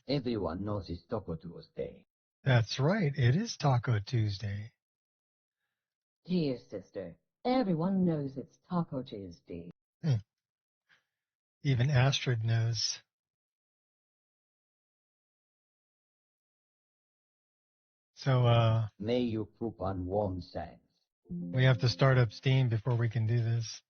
Everyone knows it's Taco Tuesday. That's right. It is Taco Tuesday. Dear sister, everyone knows it's Taco Tuesday. Even Astrid knows. So, May you poop on warm sands. we have to start up Steam before we can do this.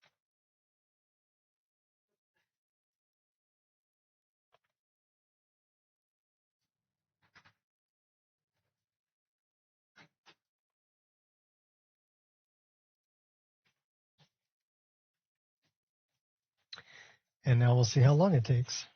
And now we'll see how long it takes.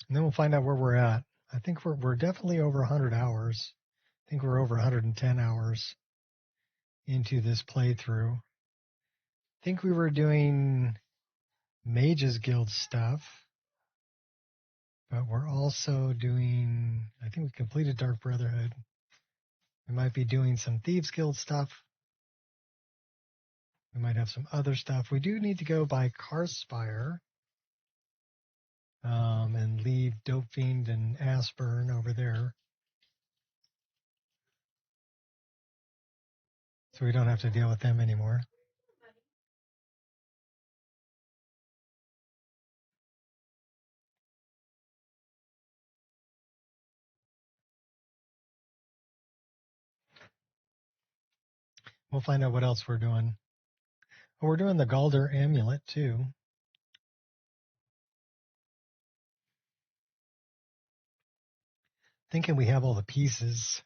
And then we'll find out where we're at. I think we're definitely over 100 hours. I think we're over 110 hours into this playthrough. I think we were doing Mages Guild stuff, but we're also doing, I think we completed Dark Brotherhood. We might be doing some Thieves Guild stuff. We might have some other stuff. We do need to go by Karspire and leave Dope Fiend and Aspern over there, so we don't have to deal with them anymore. We'll find out what else we're doing. Oh, we're doing the Galder Amulet too. Thinking we have all the pieces,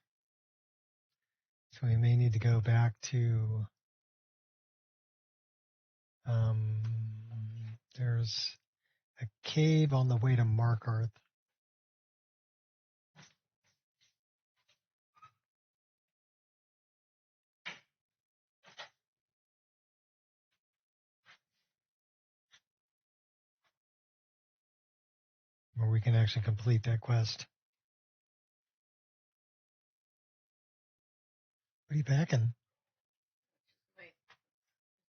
so we may need to go back to. There's a cave on the way to Markarth. Where we can actually complete that quest. What are you packing?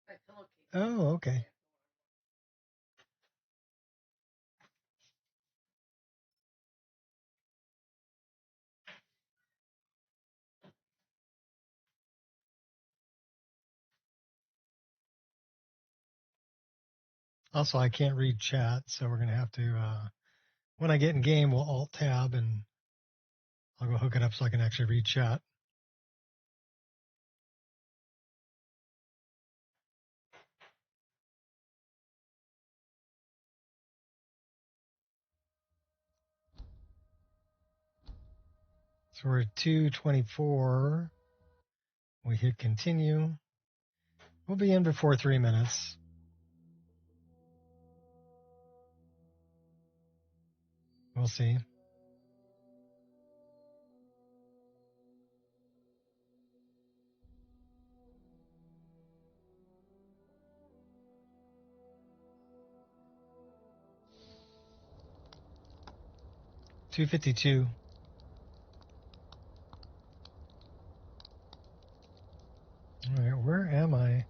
My pillowcase. Oh, okay. Also, I can't read chat, so we're going to have to, when I get in game, we'll Alt-Tab, and I'll go hook it up so I can actually read chat. So we're at 2:24. We hit continue. We'll be in before 3 minutes. We'll see. $2.52. All right, where am I?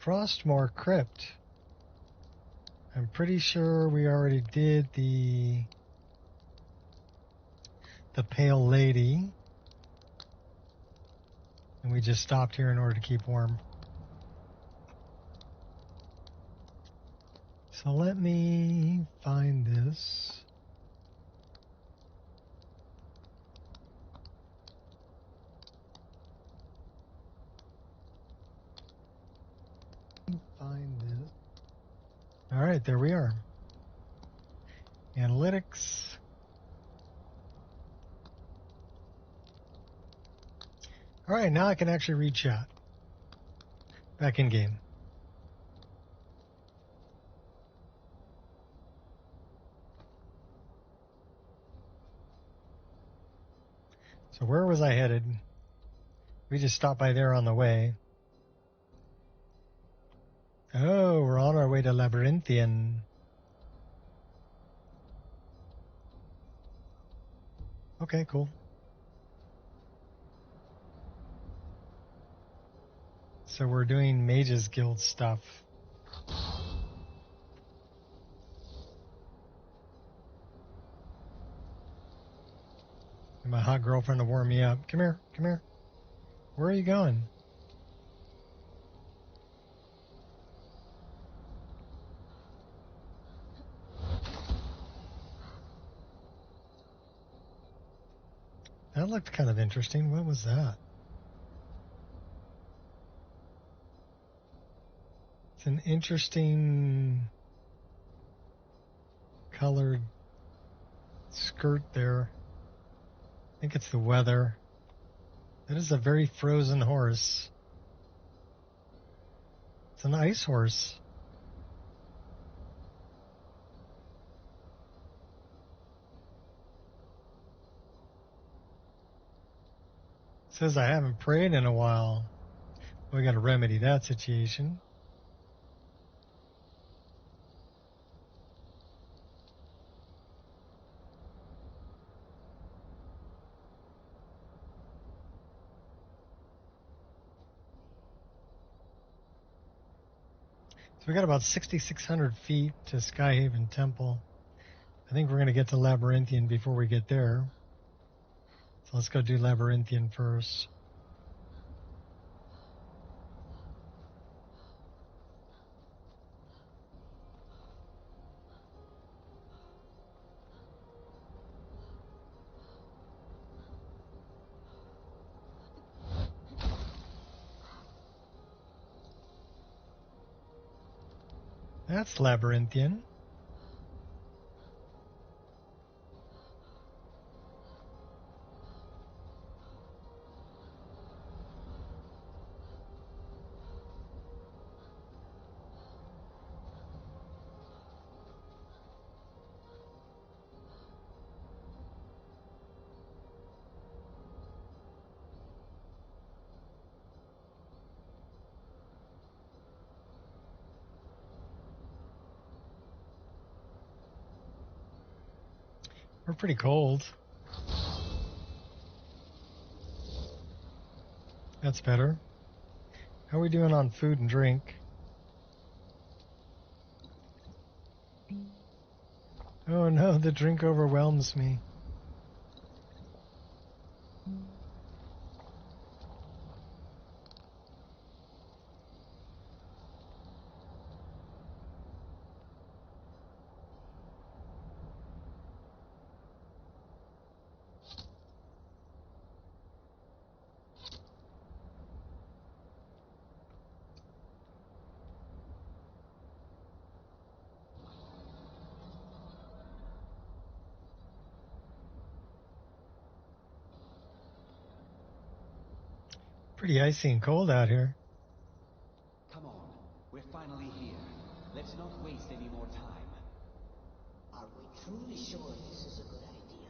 Frostmoor Crypt. I'm pretty sure we already did the Pale Lady. And we just stopped here in order to keep warm. So let me find this. Find this. All right, there we are. Analytics. All right, now I can actually read chat. Back in game. So where was I headed? We just stopped by there on the way. Oh, we're on our way to Labyrinthian. Okay, cool. So we're doing Mages Guild stuff. And my hot girlfriend to warm me up. Come here, come here. Where are you going? That looked kind of interesting. What was that? It's an interesting colored skirt there. I think it's the weather. That is a very frozen horse. It's an ice horse. It says I haven't prayed in a while. We got to remedy that situation. So we got about 6,600 feet to Skyhaven Temple. I think we're going to get to Labyrinthian before we get there. So let's go do Labyrinthian first. That's Labyrinthian. We're pretty cold. That's better. How are we doing on food and drink? Oh no, the drink overwhelms me. Pretty icy and cold out here. Come on, we're finally here. Let's not waste any more time. Are we truly sure this is a good idea?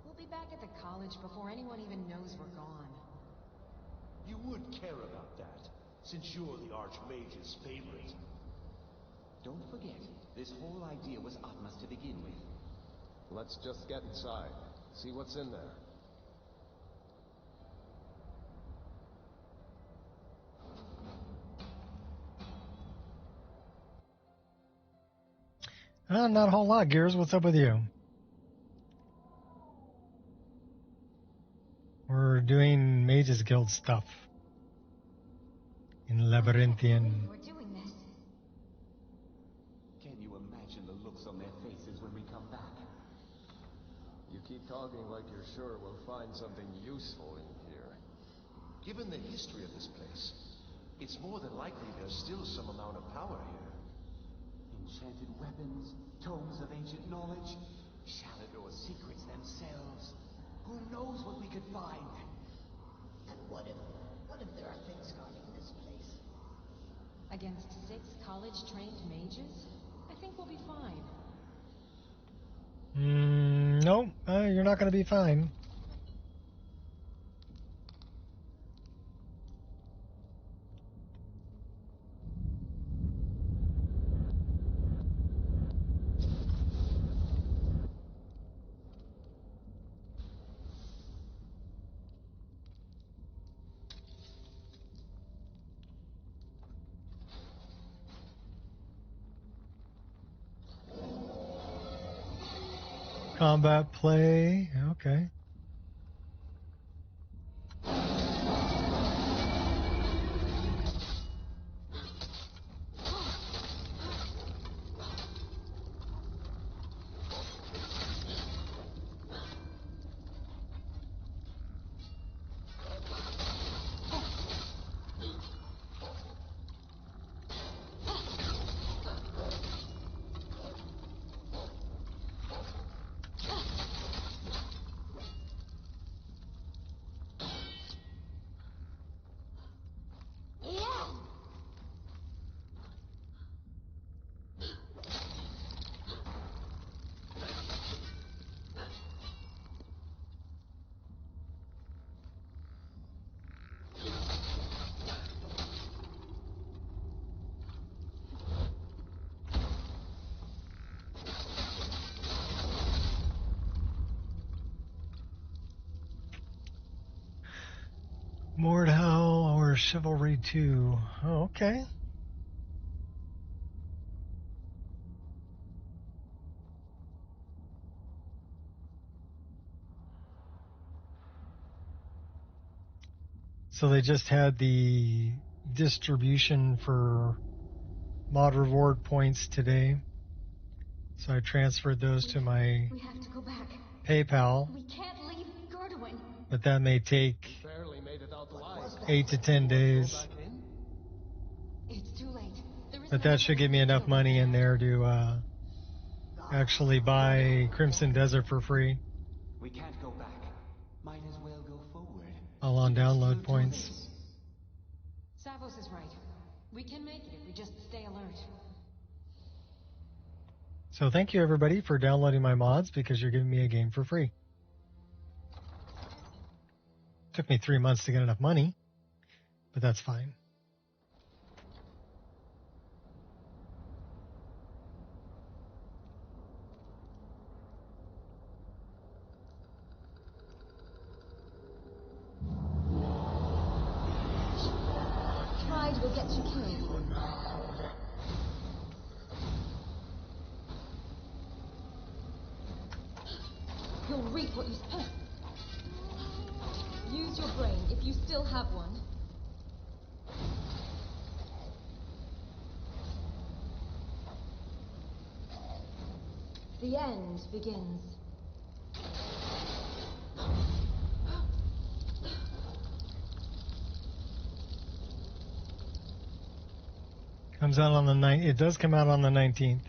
We'll be back at the college before anyone even knows we're gone. You would care about that, since you're the Archmage's favorite. Don't forget, this whole idea was Atma's to begin with. Let's just get inside. See what's in there. Not a whole lot, Gears. What's up with you? We're doing Mages Guild stuff in Labyrinthian. We're doing this. Can you imagine the looks on their faces when we come back? You keep talking like you're sure we'll find something useful in here. Given the history of this place, it's more than likely there's still some amount of power here. Enchanted weapons, tomes of ancient knowledge, Shalador's secrets themselves. Who knows what we could find? And what if there are things guarding this place? Against 6 college-trained mages? I think we'll be fine. No, you're not going to be fine. Combat play. Okay. Mordhau or Chivalry 2. Oh, okay. So they just had the distribution for mod reward points today. So I transferred those to my We have to go back. PayPal, We can't leave Gerdwin. but that may take Barely made it out alive. 8 to 10 days. Go back in? It's too late. There is But that should give me enough money in there to actually buy Crimson Desert for free. We can't go back. Might as well go forward. All on We can download still do points. this. Savos is right. We can make it if we just stay alert. So thank you everybody for downloading my mods because you're giving me a game for free. Took me 3 months to get enough money, but that's fine. Pride will get you killed. You'll reap what you sow. Use your brain if you still have one. The end begins. Comes out on the 9th. It does come out on the 19th.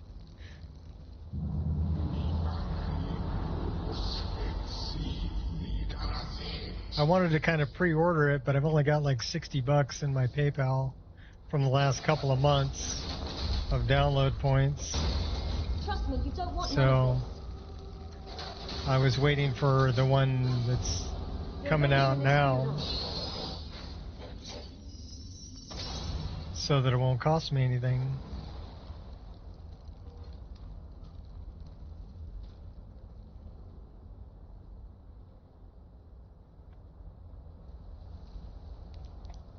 I wanted to kind of pre-order it, but I've only got like $60 in my PayPal from the last couple of months of download points. Trust me, you don't want So I was waiting for the one that's coming out now so that it won't cost me anything.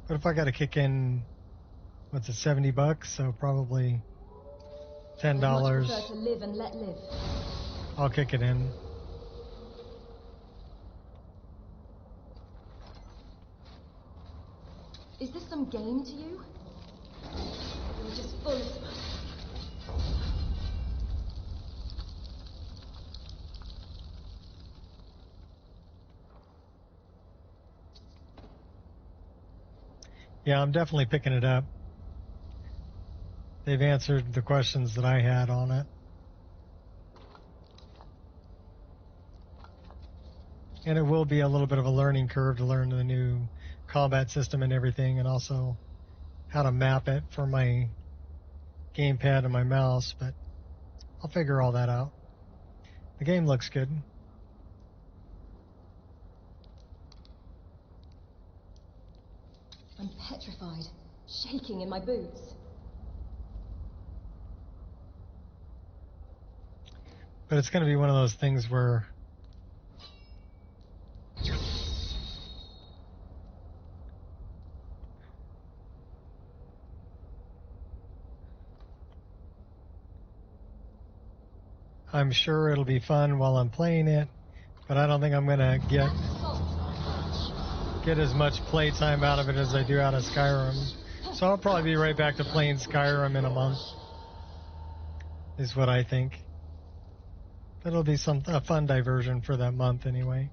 But if I got to kick in, what's it, $70? So probably $10. I'd much prefer to live and let live. I'll kick it in. Is this some game to you? You're just full of... Yeah, I'm definitely picking it up. They've answered the questions that I had on it. And it will be a little bit of a learning curve to learn the new combat system and everything, and also how to map it for my gamepad and my mouse, but I'll figure all that out. The game looks good. I'm petrified, shaking in my boots. But it's going to be one of those things where I'm sure it'll be fun while I'm playing it, but I don't think I'm gonna get as much playtime out of it as I do out of Skyrim. So I'll probably be right back to playing Skyrim in a month, is what I think. It'll be a fun diversion for that month anyway.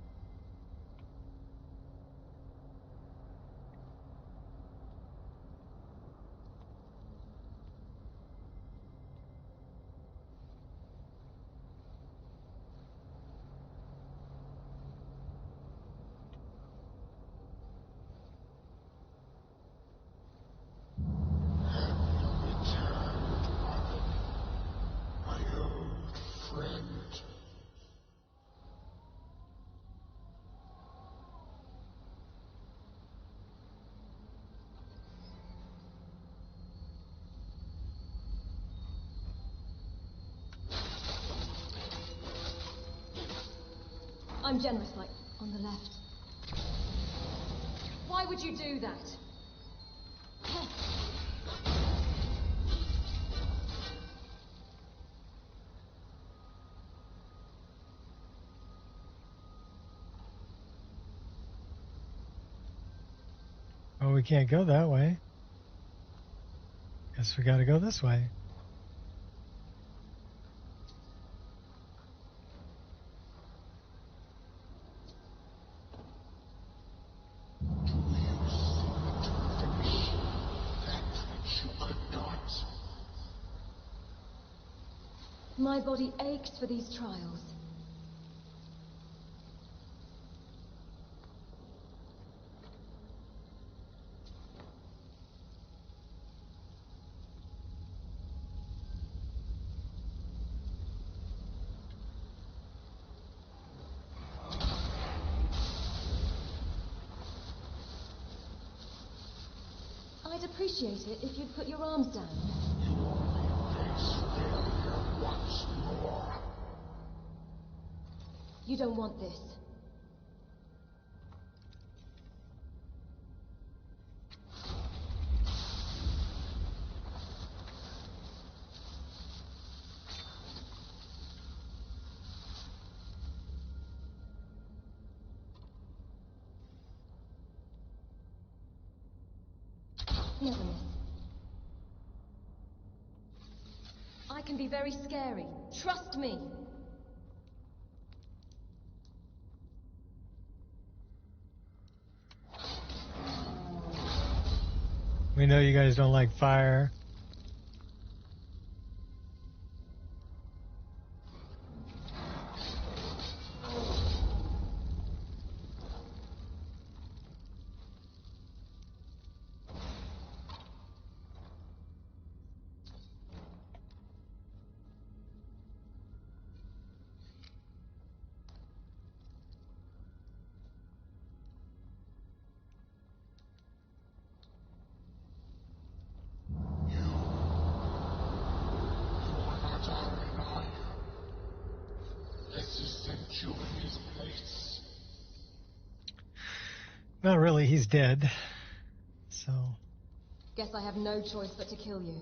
I'm generous, like, on the left. Why would you do that? Oh, we can't go that way. Guess we gotta go this way. My body aches for these trials. I'd appreciate it if you'd put your arms down. You don't want this. Never miss. I can be very scary. Trust me. We know you guys don't like fire. Not really, he's dead. So. Guess I have no choice but to kill you.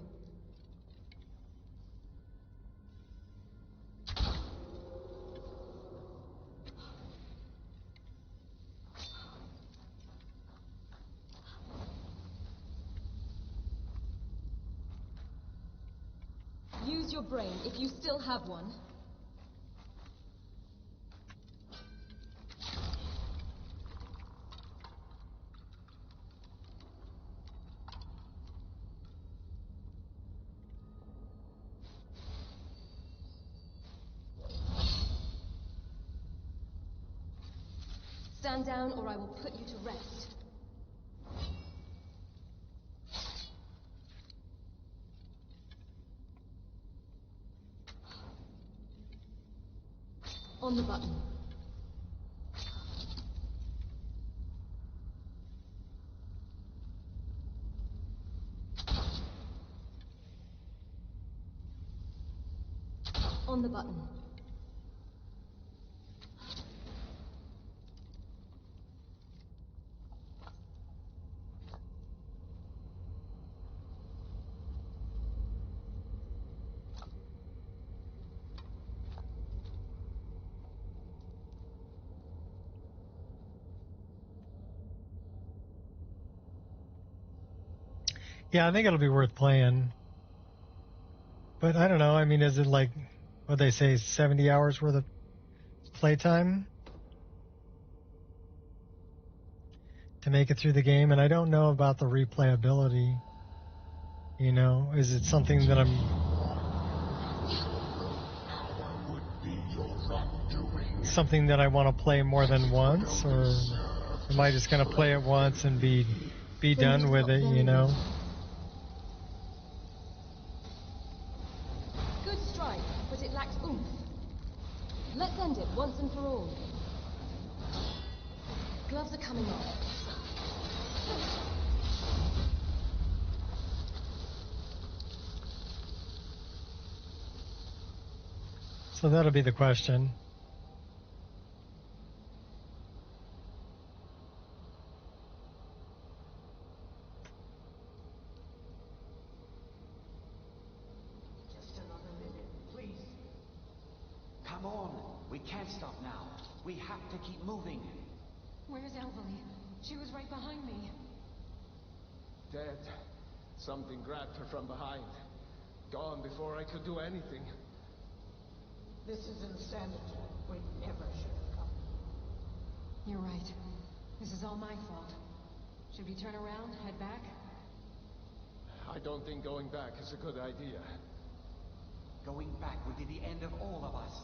Use your brain if you still have one. Stand down or I will put you to rest. On the button. On the button. Yeah, I think it'll be worth playing. But I don't know. I mean, is it like what they say, 70 hours worth of playtime to make it through the game? And I don't know about the replayability. You know, is it something that I want to play more than once, or am I just going to play it once and be done with it? You know. Good strike, but it lacks oomph. Let's end it once and for all. Gloves are coming off. So that'll be the question. Just another minute, please. Come on. We can't stop now. We have to keep moving. Where's Elvery? She was right behind me. Dead. Something grabbed her from behind. Gone before I could do anything. This is insanity. We never should have come. You're right. This is all my fault. Should we turn around, head back? I don't think going back is a good idea. Going back would be the end of all of us.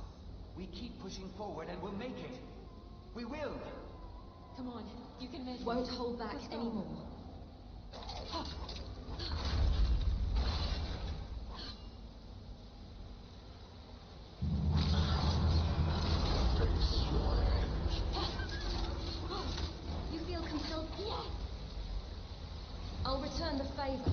We keep pushing forward and we'll make it. We will. Come on, you can make it. Won't hold back anymore. You feel compelled? Yes. I'll return the favor.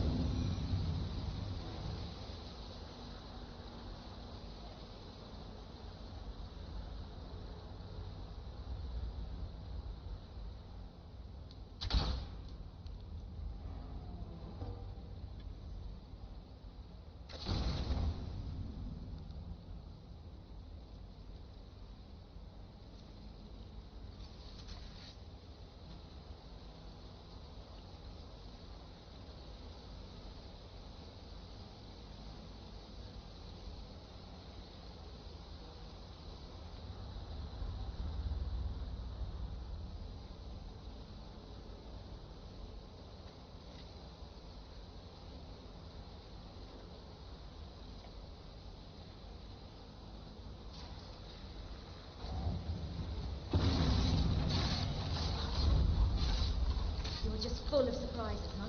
You're just full of surprises, huh?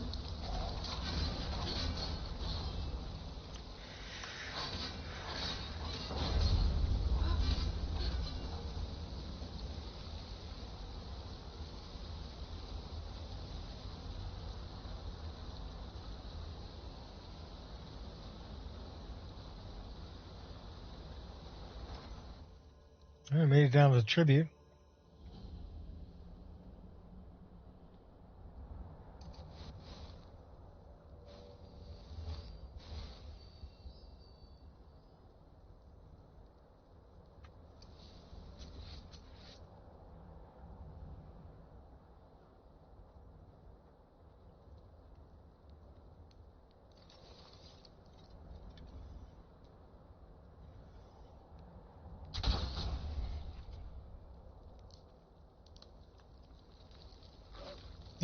I made it down to the tribute.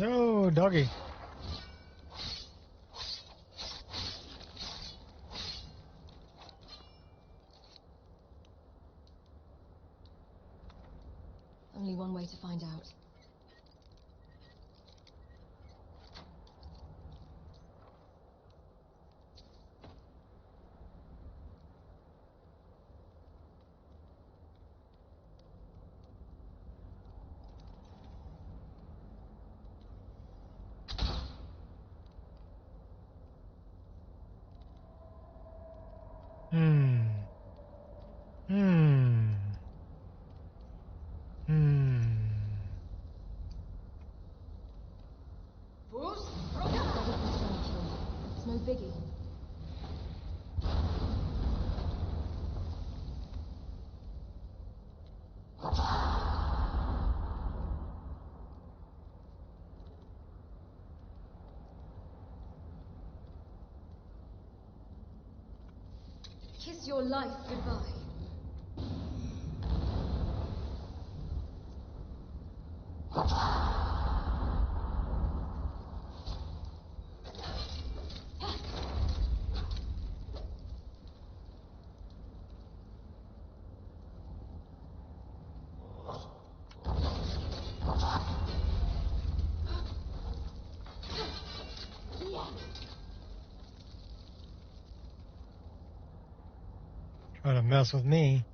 No, doggy. Only one way to find out. Hmm. Hmm. Hmm. kiss your life goodbye. Trying to mess with me.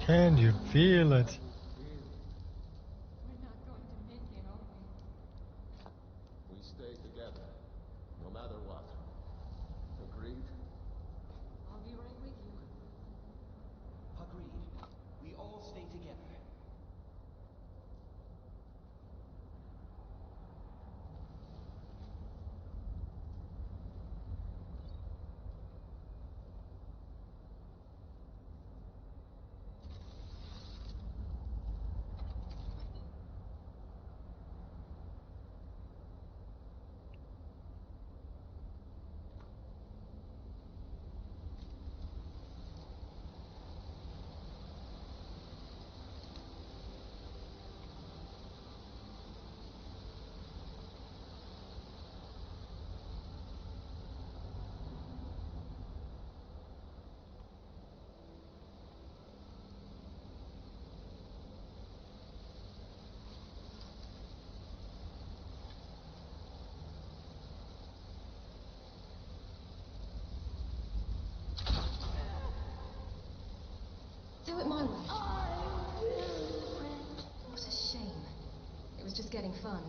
Can you feel it? We're not going to make it, are we? We stay together, no matter what. Agreed? I'll be right with you. Agreed. We all stay together. Do it my way. What a shame. It was just getting fun.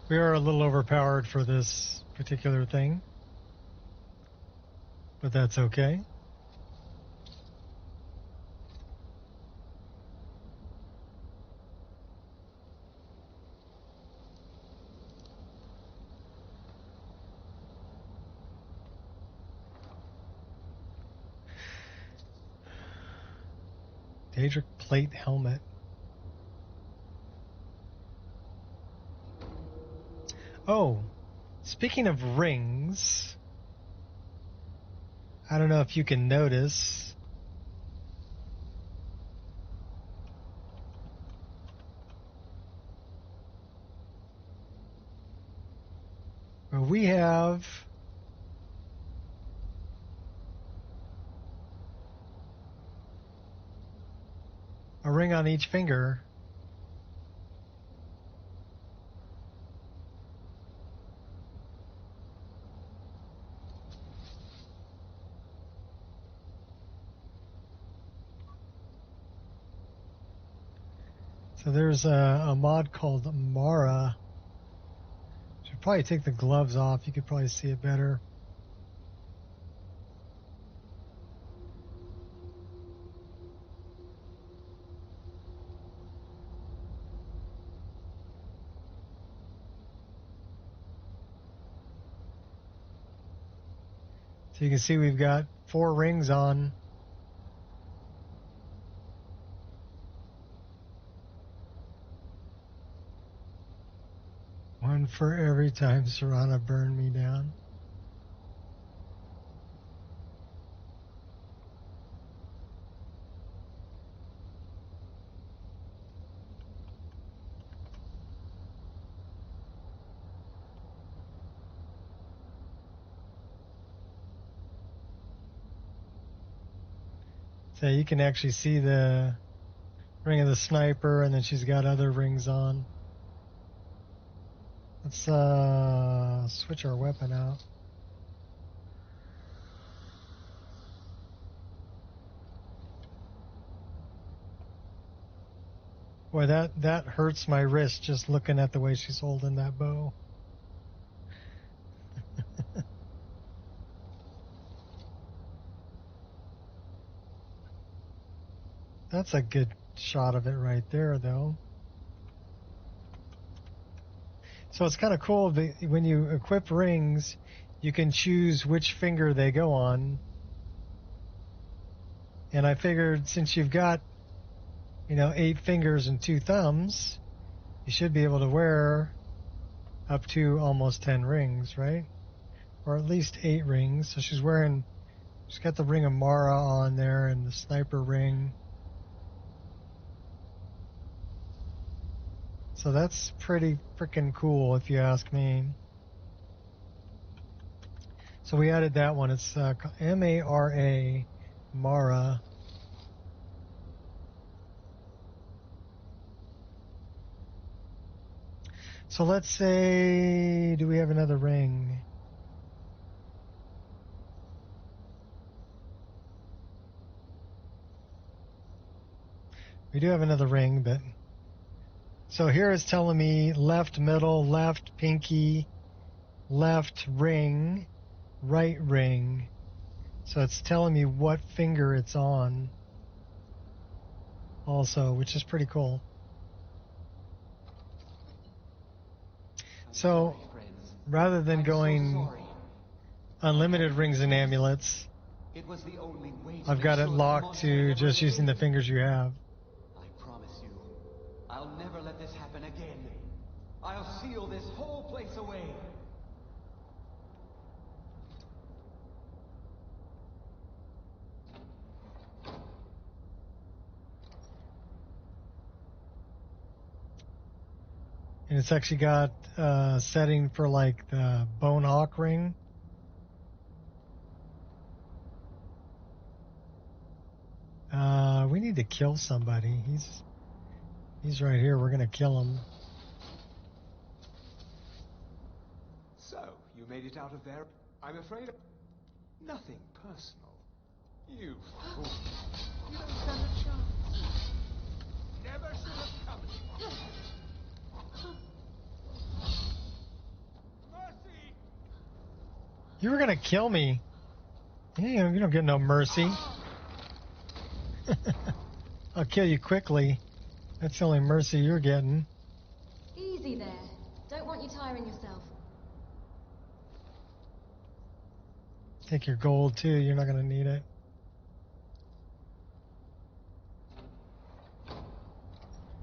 We are a little overpowered for this particular thing, but that's okay. Daedric plate helmet. Oh, speaking of rings, I don't know if you can notice, but we have a ring on each finger. So there's a mod called Mara. Should probably take the gloves off. You could probably see it better. So you can see we've got 4 rings on. One for every time Serana burned me down. So you can actually see the ring of the sniper, and then she's got other rings on. Let's switch our weapon out. Boy, that hurts my wrist just looking at the way she's holding that bow. That's a good shot of it right there, though. So it's kind of cool that when you equip rings, you can choose which finger they go on. And I figured since you've got, 8 fingers and 2 thumbs, you should be able to wear up to almost 10 rings, right? Or at least 8 rings. So she's got the ring of Mara on there and the sniper ring. So that's pretty freaking cool if you ask me. So we added that one. It's M-A-R-A, Mara. So let's say, do we have another ring? We do have another ring, but... So here it's telling me left middle, left pinky, left ring, right ring. So it's telling me what finger it's on also, which is pretty cool. So rather than going unlimited rings and amulets, I've got it locked to just using the fingers you have. I promise you, I'll never let this happen again. I'll seal this whole place away. And it's actually got a setting for like the Bone Hawk ring. We need to kill somebody. He's right here. We're gonna kill him. So, you made it out of there? I'm afraid nothing personal. You fool. You don't stand a chance. Never should have come. Mercy! You were gonna kill me. You don't get no mercy. I'll kill you quickly. That's the only mercy you're getting. Easy there. Don't want you tiring yourself. Take your gold too. You're not gonna need it.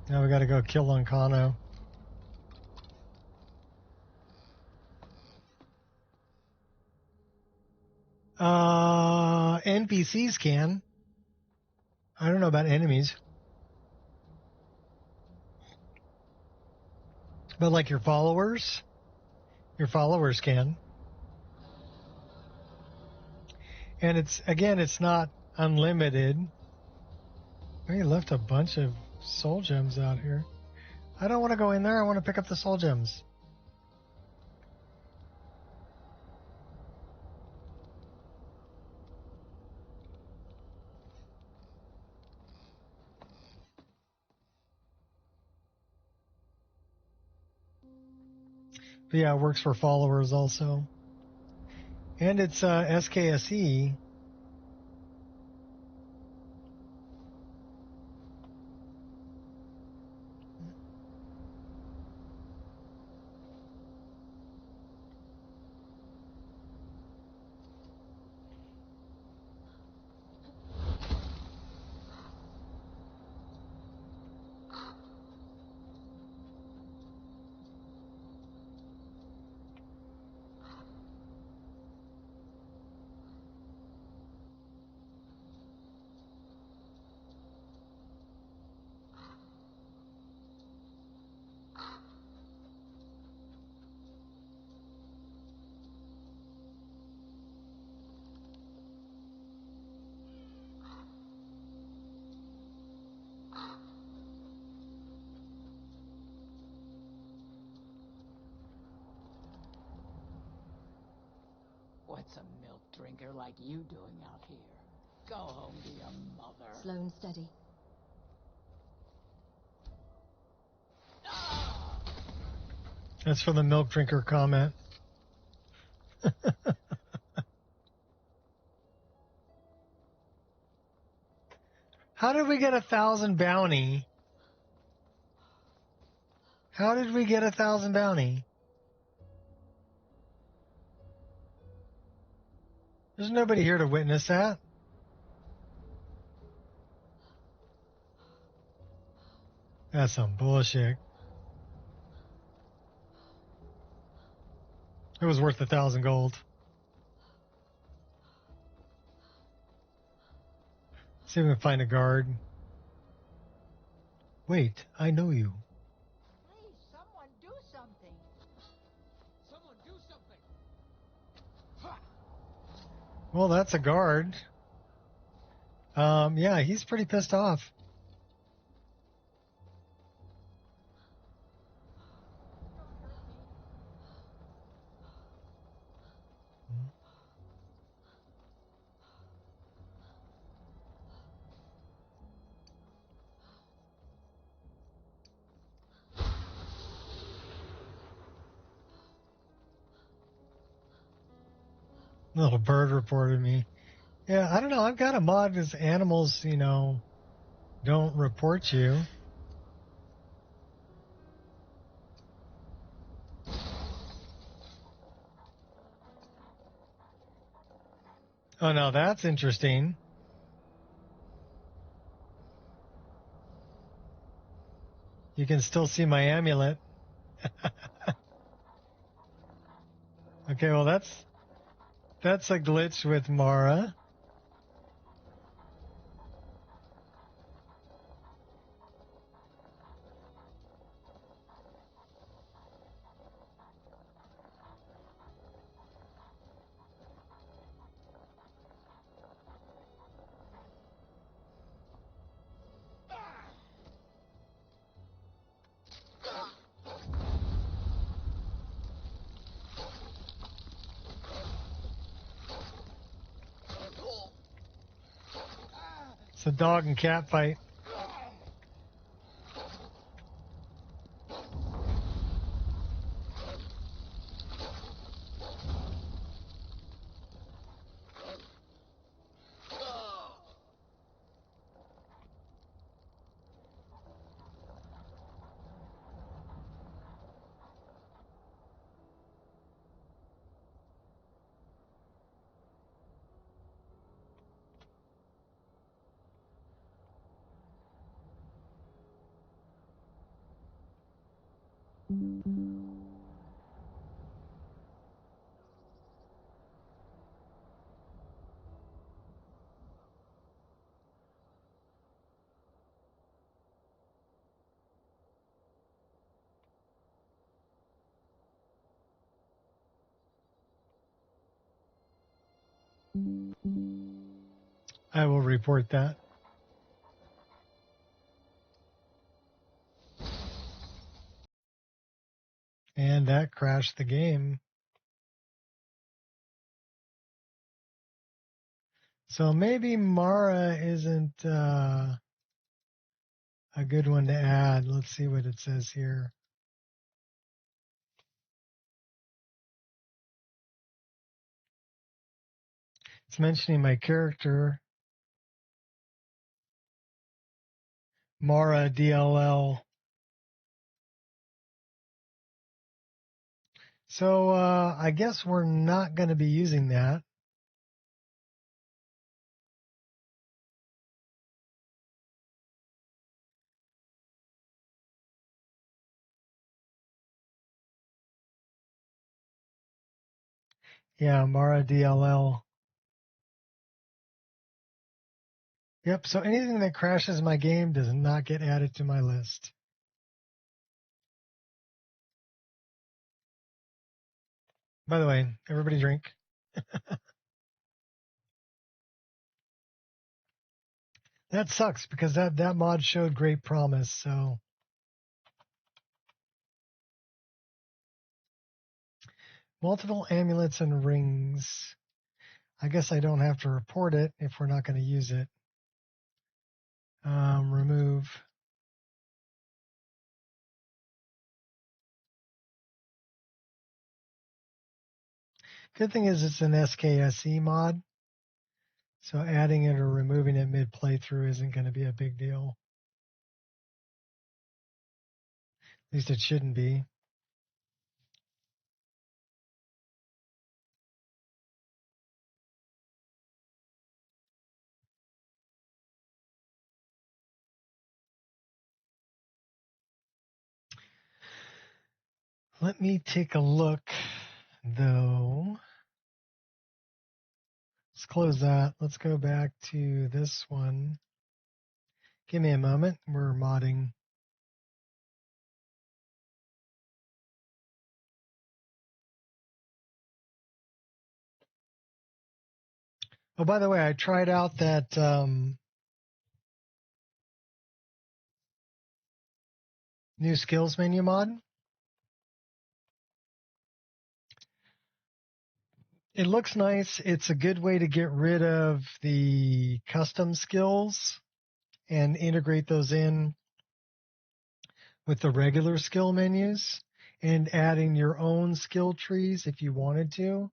Now we gotta go kill Lancano. NPCs can. I don't know about enemies. But like your followers can. And it's not unlimited. We left a bunch of soul gems out here. I don't want to go in there. I want to pick up the soul gems. But yeah, it works for followers also. And it's SKSE. What's a milk drinker like you doing out here? Go home to your mother. Slow and steady. That's for the milk drinker comment. How did we get 1,000 bounty? How did we get 1,000 bounty? There's nobody here to witness that. That's some bullshit. It was worth 1,000 gold. See if we can find a guard. Wait, I know you. Please, someone do something. Someone do something. Well, that's a guard. Yeah, he's pretty pissed off. Little bird reported me. Yeah, I don't know. I've got a mod as animals, don't report you. Oh, now that's interesting. You can still see my amulet. Okay, well, that's a glitch with Mara. It's a dog and cat fight. I will report that. And that crashed the game. So maybe Mara isn't a good one to add. Let's see what it says here. It's mentioning my character, Mara DLL. So I guess we're not going to be using that. Yeah, Mara DLL. Yep, so anything that crashes my game does not get added to my list. By the way, everybody drink. That sucks because that mod showed great promise, so. Multiple amulets and rings. I guess I don't have to report it if we're not going to use it. Remove. Good thing is it's an SKSE mod, so adding it or removing it mid playthrough isn't going to be a big deal. At least it shouldn't be. Let me take a look, though. Let's close that. Let's go back to this one. Give me a moment. We're modding. Oh, by the way, I tried out that new skills menu mod. It looks nice. It's a good way to get rid of the custom skills and integrate those in with the regular skill menus and adding your own skill trees if you wanted to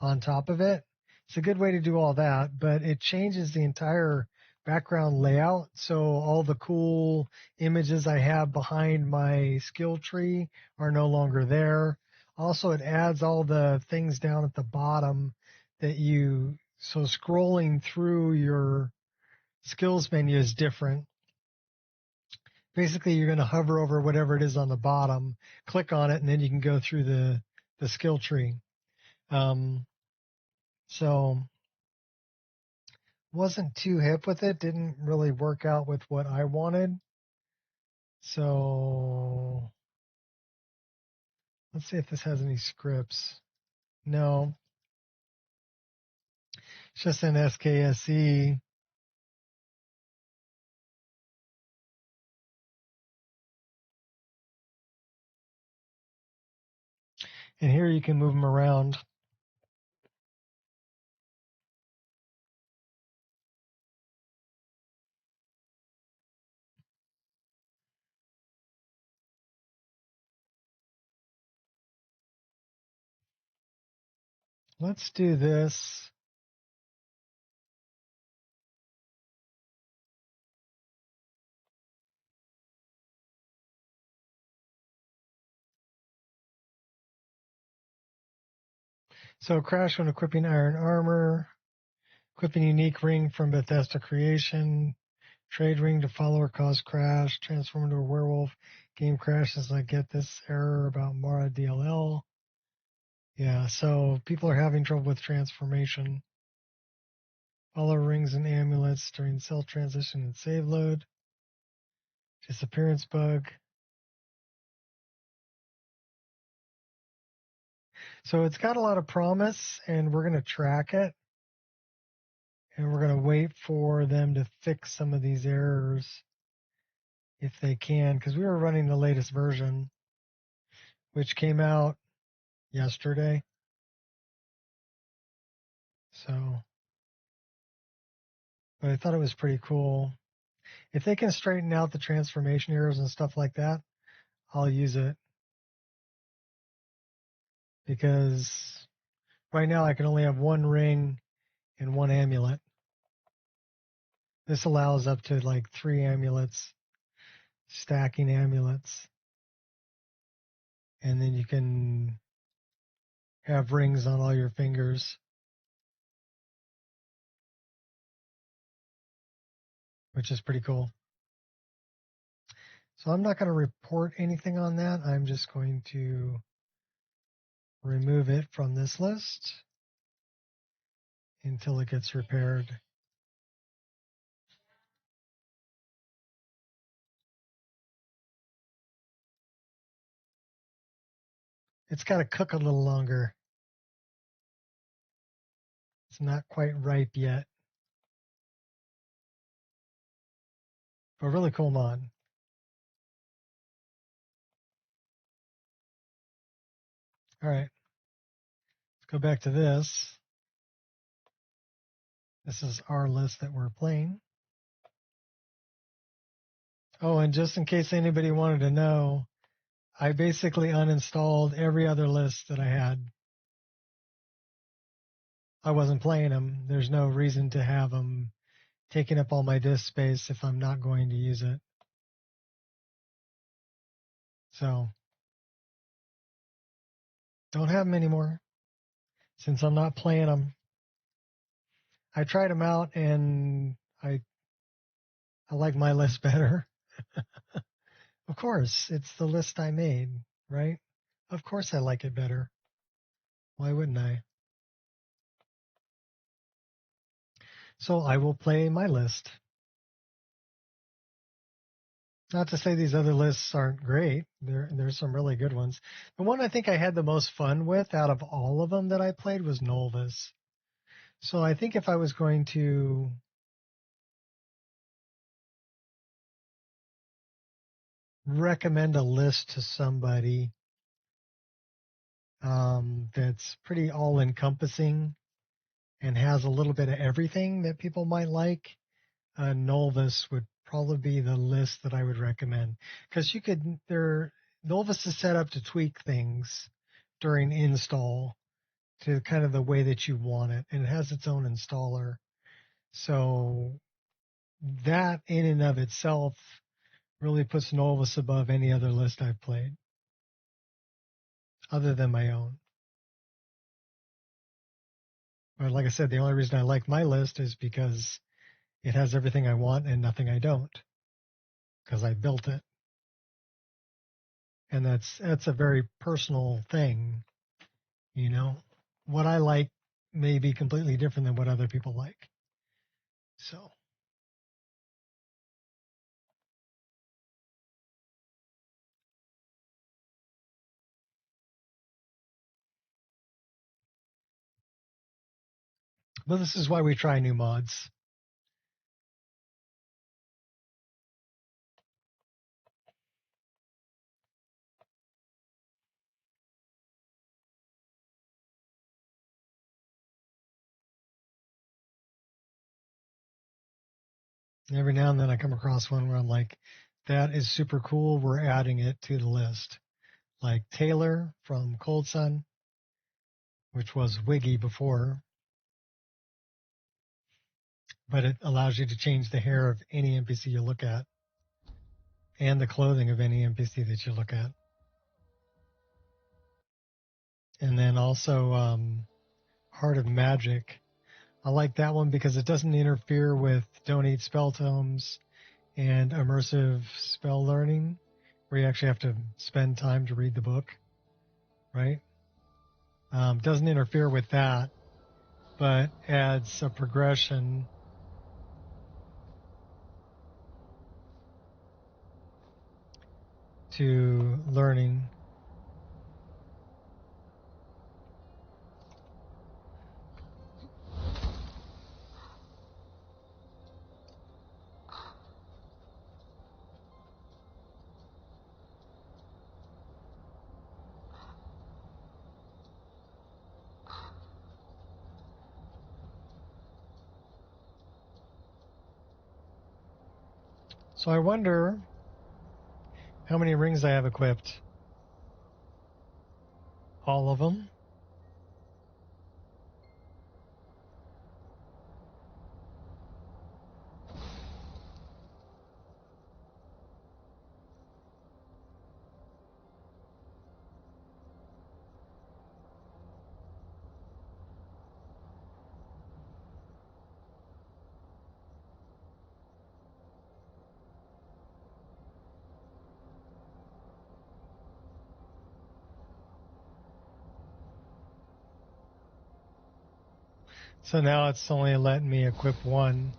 on top of it. It's a good way to do all that, but it changes the entire background layout. So all the cool images I have behind my skill tree are no longer there. Also, it adds all the things down at the bottom so scrolling through your skills menu is different. Basically, you're going to hover over whatever it is on the bottom, click on it, and then you can go through the skill tree. So wasn't too hip with it. Didn't really work out with what I wanted. So let's see if this has any scripts. No. It's just an SKSE. And here you can move them around. Let's do this. So crash when equipping iron armor, equipping unique ring from Bethesda Creation, trade ring to follow or cause crash, transform into a werewolf, game crashes. I get this error about Mara DLL. Yeah, so people are having trouble with transformation. Follow rings and amulets during cell transition and save load. Disappearance bug. So it's got a lot of promise, and we're going to track it. And we're going to wait for them to fix some of these errors if they can, because we were running the latest version, which came out yesterday. So, but I thought it was pretty cool. If they can straighten out the transformation errors and stuff like that, I'll use it. Because right now I can only have one ring and 1 amulet. This allows up to like 3 amulets, stacking amulets. And then you can have rings on all your fingers, which is pretty cool. So I'm not going to report anything on that. I'm just going to remove it from this list until it gets repaired. It's got to cook a little longer. It's not quite ripe yet. A really cool mod. All right. Let's go back to this. This is our list that we're playing. Oh, and just in case anybody wanted to know, I basically uninstalled every other list that I had. I wasn't playing them. There's no reason to have them taking up all my disk space if I'm not going to use it. So, don't have them anymore since I'm not playing them. I tried them out and I like my list better. Of course, it's the list I made, right? Of course I like it better. Why wouldn't I? So I will play my list. Not to say these other lists aren't great. There's some really good ones. The one I think I had the most fun with out of all of them that I played was Nolva's. So I think if I was going to recommend a list to somebody that's pretty all-encompassing and has a little bit of everything that people might like, Nolva's would probably be the list that I would recommend. Because Nolva's is set up to tweak things during install to kind of the way that you want it, and it has its own installer. So that in and of itself really puts Novus above any other list I've played, other than my own. But like I said, the only reason I like my list is because it has everything I want and nothing I don't, because I built it. And that's a very personal thing, you know. What I like may be completely different than what other people like. So. But this is why we try new mods. Every now and then I come across one where I'm like, that is super cool. We're adding it to the list. Like Taylor from Cold Sun, which was Wiggy before, but it allows you to change the hair of any NPC you look at and the clothing of any NPC that you look at. And then also Heart of Magic. I like that one because it doesn't interfere with Donate Spell Tomes and immersive spell learning, where you actually have to spend time to read the book, right? Doesn't interfere with that, but adds a progression to learning. So I wonder how many rings I have equipped. All of them. So now it's only letting me equip one.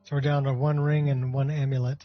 So we're down to one ring and one amulet.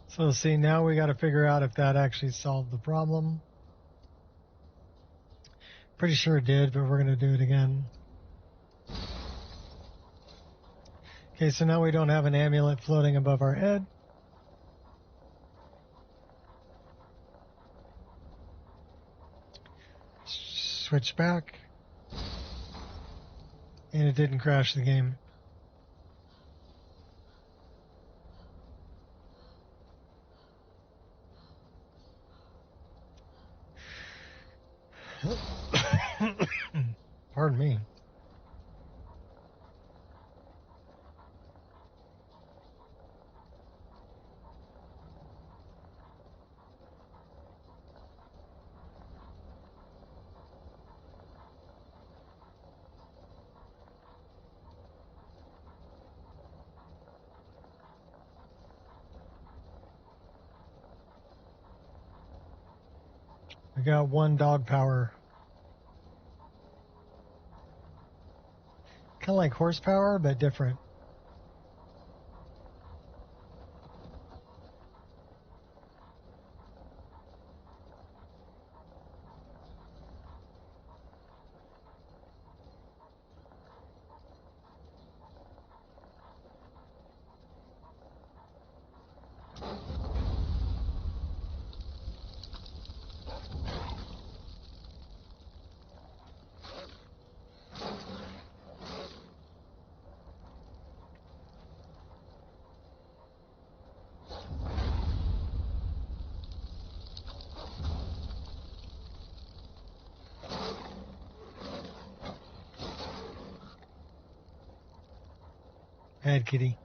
So see, now we got to figure out if that actually solved the problem. Pretty sure it did, but we're going to do it again. Okay, so now we don't have an amulet floating above our head. Switch back. And it didn't crash the game. Pardon me. We got one dog power. Kind of like horsepower, but different. Head kitty.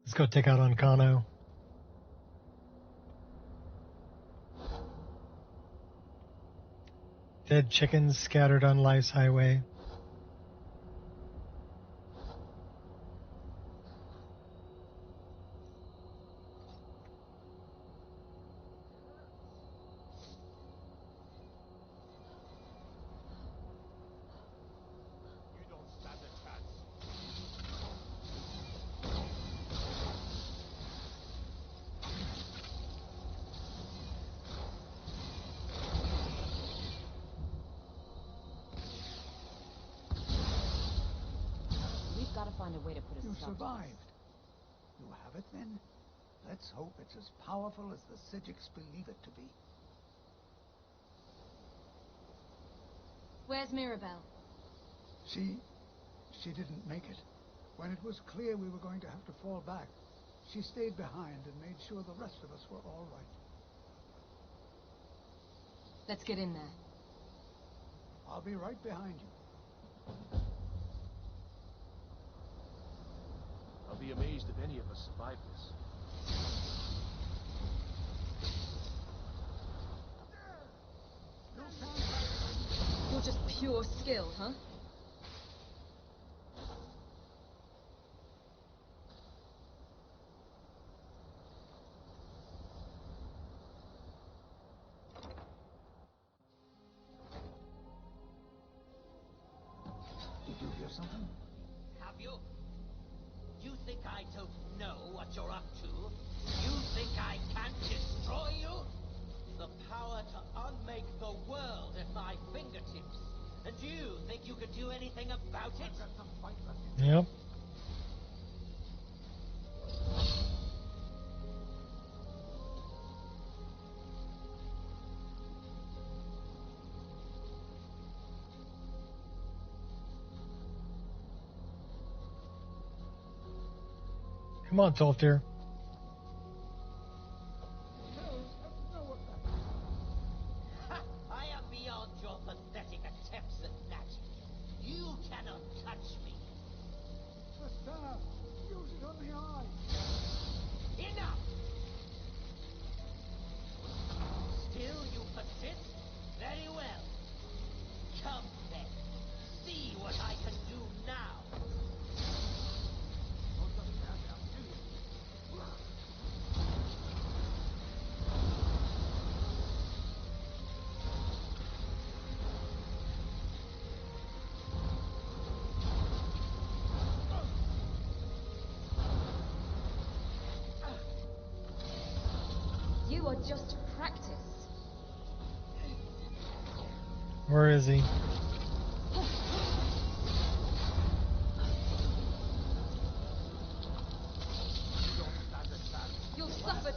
Let's go take out Ancano. Dead chickens scattered on life's highway. find a way to put a You stop to survived. You have it then? Let's hope it's as powerful as the Psijics believe it to be. Where's Mirabelle? She didn't make it. When it was clear we were going to have to fall back, she stayed behind and made sure the rest of us were all right. Let's get in there. I'll be right behind you. I'll be amazed if any of us survive this. You're just pure skill, huh? Did you hear something? Have you? You think I don't know what you're up to? You think I can't destroy you? The power to unmake the world at my fingertips. And you think you could do anything about it? I've got some fight left in Yep. Come on, Toltir. Ha! I am beyond your pathetic attempts at magic. You cannot touch me. the staff. Use it on the eye. Enough! Still you persist? Very well. Come then. See what I can do now. You are just practice. Where is he? You'll suffer.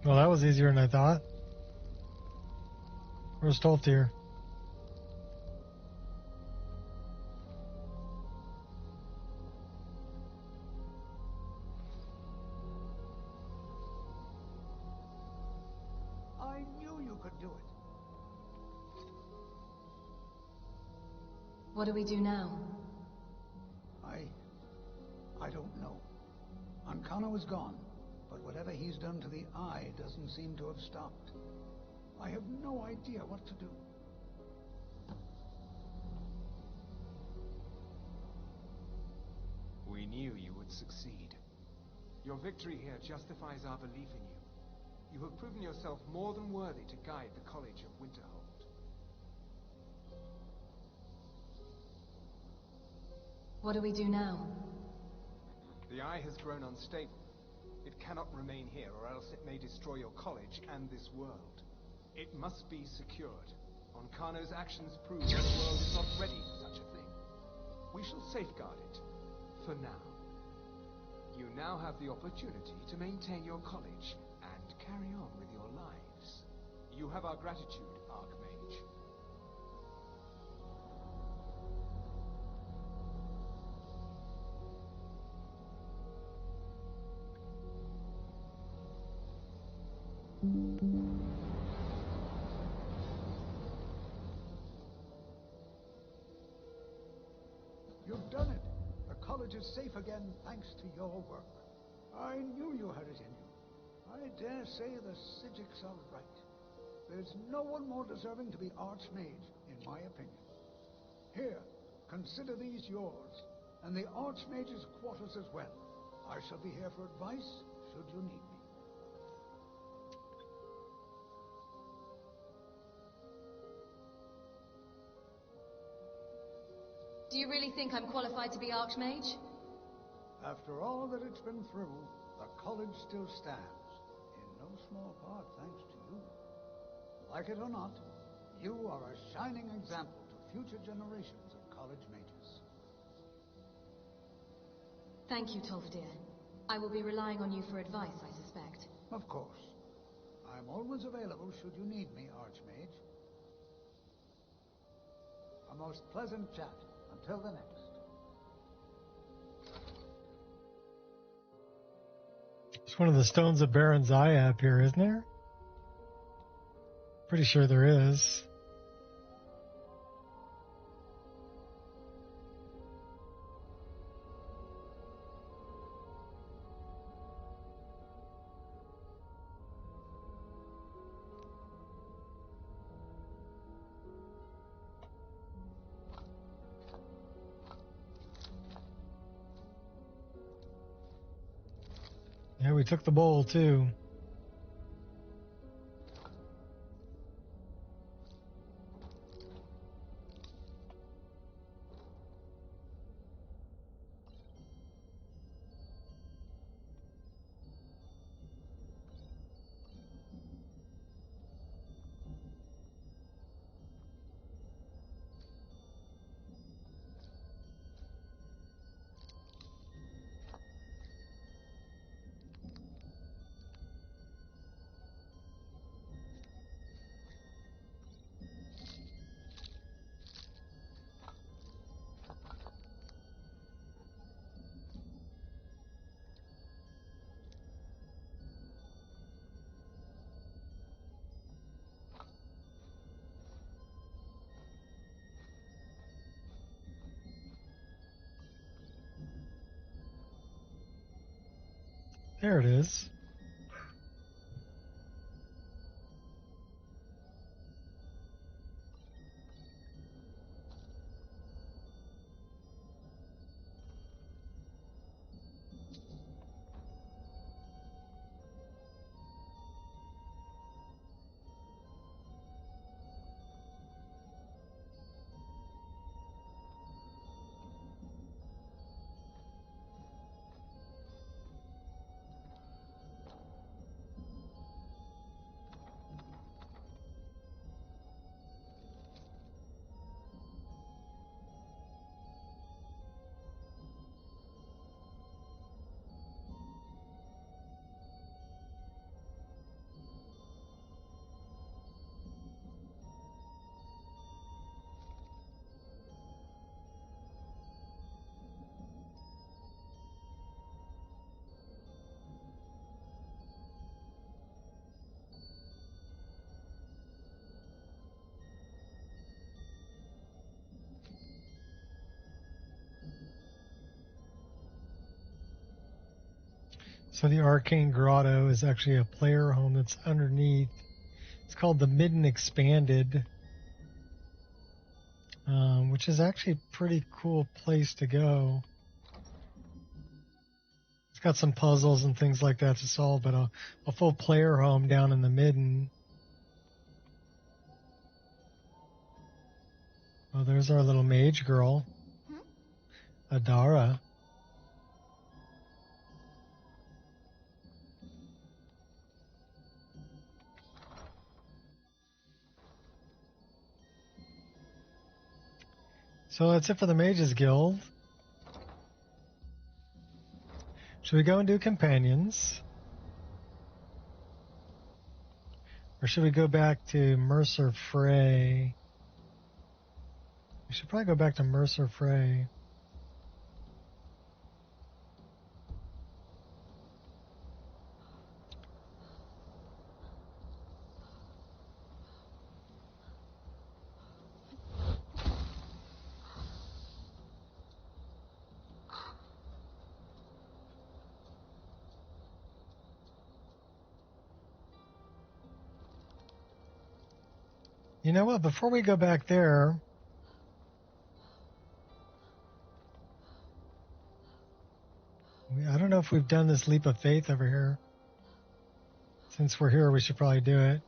Well, that was easier than I thought. Where's Toltir? I knew you could do it. What do we do now? I don't know. Ancano is gone, but whatever he's done to the eye doesn't seem to have stopped. I have no idea what to do. We knew you would succeed. Your victory here justifies our belief in you. You have proven yourself more than worthy to guide the College of Winterhold. What do we do now? The eye has grown unstable. It cannot remain here, or else it may destroy your college and this world. It must be secured. Onkano's actions prove that the world is not ready for such a thing. We shall safeguard it. For now. You now have the opportunity to maintain your college and carry on with your lives. You have our gratitude, Archmage. You've done it. The college is safe again thanks to your work. I knew you had it in you. I dare say the Psijics are right. There's no one more deserving to be Archmage, in my opinion. Here, consider these yours, and the Archmage's quarters as well. I shall be here for advice, should you need me. you really think I'm qualified to be Archmage? After all that it's been through, the college still stands. In no small part thanks to you. Like it or not, you are a shining example to future generations of college mages. Thank you, Tolfdir. I will be relying on you for advice, I suspect. Of course. I'm always available should you need me, Archmage. A most pleasant chat. Until the next. It's one of the stones of Baron Zaya up here, isn't there? Pretty sure there is. Yeah, we took the bowl too. There it is. So the Arcane Grotto is actually a player home that's underneath. It's called the Midden Expanded, which is actually a pretty cool place to go. It's got some puzzles and things like that to solve, but a full player home down in the Midden. Oh, there's our little mage girl, Adara. So that's it for the Mages Guild. Should we go and do companions? Or should we go back to Mercer Frey? We should probably go back to Mercer Frey. You know what? Before we go back there, I don't know if we've done this leap of faith over here. Since we're here, we should probably do it.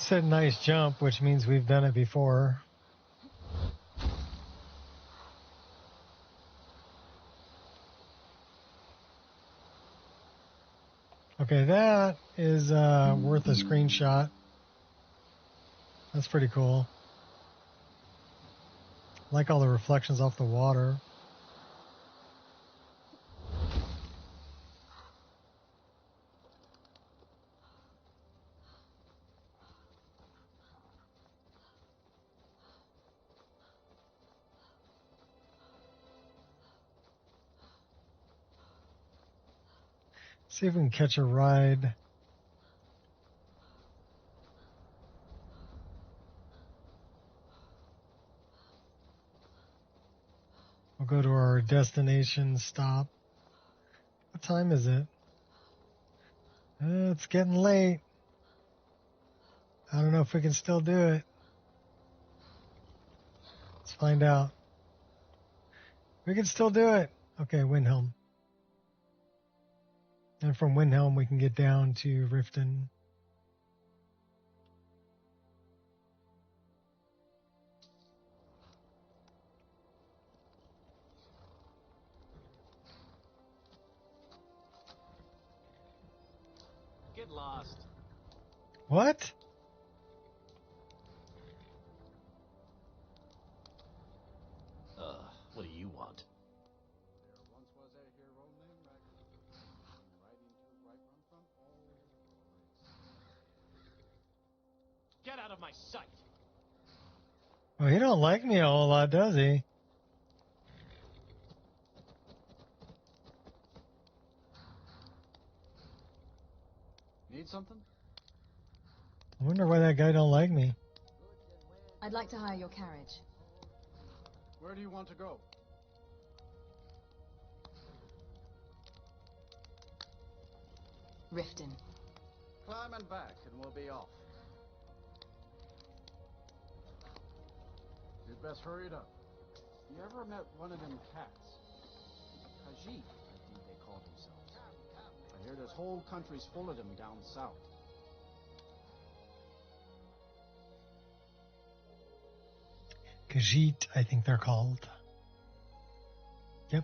said nice jump, which means we've done it before. Okay, that is worth a screenshot. That's pretty cool. Like all the reflections off the water. See if we can catch a ride. We'll go to our destination stop. What time is it? It's getting late. I don't know if we can still do it. Let's find out. We can still do it. Okay, Windhelm. And from Windhelm, we can get down to Riften. Get lost. What? What do you want? There once was a hero named Ragnar, riding to right run from all boys. Get out of my sight! Well, he don't like me a whole lot, does he? Need something? I wonder why that guy don't like me. I'd like to hire your carriage. Where do you want to go? Riften. Climb and back, and we'll be off. You'd best hurry it up. You ever met one of them cats? Khajiit, I think they call themselves. I hear this whole country's full of them down south. Khajiit, I think they're called. Yep.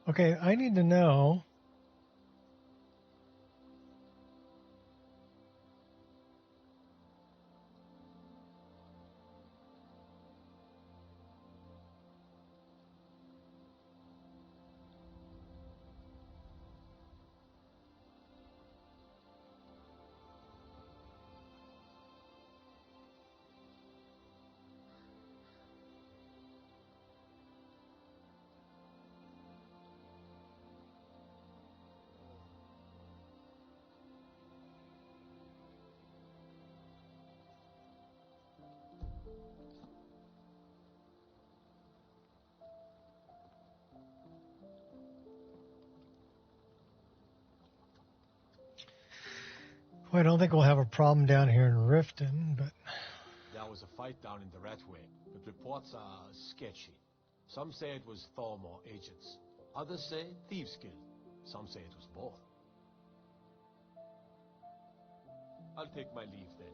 Okay, I need to know. Well, I don't think we'll have a problem down here in Riften, but There was a fight down in the Red Wing, but reports are sketchy. Some say it was Thormor agents. Others say thieves' guild. Some say it was both. I'll take my leave then.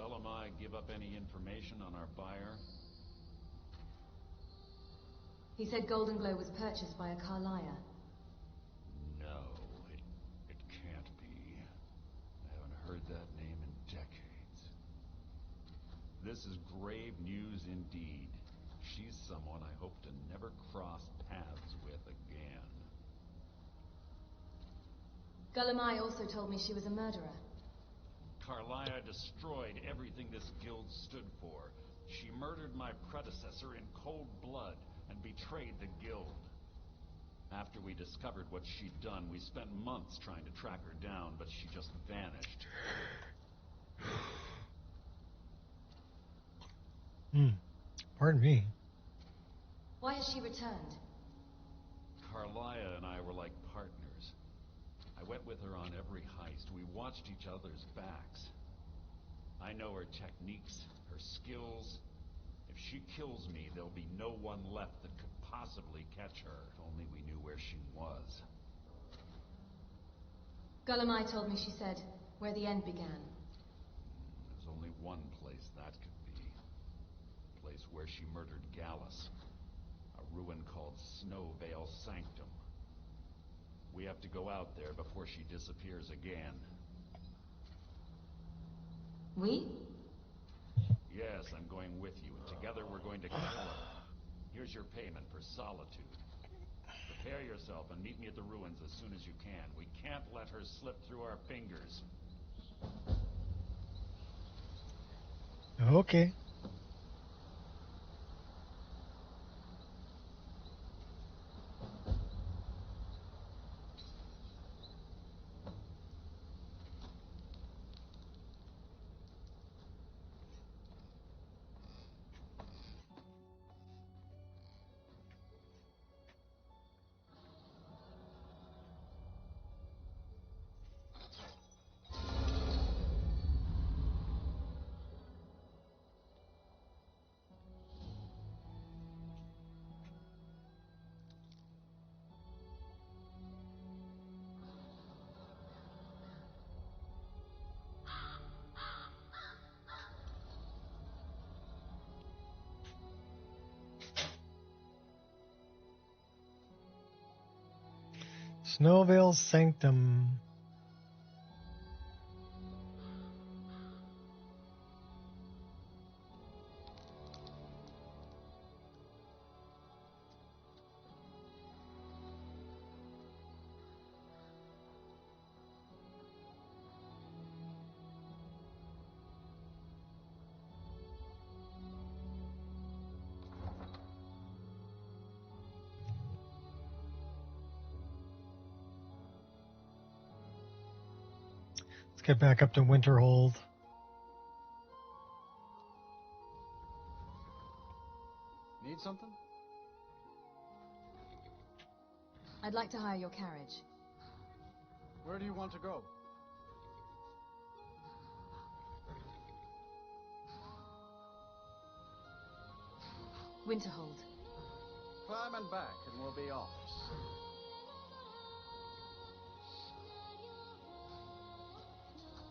Gulamai give up any information on our buyer? He said Golden Glow was purchased by a Carlia. No, it can't be. I haven't heard that name in decades. This is grave news indeed. She's someone I hope to never cross paths with again. Gulamai also told me she was a murderer. Carlia destroyed everything this guild stood for. She murdered my predecessor in cold blood and betrayed the guild. After we discovered what she'd done, we spent months trying to track her down, but she just vanished. Pardon me. Why has she returned? Carlia and I were like partners. I went with her on every heist. We watched each other's backs. I know her techniques, her skills. If she kills me, there'll be no one left that could possibly catch her. If only we knew where she was. Gulamai told me she said, where the end began. There's only one place that could be. The place where she murdered Gallus. A ruin called Snowvale Sanctum. We have to go out there before she disappears again. We? Yes, I'm going with you, and together we're going to kill her. Here's your payment for solitude. Prepare yourself and meet me at the ruins as soon as you can. We can't let her slip through our fingers. Okay. Snowvale Sanctum. Let's get back up to Winterhold. Need something? I'd like to hire your carriage. Where do you want to go? Winterhold. Climb and back, and we'll be off.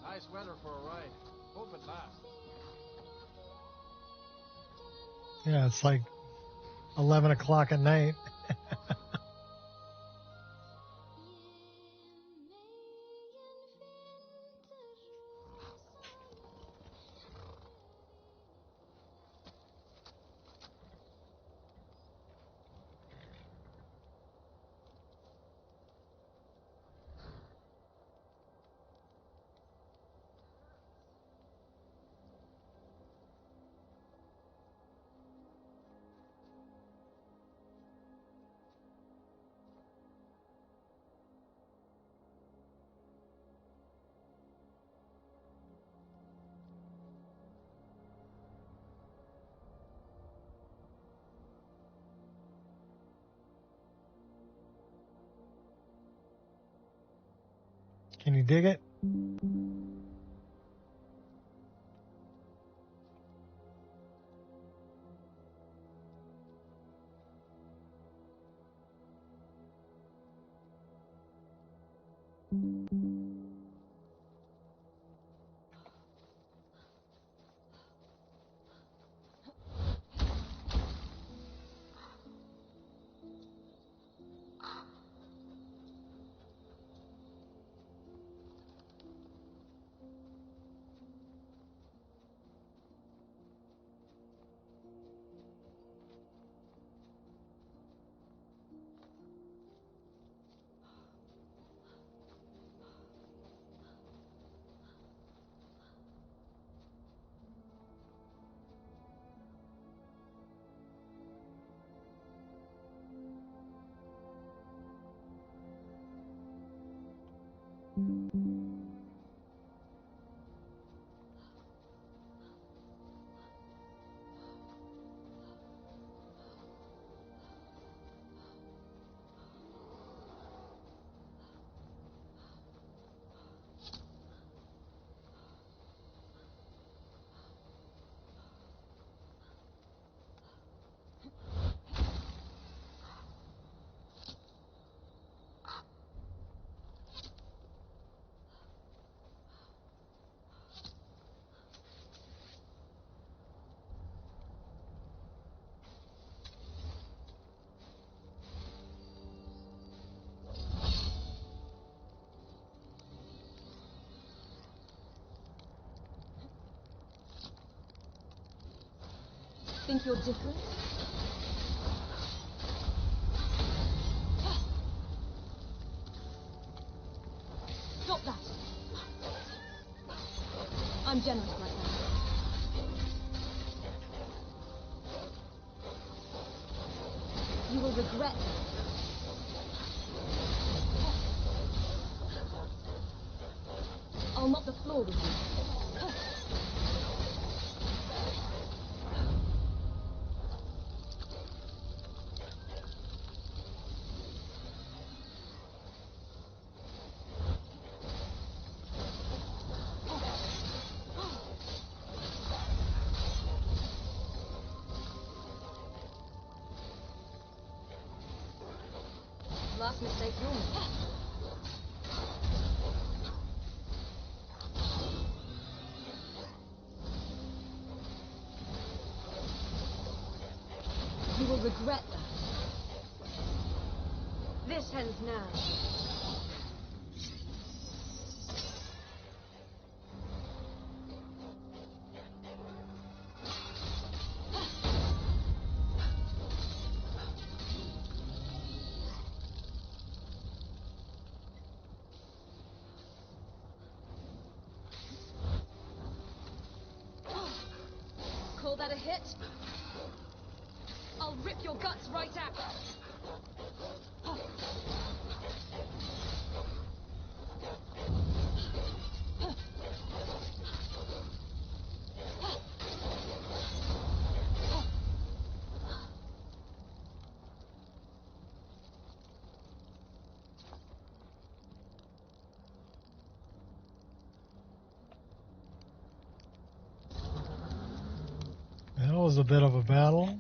Nice weather for a ride. Hope it lasts. Yeah, it's like 11 o'clock at night. Can you dig it? Think you're different? Stop that! I'm generous like that. You will regret this. I'll mop the floor with you. Last mistake you'll make. You will regret that. This ends now. Call that a hit? I'll rip your guts right out. That was a bit of a battle.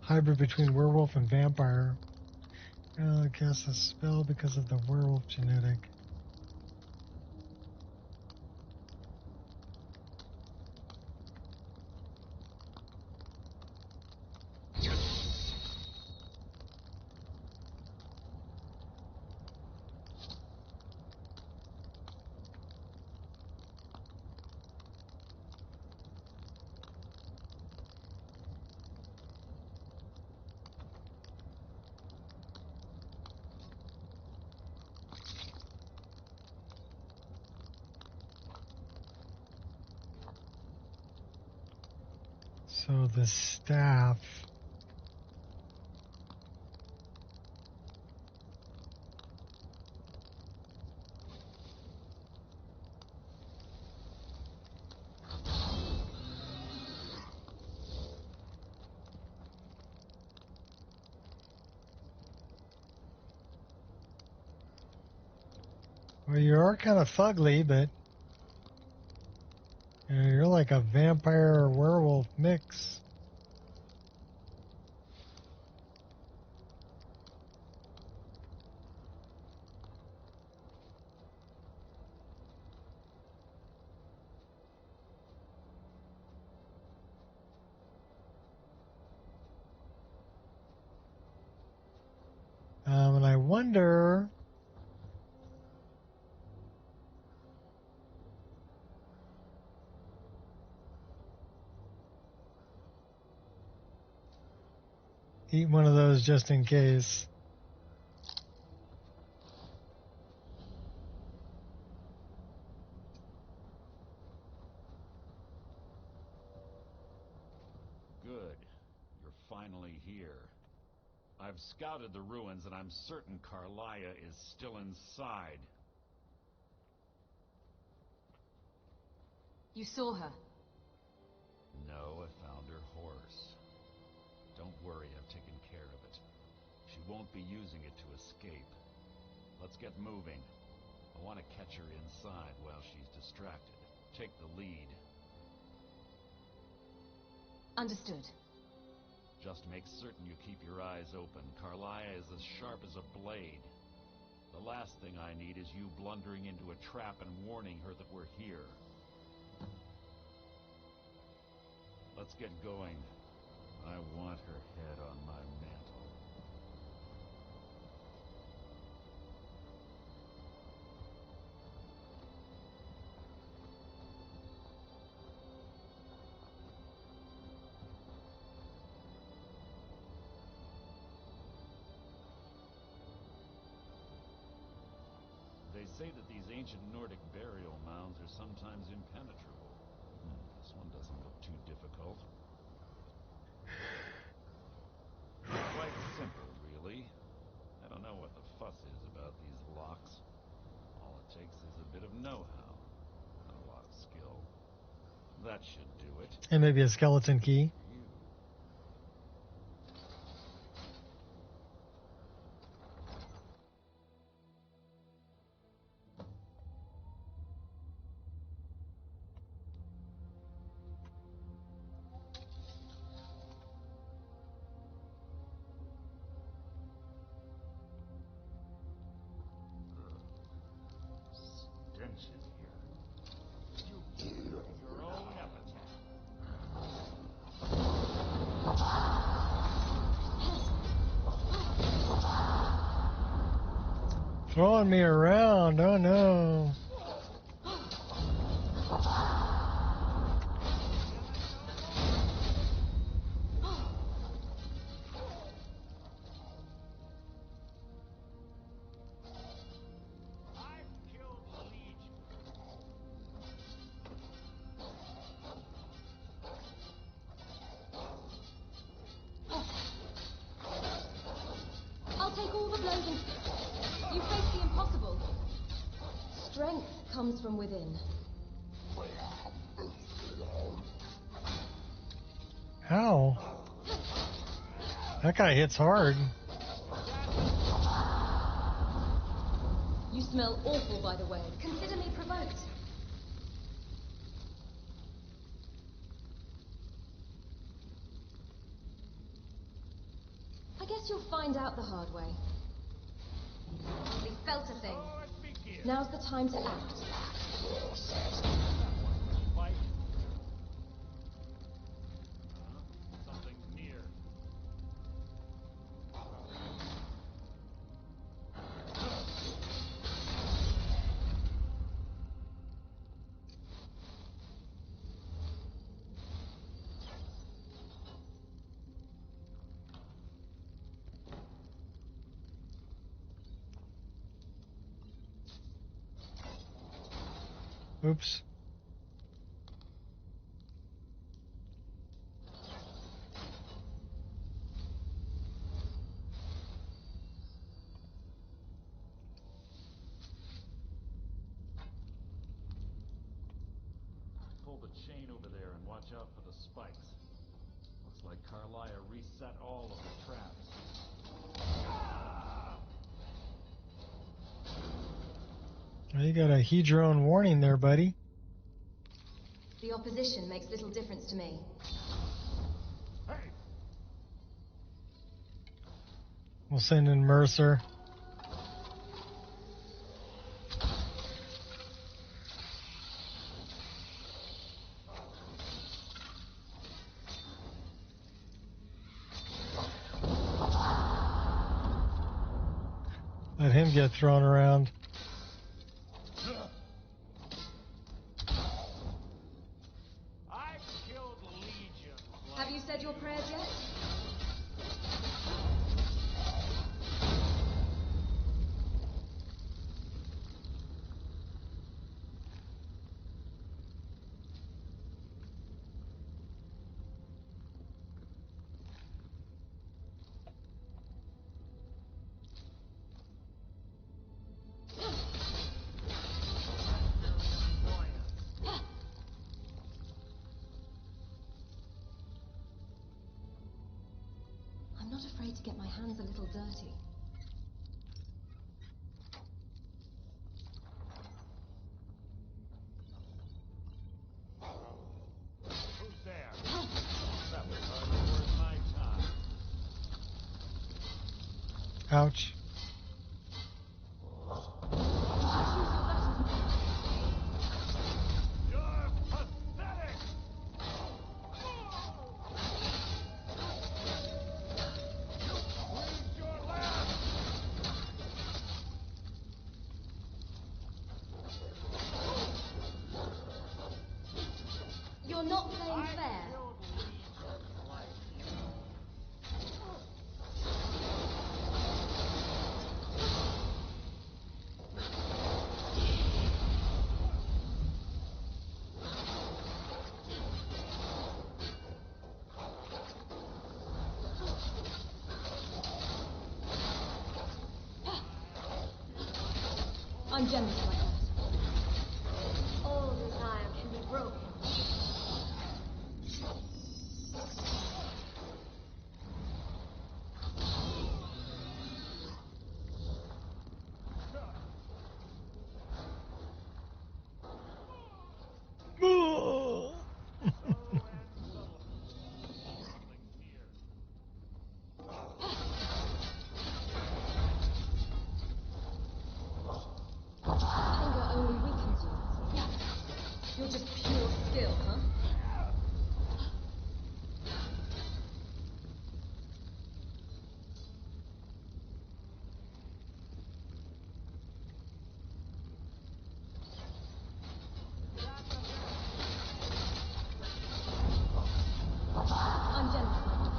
Hybrid between werewolf and vampire. Cast a spell because of the werewolf genetic. So the staff. Well, you are kind of fugly, but you know, you're like a vampire werewolf mix. And I wonder. Eat one of those just in case. Good. You're finally here. I've scouted the ruins and I'm certain Carlia is still inside. You saw her? No, I found her horse. Don't worry, I've taken care of it. She won't be using it to escape. Let's get moving. I want to catch her inside while she's distracted. Take the lead. Understood. Just make certain you keep your eyes open. Carlia is as sharp as a blade. The last thing I need is you blundering into a trap and warning her that we're here. Let's get going. I want her head on my mantle. They say that these ancient Nordic burial mounds are sometimes impenetrable. This one doesn't look too difficult. Quite simple, really. I don't know what the fuss is about these locks. All it takes is a bit of know-how. Not a lot of skill. That should do it. And maybe a skeleton key. Stench in here. You killed your own epitaph. Throwing me around. Oh no. I'll take all the blows and... You face the impossible. Strength comes from within. How? That guy hits hard. You smell awful, by the way. Consider me provoked. I guess you'll find out the hard way. They felt a thing. Now's the time to act. Something's near. Oops. Pull the chain over there and watch out for the spikes. Looks like Carlia reset all of the traps. Well, you got a hedron warning there, buddy. The opposition makes little difference to me. Hey! We'll send in Mercer. Let him get thrown around. Have you said your prayers yet? not afraid to get my hands a little dirty. Who's there? That was hardly worth my time. Ouch. You're pathetic! Where's your last? You're not playing fair. Killed legions like you. I'm generous like that. All desire can be broken. Anger only weakens you. You're just pure skill, huh? I'm generous like that.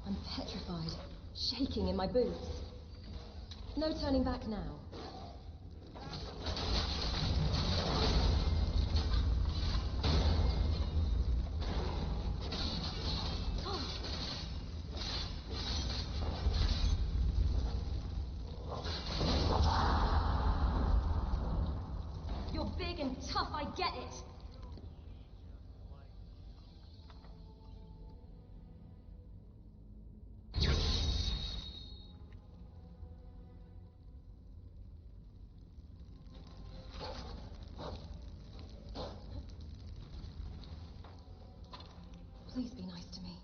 I'm petrified, shaking in my boots. No turning back now. You're big and tough, I get it. Please be nice to me.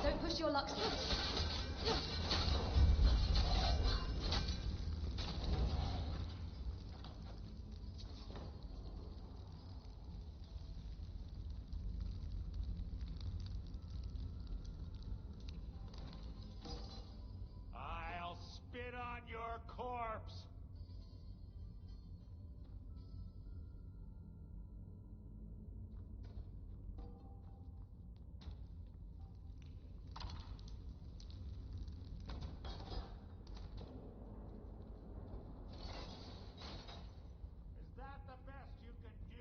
Don't push your luck. I'll spit on your corpse! Is that the best you can do?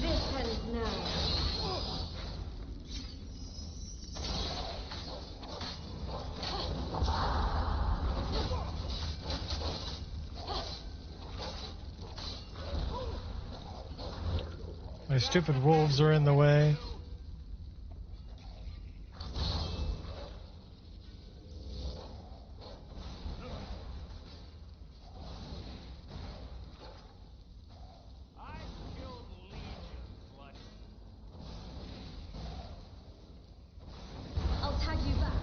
This ends now. My stupid wolves are in the way. I've killed legions like... I'll tag you back.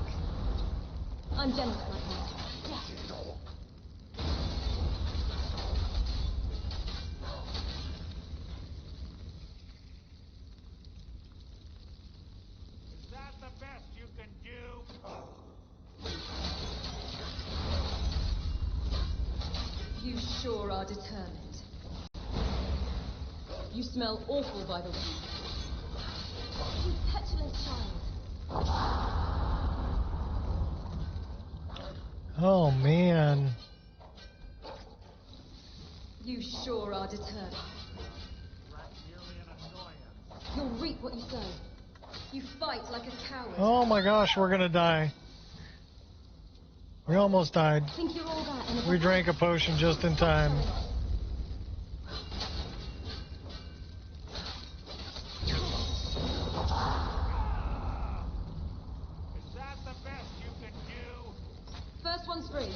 I'm generous like that. Is that the best you can do? sure are determined. You smell awful, by the way. You petulant child. Oh, man. You sure are determined. You'll reap what you sow. You fight like a coward. Oh my gosh, we're gonna die. We almost died. Think you're all that in a We drank a potion just in time. Is that the best you can do? First one's free.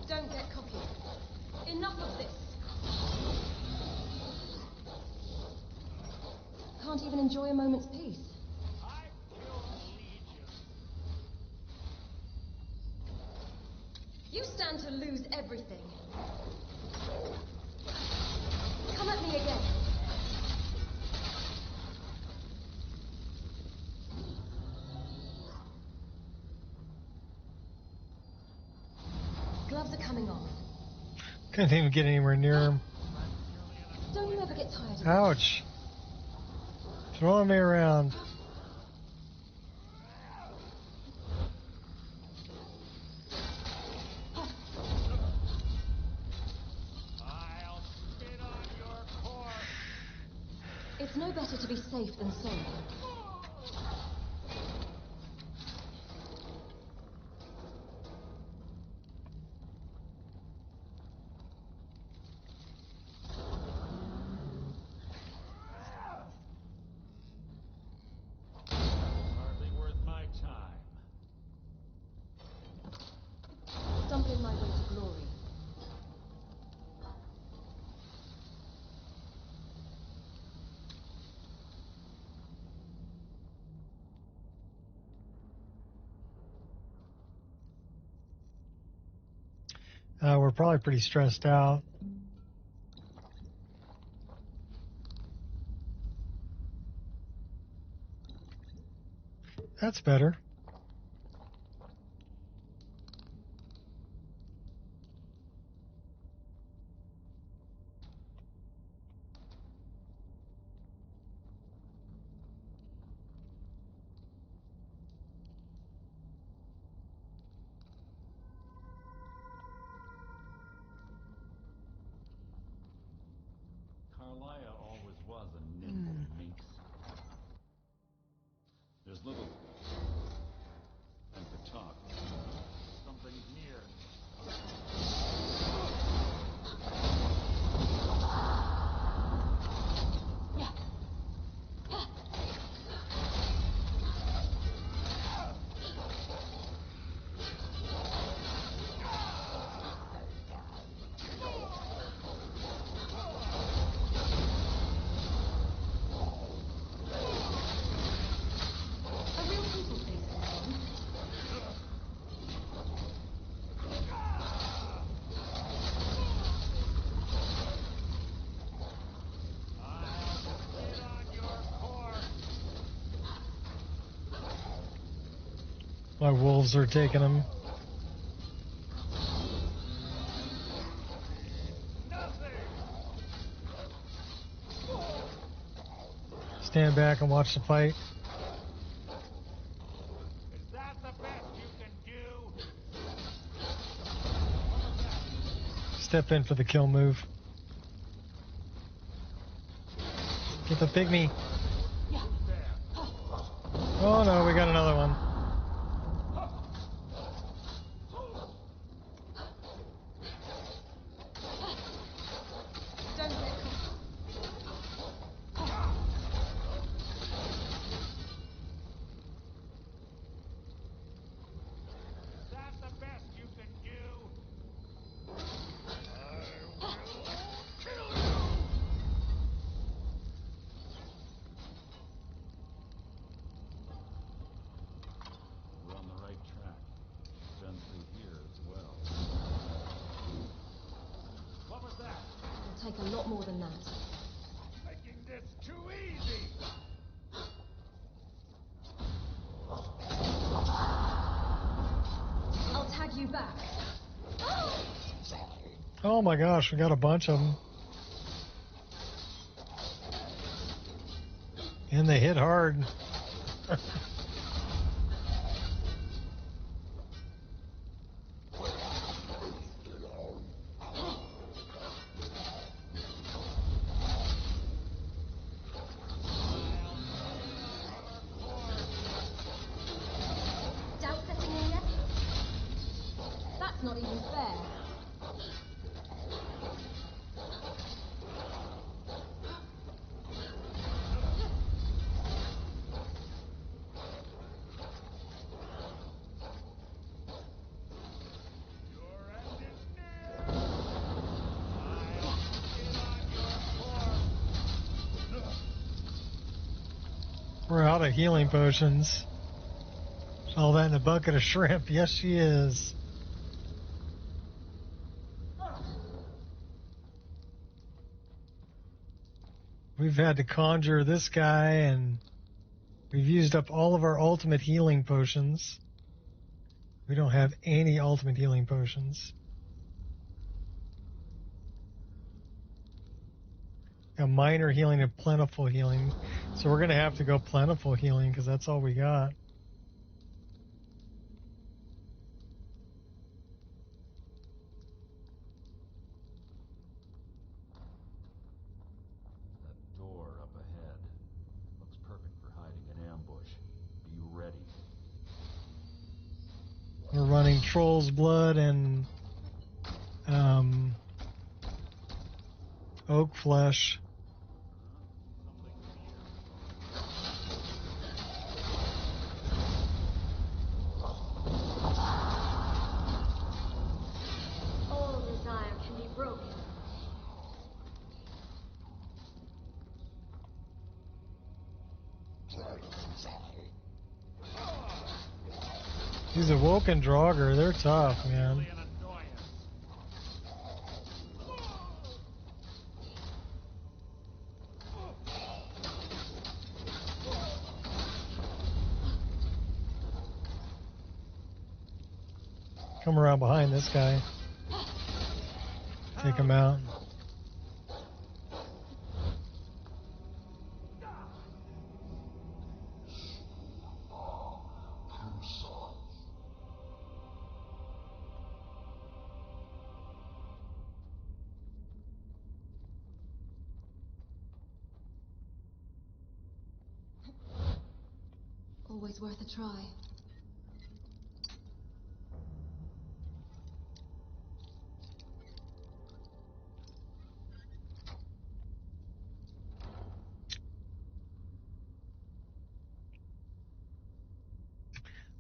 Don't get cocky. Enough of this. Can't even enjoy a moment's peace. I killed Legion. You stand to lose everything. Come at me again. Gloves are coming off. Couldn't even get anywhere near him. Don't you ever get tired of this? Ouch. Throwing me around. I'll spit on your corpse. It's no better to be safe than sorry. Hardly worth my time. Stumbling my way to glory. We're probably pretty stressed out. That's better. Carlia always was a nimble minx. There's little and to talk. Something's near. A real people face. I'll spit on your corpse. My wolves are taking him. Nothing. Stand back and watch the fight. Is that the best you can do? Step in for the kill move. Get the pygmy. Oh no, we got another one. Don't get cocky. Is that the best you can do? I will kill you. We're on the right track. Been through here as well. What was that? It'll take a lot more than that. Making this too easy. Oh my gosh, we got a bunch of them. And they hit hard. Doubt setting in yet? That's not even fair. We're out of healing potions. All that in a bucket of shrimp. Yes, she is. We've had to conjure this guy, and we've used up all of our ultimate healing potions. We don't have any ultimate healing potions. A minor healing and plentiful healing. So we're going to have to go plentiful healing because that's all we got. That door up ahead looks perfect for hiding an ambush. Be ready. We're running Troll's Blood and Oak Flesh. All desire can be broken. These Awoken Draugr, they're tough, man. Come around behind this guy. Take him out. Always worth a try.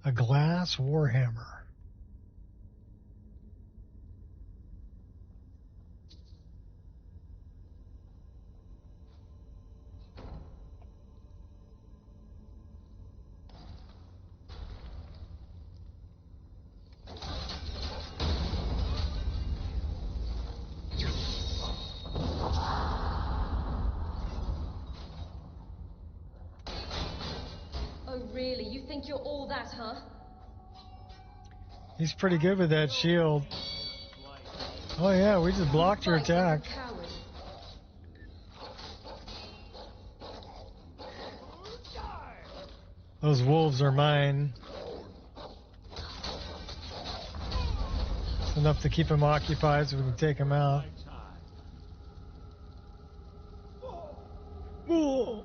A glass warhammer. Oh really? You think you're all that, huh? He's pretty good with that shield. Oh yeah, we just blocked your attack. Those wolves are mine. It's enough to keep him occupied so we can take him out. Whoa.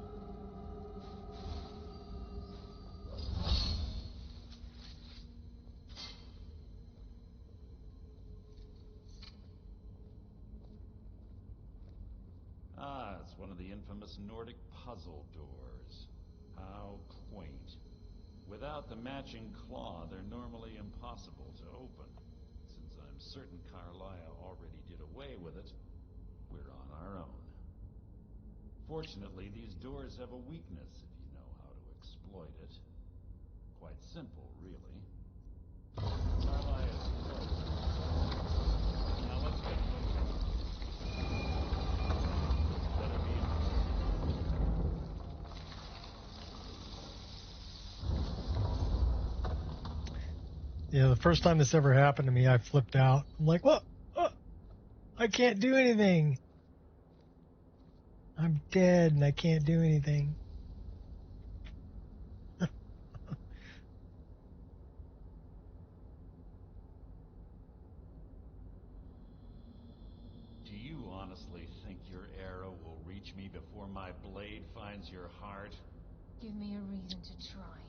Ah, it's one of the infamous Nordic puzzle doors. How quaint. Without the matching claw, they're normally impossible to open. Since I'm certain Carlia already did away with it, we're on our own. Fortunately, these doors have a weakness if you know how to exploit it. Quite simple, really. Carlia's closed. Now let's get moving. Better be Yeah, the first time this ever happened to me, I flipped out. I'm like, what? I can't do anything. I'm dead and I can't do anything. Do you honestly think your arrow will reach me before my blade finds your heart? Give me a reason to try.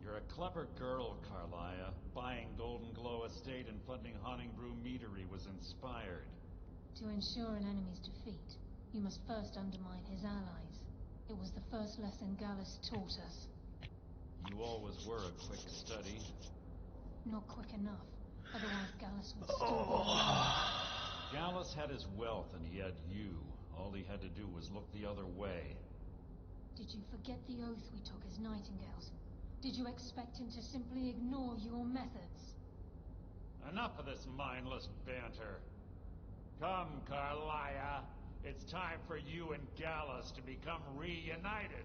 You're a clever girl, Carlia. Buying Golden Glow Estate and funding Haunting Brew Meadery was inspired. To ensure an enemy's defeat, you must first undermine his allies. It was the first lesson Gallus taught us. You always were a quick study. Not quick enough. Otherwise Gallus would still be alive. Gallus had his wealth and he had you. All he had to do was look the other way. Did you forget the oath we took as Nightingales? Did you expect him to simply ignore your methods? Enough of this mindless banter. Come, Carlia. It's time for you and Gallus to become reunited.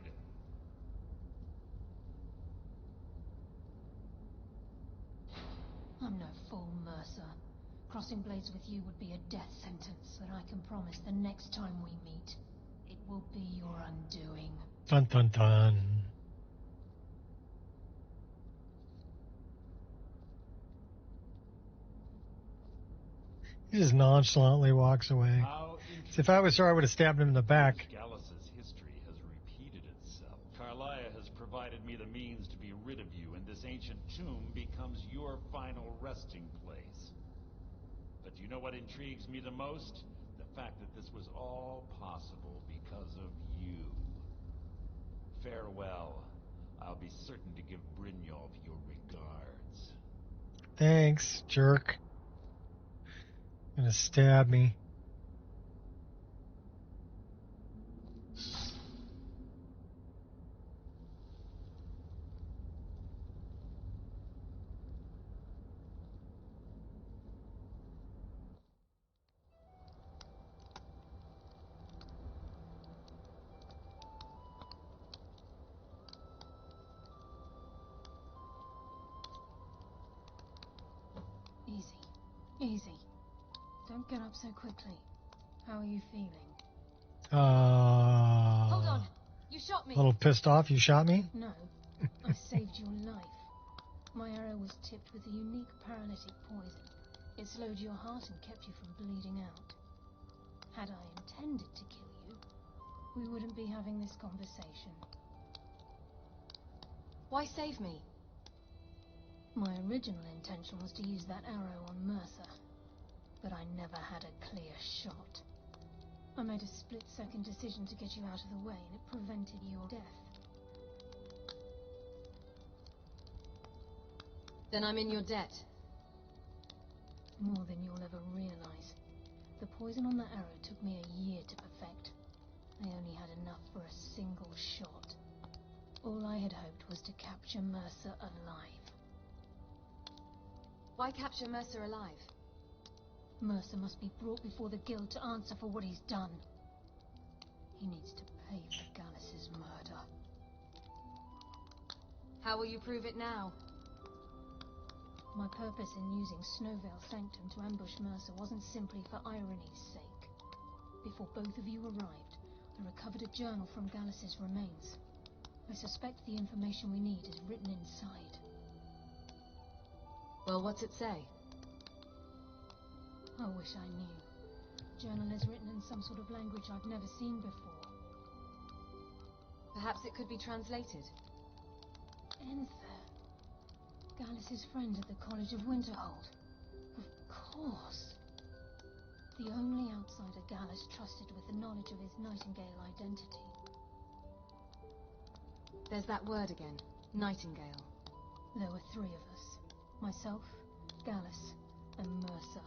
I'm no fool, Mercer. Crossing blades with you would be a death sentence, but I can promise the next time we meet, it will be your undoing. Dun dun dun. He just nonchalantly walks away. So if I was her, I would have stabbed him in the back. Gallus's history has repeated itself. Carlia has provided me the means to be rid of you, and this ancient tomb becomes your final resting place. But you know what intrigues me the most? The fact that this was all possible because of you. Farewell. I'll be certain to give Brynjolf your regards. Thanks, jerk. Gonna stab me. Easy. Don't get up so quickly. How are you feeling? Hold on. You shot me. A little pissed off you shot me? No. I saved your life. My arrow was tipped with a unique paralytic poison. It slowed your heart and kept you from bleeding out. Had I intended to kill you, we wouldn't be having this conversation. Why save me? My original intention was to use that arrow on Mercer, but I never had a clear shot. I made a split-second decision to get you out of the way, and it prevented your death. Then I'm in your debt. More than you'll ever realize. The poison on that arrow took me a year to perfect. I only had enough for a single shot. All I had hoped was to capture Mercer alive. Why capture Mercer alive? Mercer must be brought before the Guild to answer for what he's done. He needs to pay for Gallus's murder. How will you prove it now? My purpose in using Snowvale Sanctum to ambush Mercer wasn't simply for irony's sake. Before both of you arrived, I recovered a journal from Gallus's remains. I suspect the information we need is written inside. Well, what's it say? I wish I knew. Journal is written in some sort of language I've never seen before. Perhaps it could be translated. Enther. Gallus's friend at the College of Winterhold. Of course. The only outsider Gallus trusted with the knowledge of his Nightingale identity. There's that word again. Nightingale. There were three of us. Myself, Gallus, and Mercer.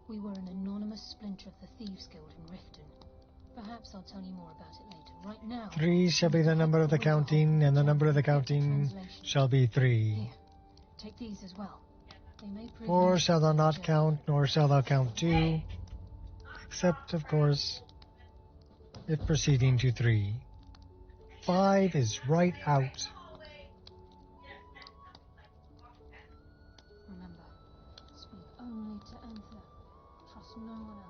We were an anonymous splinter of the Thieves Guild in Riften. Perhaps I'll tell you more about it later. Right now... 3 shall be the number of the counting, and the number of the counting shall be 3. Here, take these as well. They may prove 4 shall thou not count, nor shall thou count 2. Except, of course, if proceeding to 3. 5 is right out. Remember, speak only to Enther. trust no one else.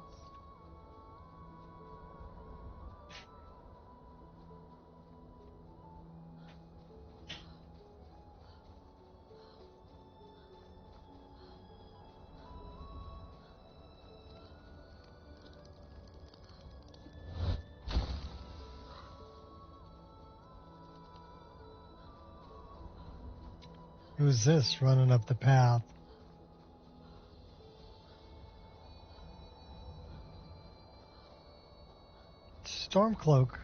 Who's this running up the path? Stormcloak.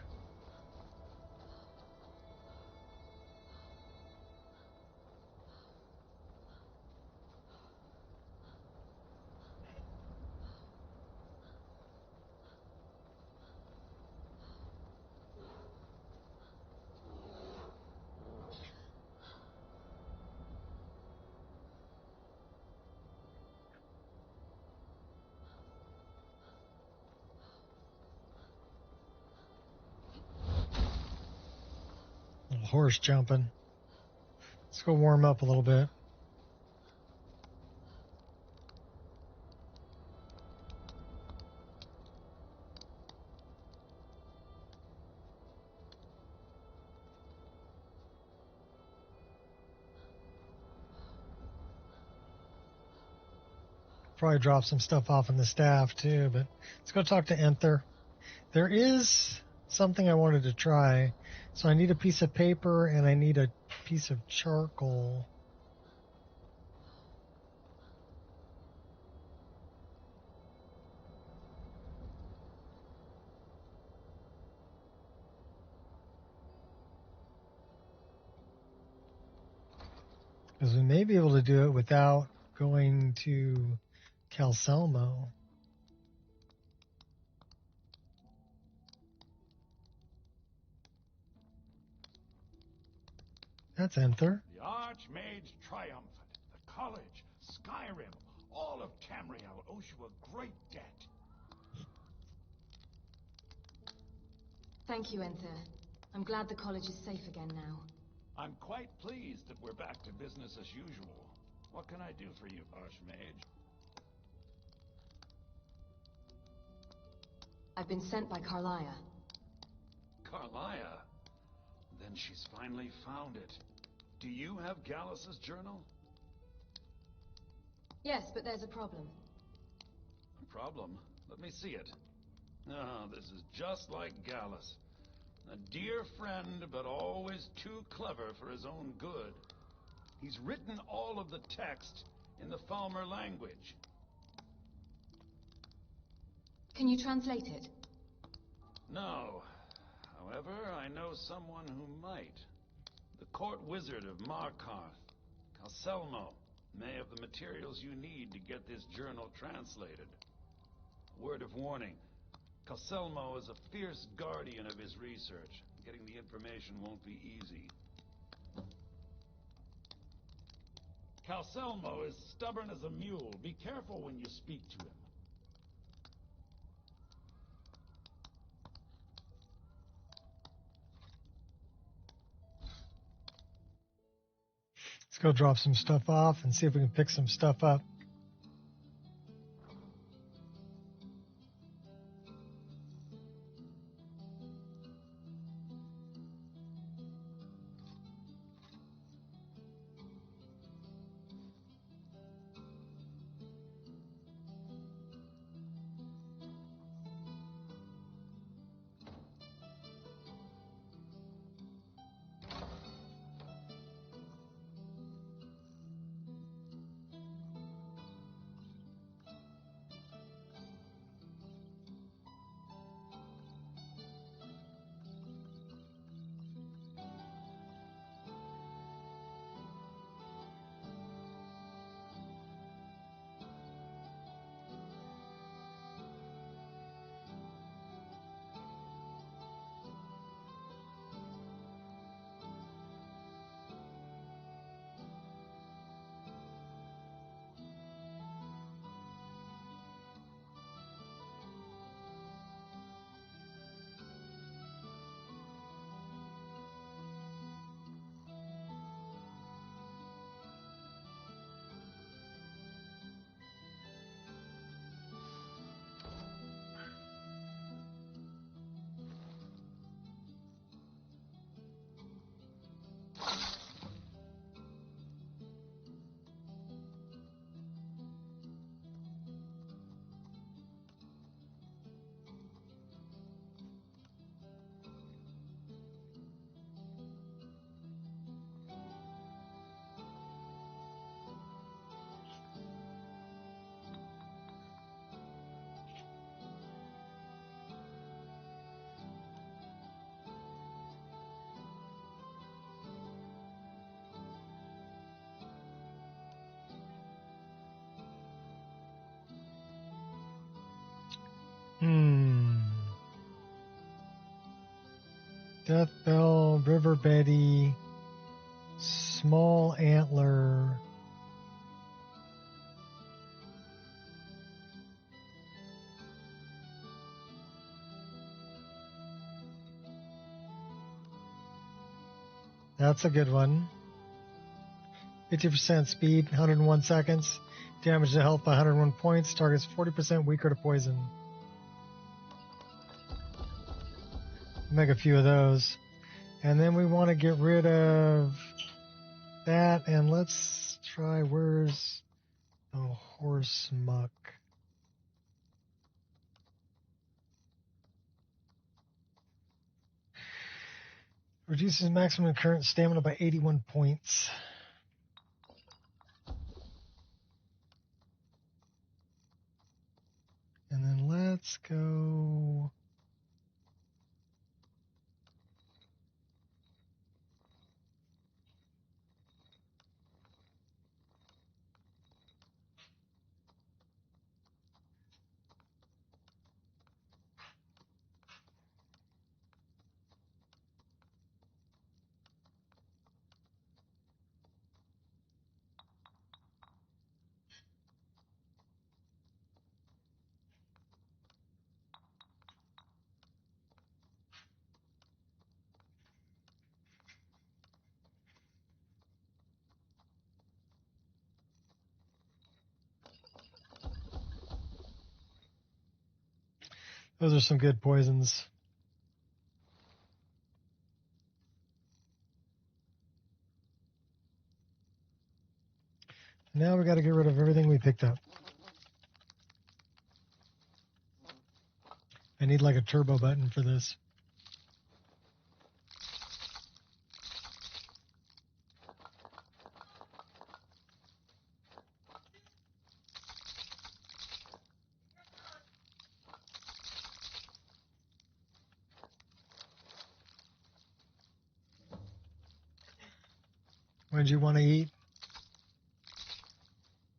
Little horse jumping. Let's go warm up a little bit. Probably drop some stuff off in the staff too, but let's go talk to Enther. There is something I wanted to try. So I need a piece of paper and I need a piece of charcoal. Because we may be able to do it without going to Calselmo. That's Enther. The Archmage triumphant. The college, Skyrim, all of Tamriel owes you a great debt. Thank you, Enther. I'm glad the college is safe again now. I'm quite pleased that we're back to business as usual. What can I do for you, Archmage? I've been sent by Carlia. Carlia? Then she's finally found it. Do you have Gallus's journal? Yes, but there's a problem. A problem? Let me see it. Ah, this is just like Gallus. A dear friend, but always too clever for his own good. He's written all of the text in the Falmer language. Can you translate it? No. However, I know someone who might. The court wizard of Markarth, Calselmo, may have the materials you need to get this journal translated. Word of warning, Calselmo is a fierce guardian of his research. Getting the information won't be easy. Calselmo is stubborn as a mule. Be careful when you speak to him. Let's go drop some stuff off and see if we can pick some stuff up. Death Bell, River Betty, Small Antler. That's a good one. 50% speed, 101 seconds. Damage to health by 101 points. Targets 40% weaker to poison. Make a few of those. And then we want to get rid of that. And let's try, where's the horse muck? Reduces maximum current stamina by 81 points. And then let's go. Those are some good poisons. Now we got to get rid of everything we picked up. I need like a turbo button for this. When did you want to eat?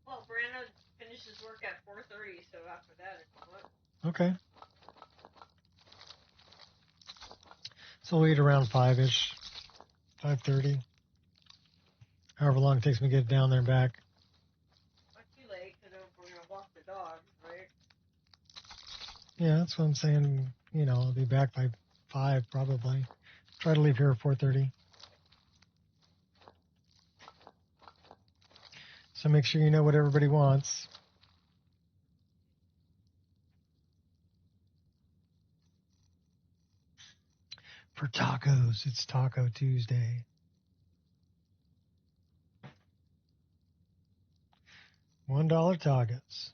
Well, Brandon finishes work at 4:30, so after that, it's what? Okay. So we'll eat around 5-ish, 5:30. However long it takes me to get down there and back. Not too late, because we're going to walk the dogs, right? Yeah, that's what I'm saying. You know, I'll be back by 5 probably. Try to leave here at 4:30. So make sure you know what everybody wants. For tacos, it's Taco Tuesday. $1 targets.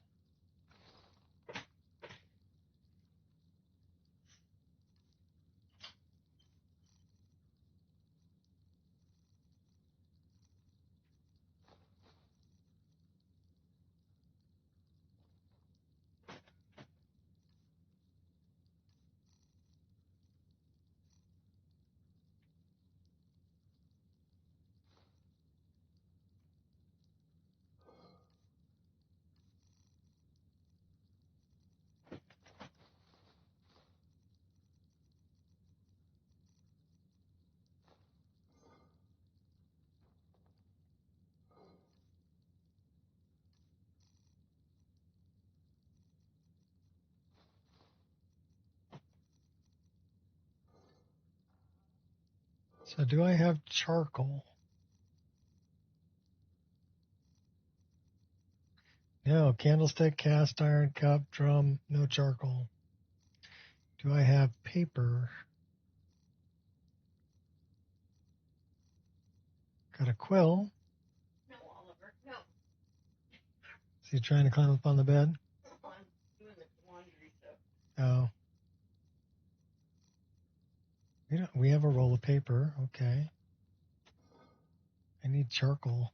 So do I have charcoal? No, candlestick, cast iron, cup, drum, no charcoal. Do I have paper? Got a quill. No, Oliver, no. Is he trying to climb up on the bed? I'm doing the laundry stuff. Oh. We have a roll of paper. Okay. I need charcoal.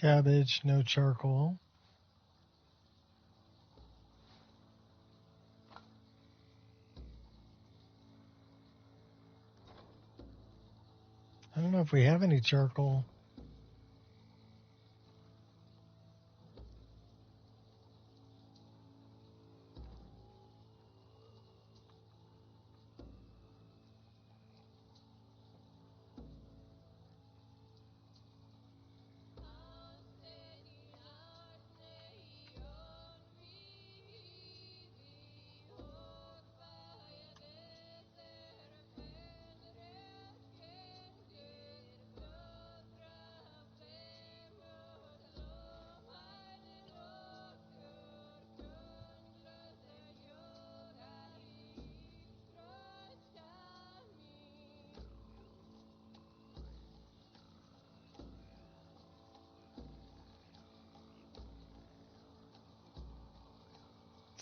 Cabbage, no charcoal. I don't know if we have any charcoal.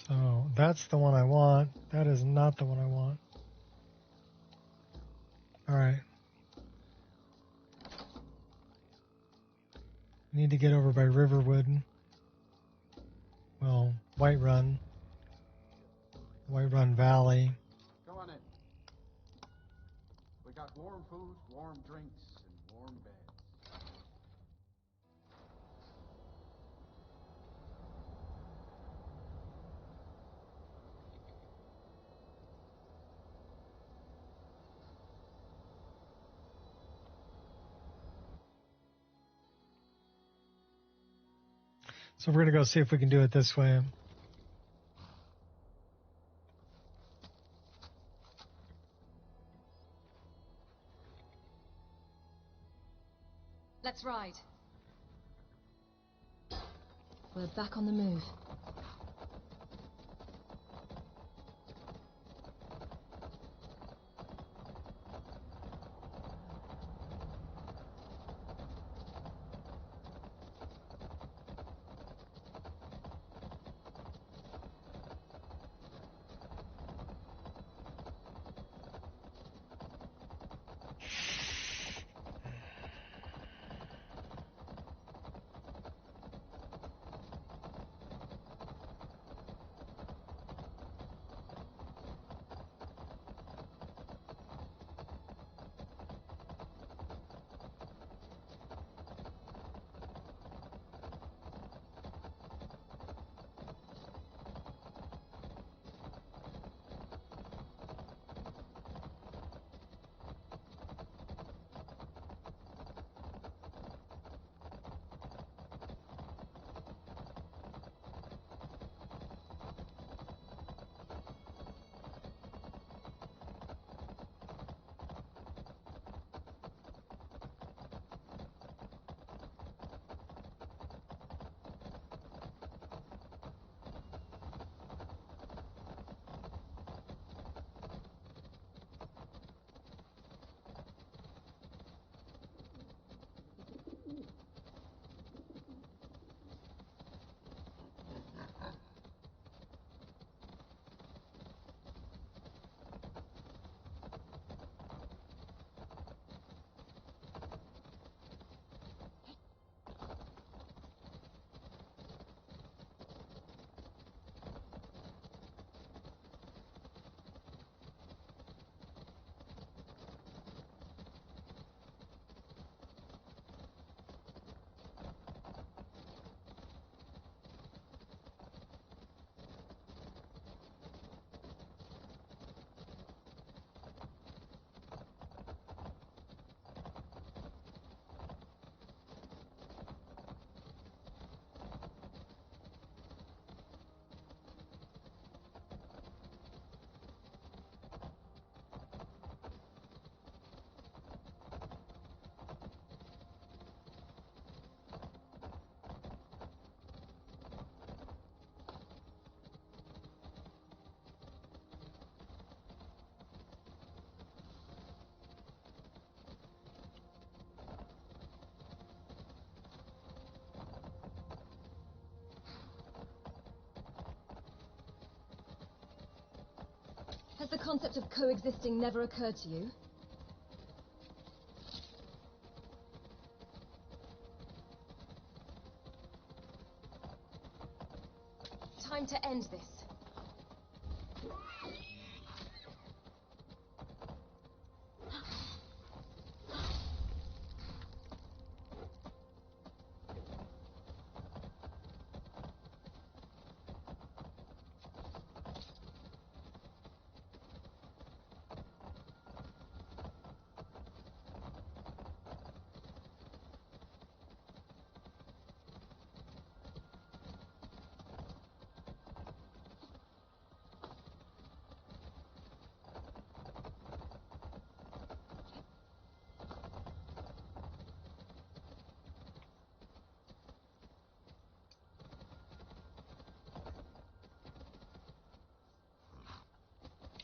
So that's the one I want. That is not the one I want. All right. Need to get over by Riverwood. Well, Whiterun Valley. Come on in. We got warm food, warm drinks, and warm beds. So we're going to go see if we can do it this way. Let's ride. We're back on the move. Has the concept of coexisting never occurred to you? time to end this.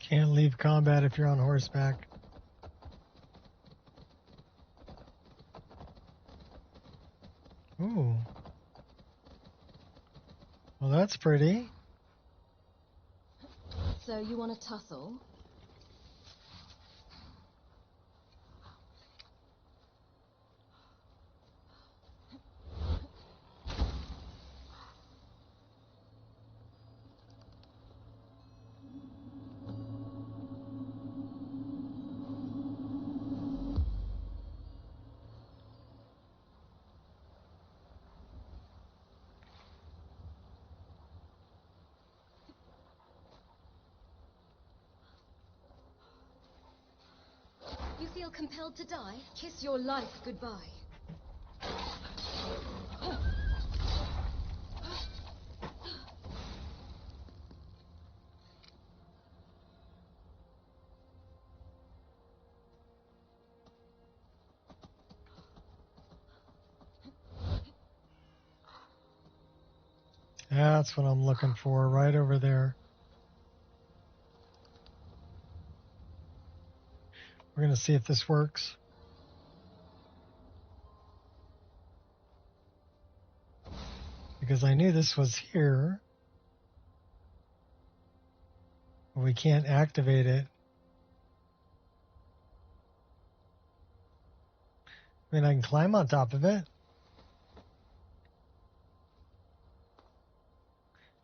Can't leave combat if you're on horseback. Ooh. Well, that's pretty. So you want to tussle? You feel compelled to die? Kiss your life goodbye. That's what I'm looking for, right over there. We're going to see if this works. Because I knew this was here. But we can't activate it. I mean, I can climb on top of it.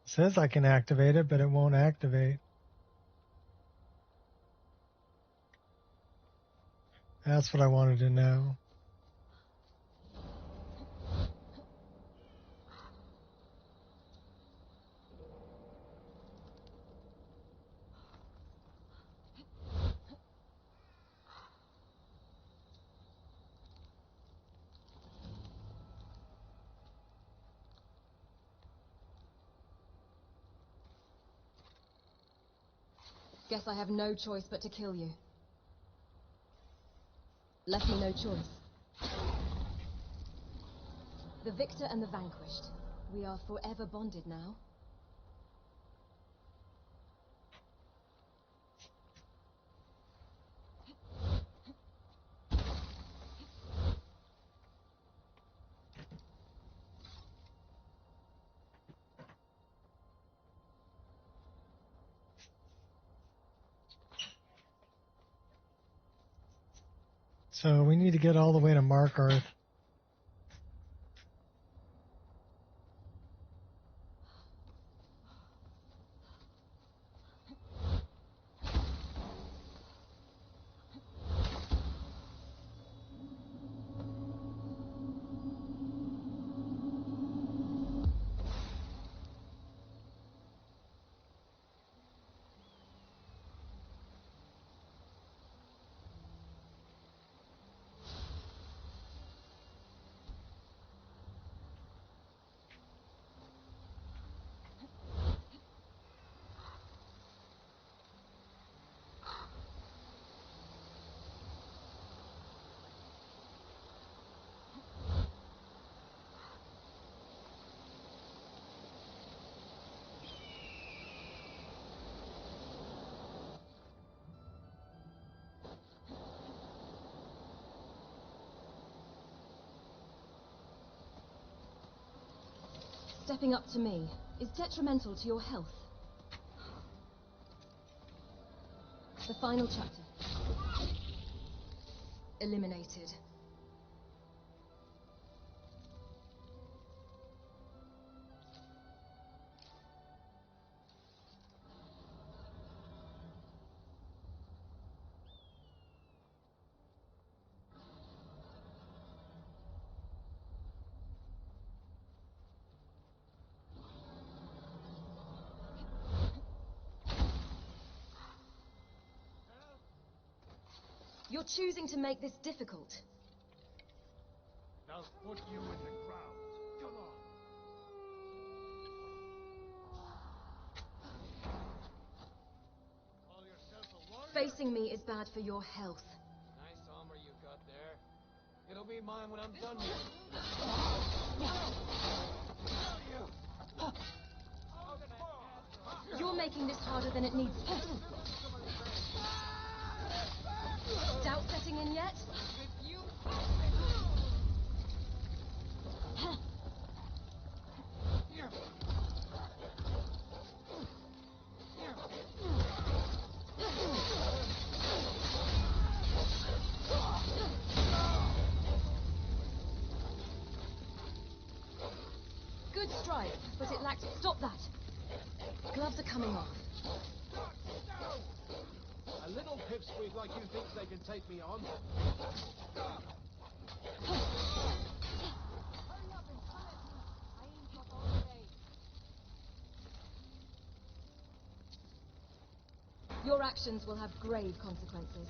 It says I can activate it, but it won't activate. That's what I wanted to know. Guess I have no choice but to kill you. Left me no choice. The victor and the vanquished. We are forever bonded now. So we need to get all the way to Markarth. Stepping up to me is detrimental to your health. The final chapter. Eliminated. You're choosing to make this difficult. They'll put you in the ground. Come on. Call yourself a warrior? Facing me is bad for your health. Nice armor you got there. It'll be mine when I'm done with it. You're making this harder than it needs to. Doubt setting in yet? Good strike, but it lacked... Stop that! Gloves are coming off. A little pipsqueak like you thinks they can take me on? Your actions will have grave consequences.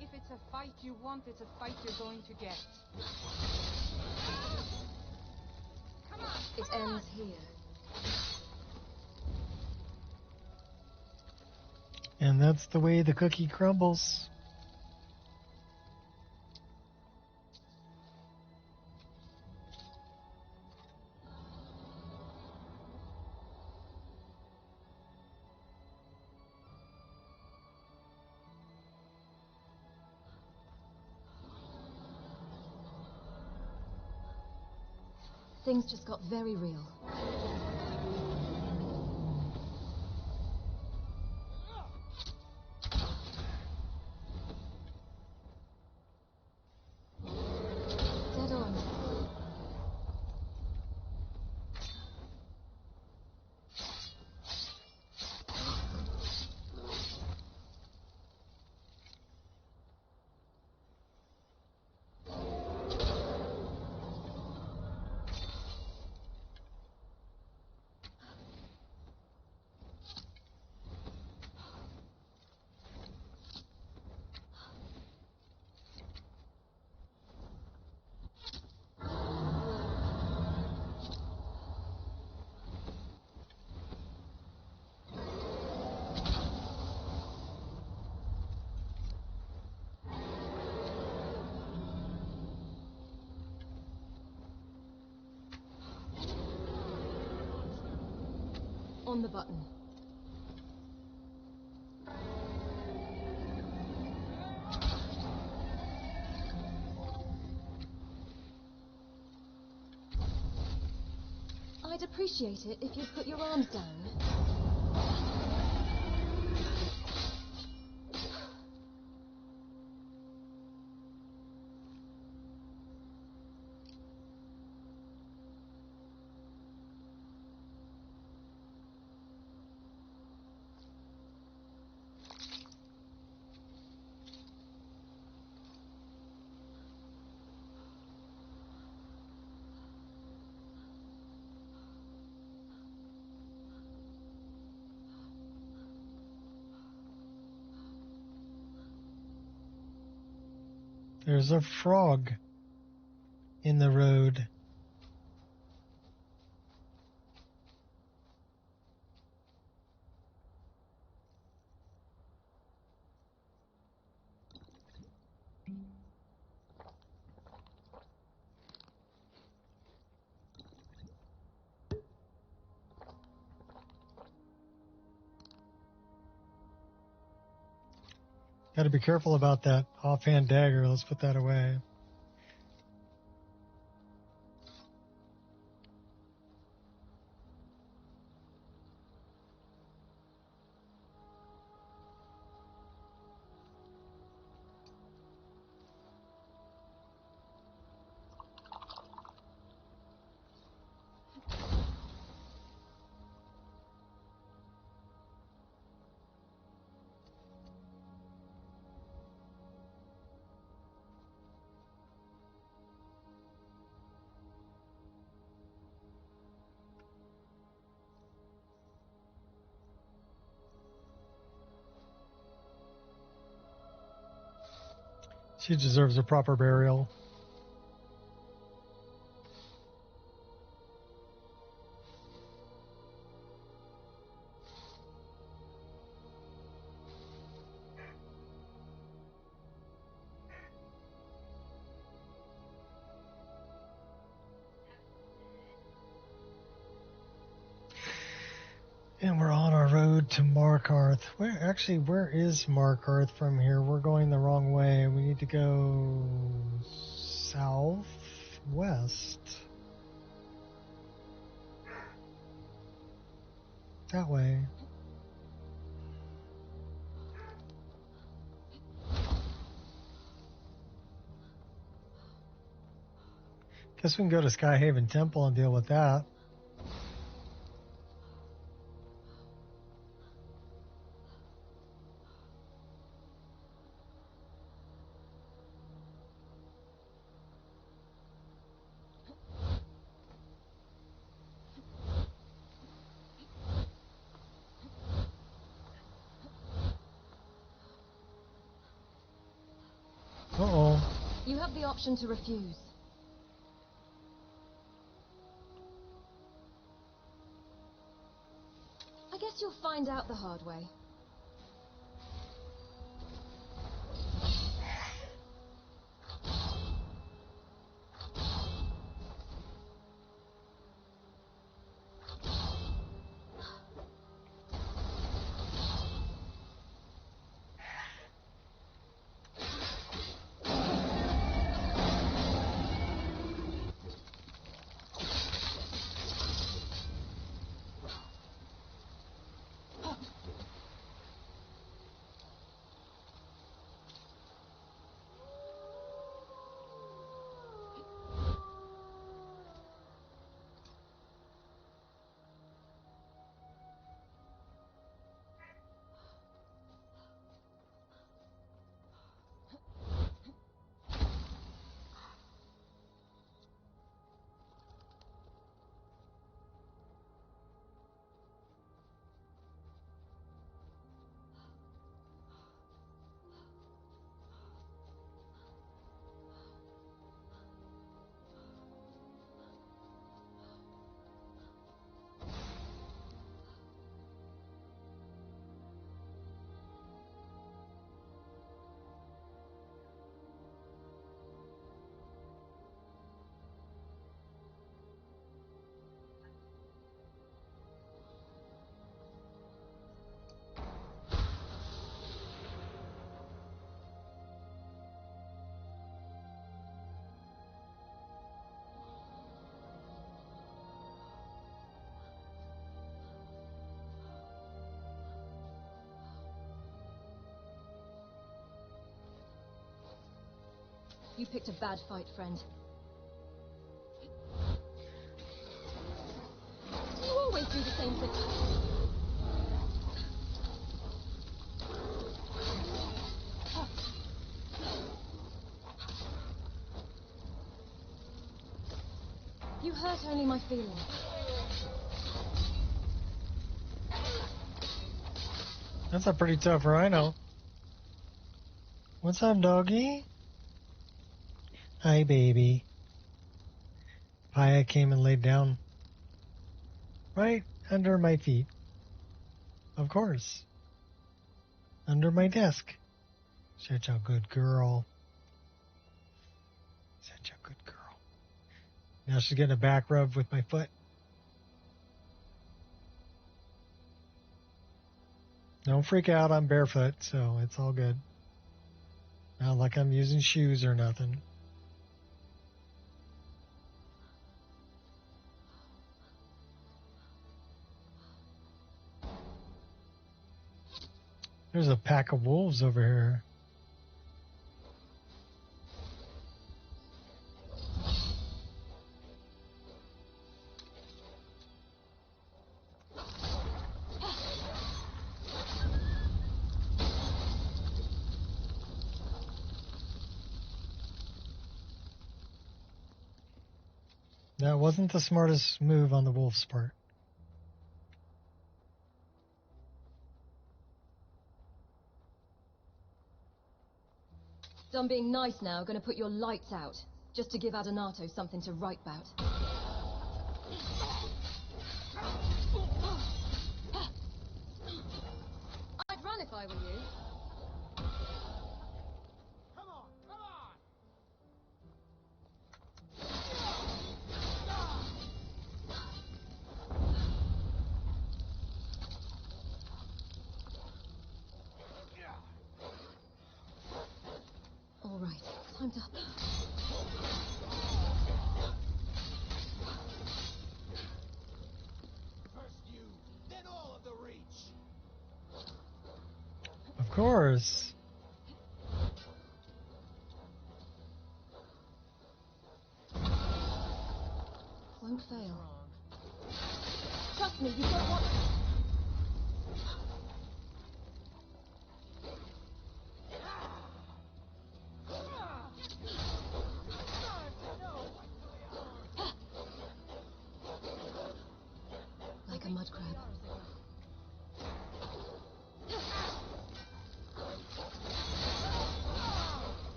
If it's a fight you want, it's a fight you're going to get. Come on! It ends here. And that's the way the cookie crumbles. Things just got very real. Dead on. On the button. I'd appreciate it if you'd put your arms down. There's a frog in the road. Got to be careful about that offhand dagger. Let's put that away. She deserves a proper burial. And we're on our road to Markarth. Where is Markarth from here? We're going the wrong way. We need to go southwest. That way. Guess we can go to Skyhaven Temple and deal with that. Uh-oh. You have the option to refuse. I guess you'll find out the hard way. You picked a bad fight, friend. Do you always do the same thing? You hurt only my feelings. That's a pretty tough rhino. What's up, doggy? Hi, baby. Paya came and laid down right under my feet. Of course. Under my desk. Such a good girl. Such a good girl. Now she's getting a back rub with my foot. Don't freak out, I'm barefoot, so it's all good. Not like I'm using shoes or nothing. There's a pack of wolves over here. That wasn't the smartest move on the wolf's part. Done being nice now, gonna put your lights out. Just to give Adonato something to write about. I'd run if I were you. Come on, come on! All right, time to... First you, then all of the reach. Of course. Won't fail. Trust me, you don't want... Like a mud crab.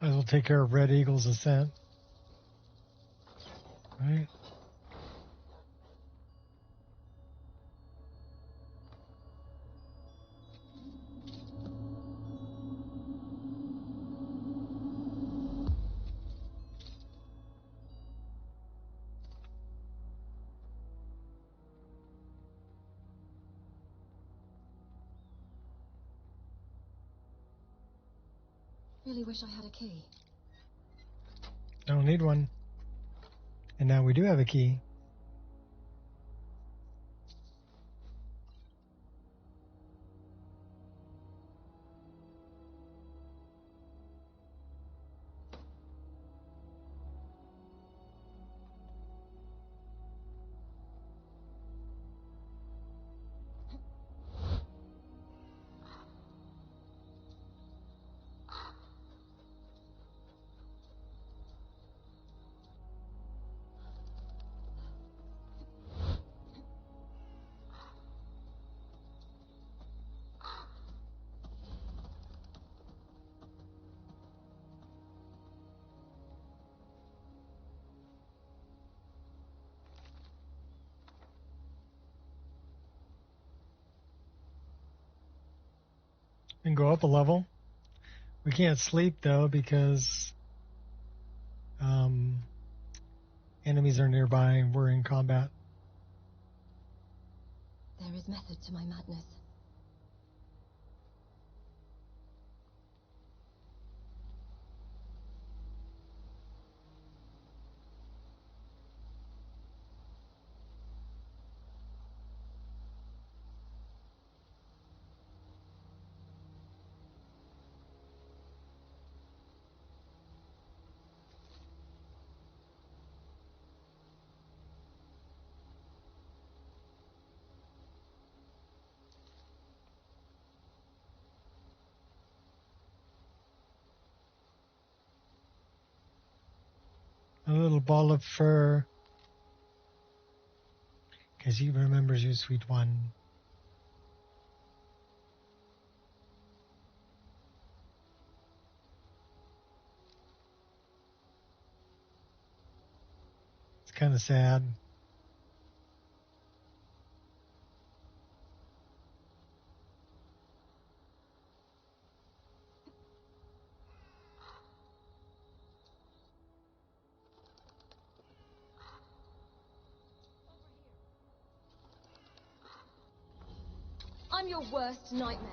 Might as well take care of Red Eagle's ascent. Right? Really wish I had a key. Don't need one. And now we do have a key. And go up a level. We can't sleep though because enemies are nearby and we're in combat. There is method to my madness. A little ball of fur. Because he remembers you, sweet one. It's kind of sad. I'm your worst nightmare.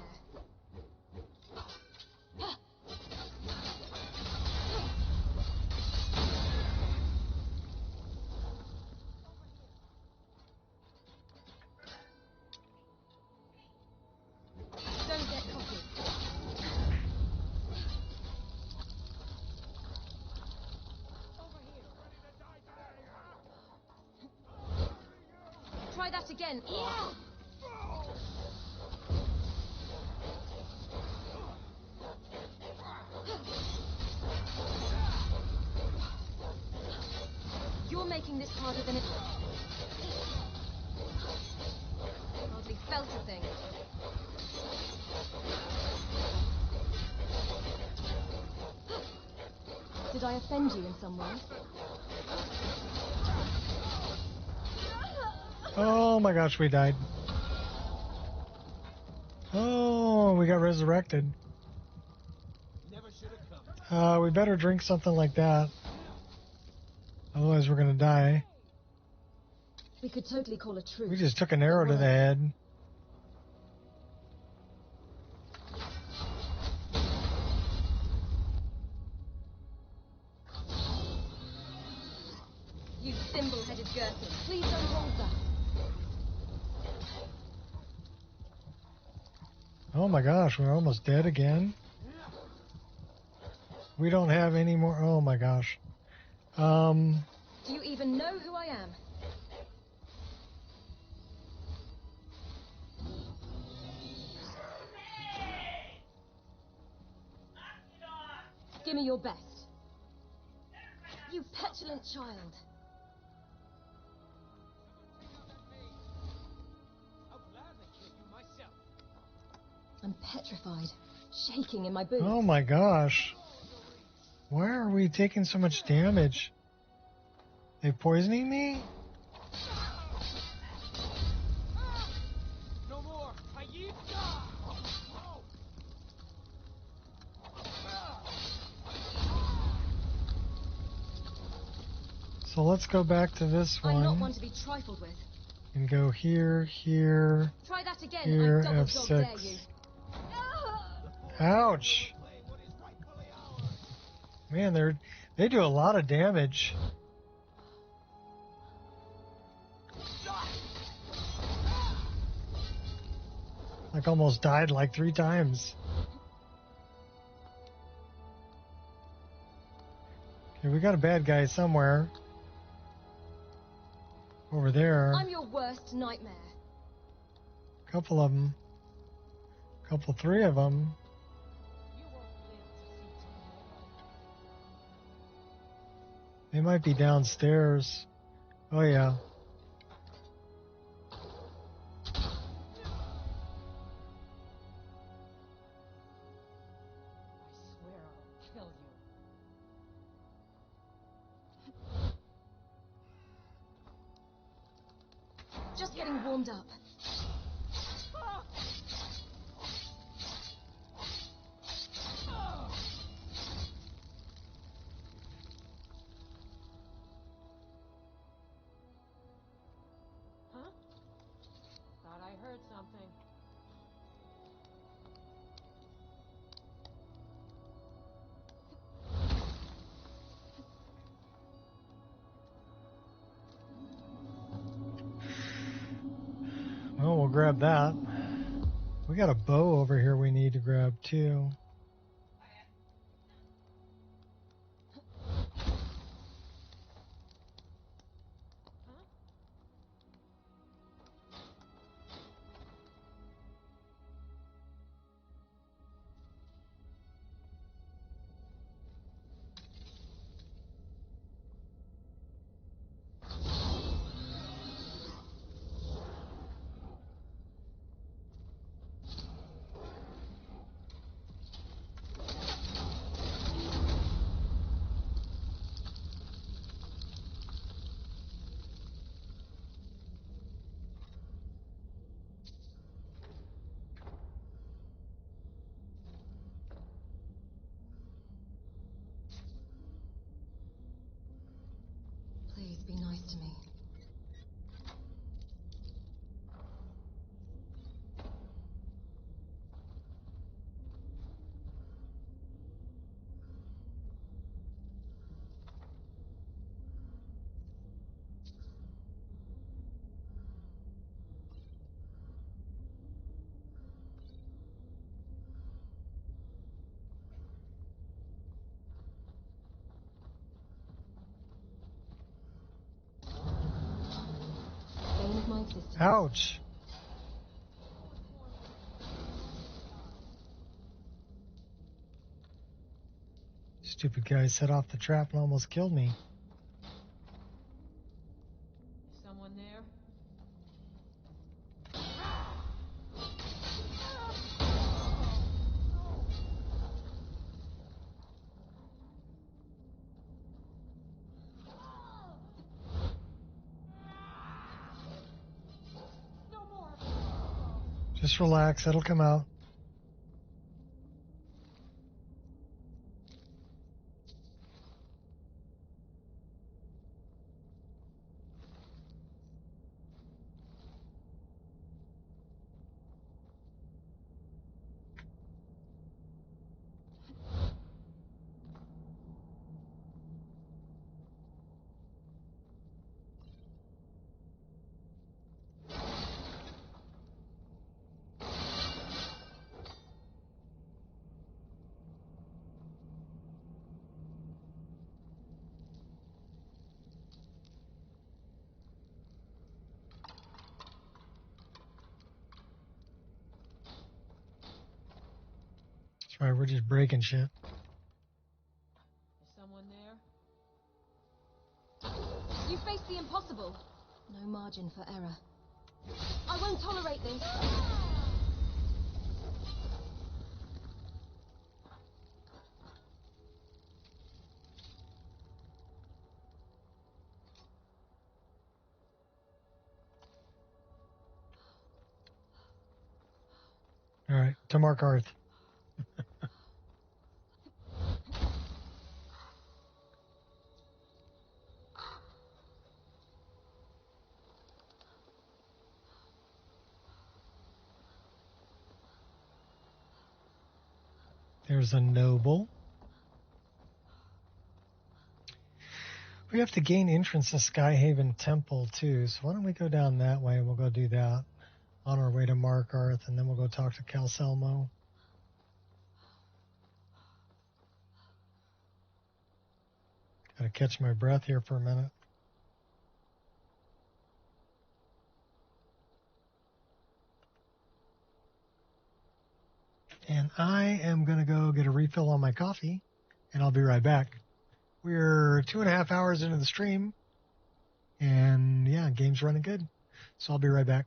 Try that again. You're making this harder than it... Hardly felt a thing. Did I offend you in some way? Oh my gosh, we died. Oh, we got resurrected. We better drink something like that. Otherwise we're gonna die. We could totally call a truce. We just took an arrow to the head. You thimble-headed Gerson, please don't hold that. Oh my gosh, we're almost dead again. We don't have any more. Oh my gosh. Do you even know who I am? Give me your best. You petulant child. I'm petrified, shaking in my boots. Oh my gosh. Why are we taking so much damage? They poisoning me? No more. So let's go back to this one. I'm not one to be trifled with. And go here, here, Try that again. here, I double dog dare you. F6. Ouch! Man, they do a lot of damage. Like almost died like 3 times. Okay, we got a bad guy somewhere. Over there. I'm your worst nightmare. Couple of them. 3 of them. They might be downstairs. Oh yeah. Just getting warmed up. Huh? Thought I heard something. Well, we'll grab that. We got a bow over here we need to grab too. Please be nice to me. systems. Ouch. Stupid guy set off the trap and almost killed me. Is someone there? Just relax, it'll come out. That's right, we're just breaking shit. Is someone there? You face the impossible. No margin for error. I won't tolerate this. All right, to Mark Arth. There's a noble. We have to gain entrance to Skyhaven Temple too, so why don't we go down that way? We'll go do that on our way to Mark Arth, and then we'll go talk to Calcelmo. Gotta catch my breath here for a minute. And I am gonna go get a refill on my coffee, and I'll be right back. We're 2.5 hours into the stream, and yeah, game's running good. So I'll be right back.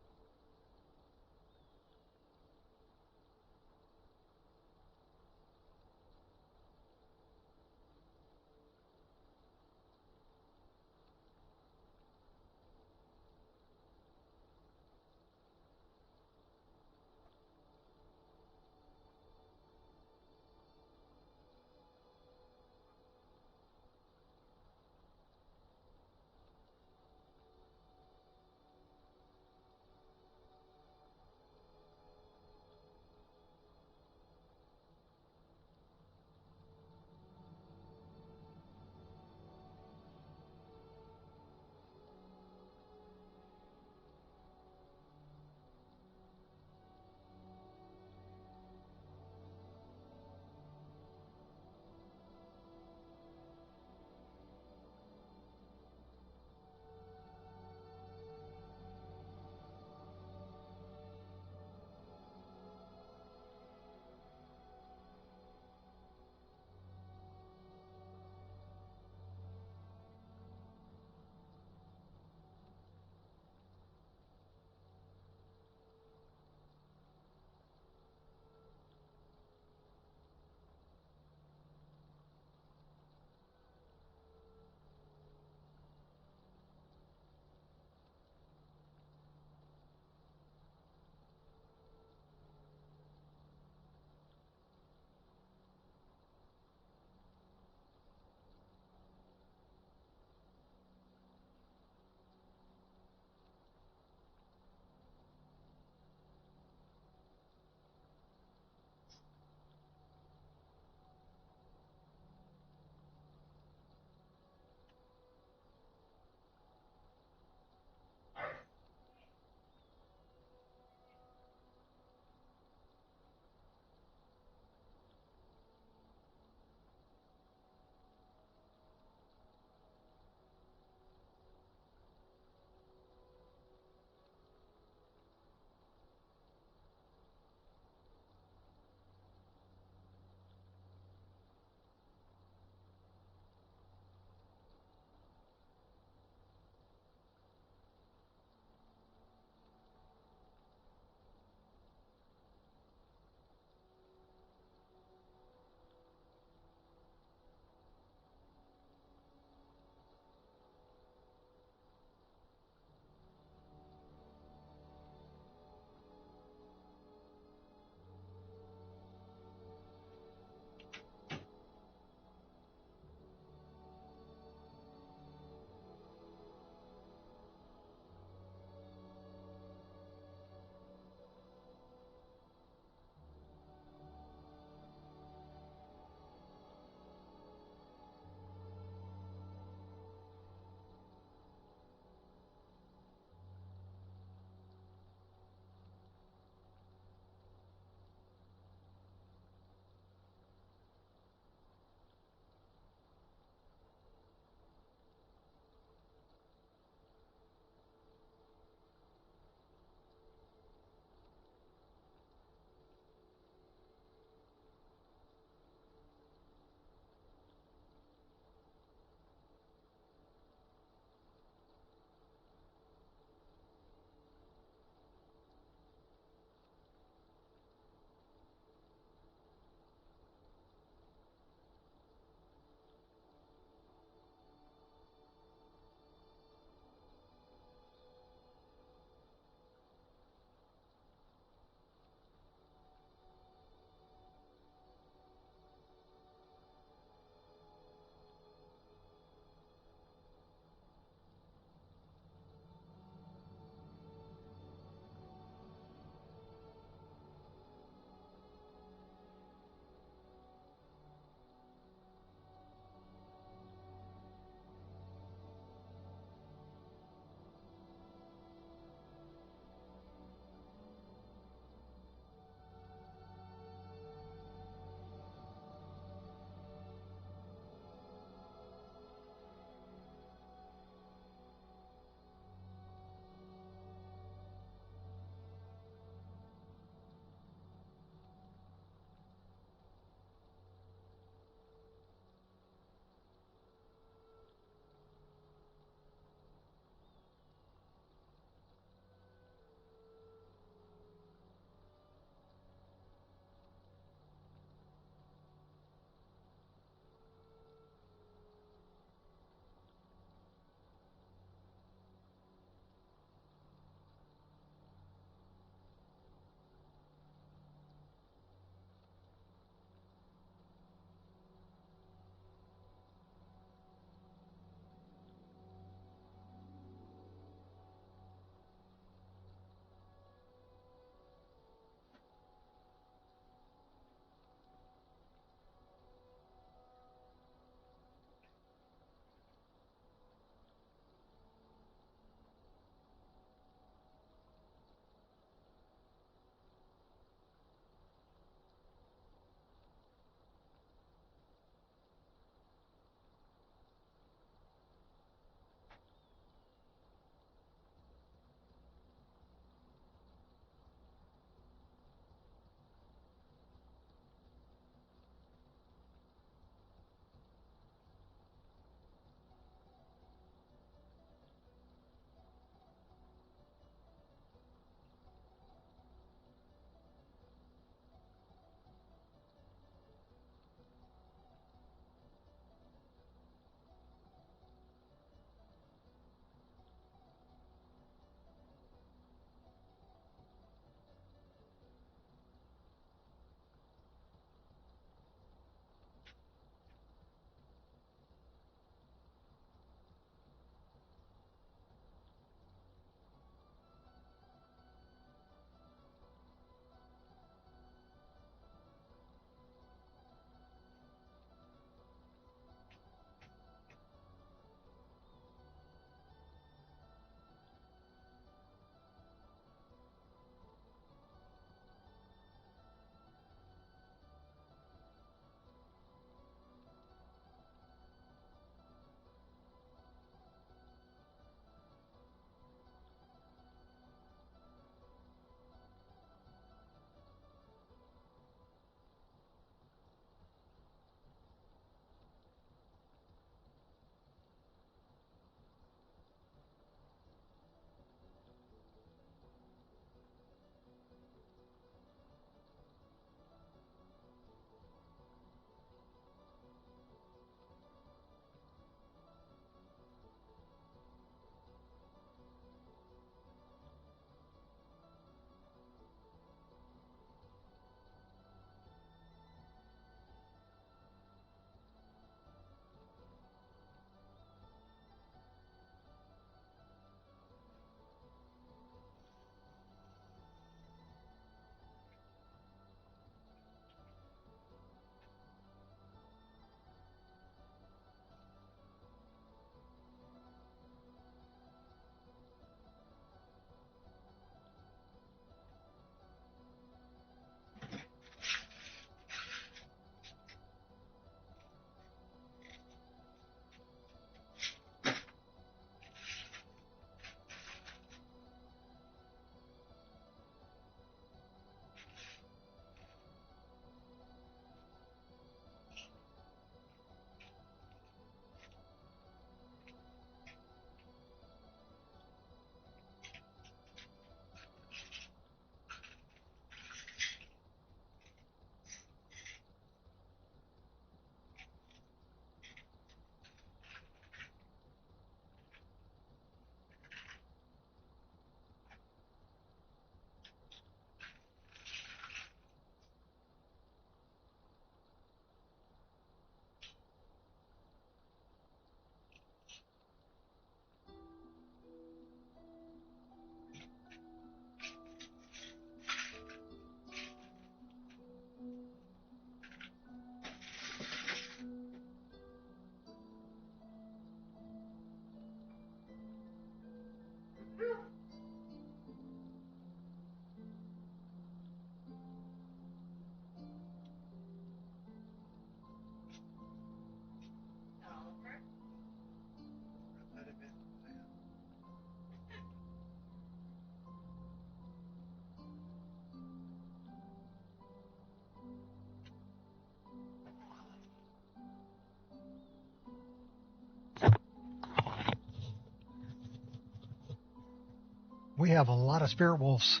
We have a lot of spirit wolves.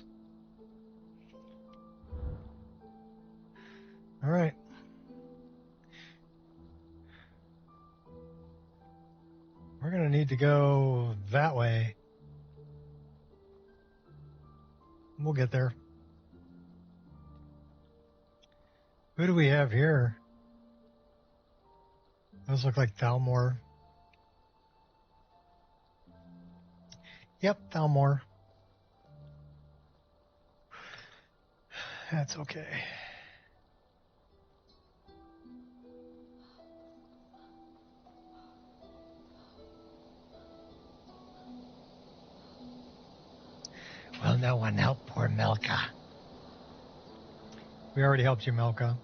All right. We're going to need to go that way. We'll get there. Who do we have here? Those look like Thalmor. Yep, Thalmor. That's okay. Will no one help poor Melka? We already helped you, Melka.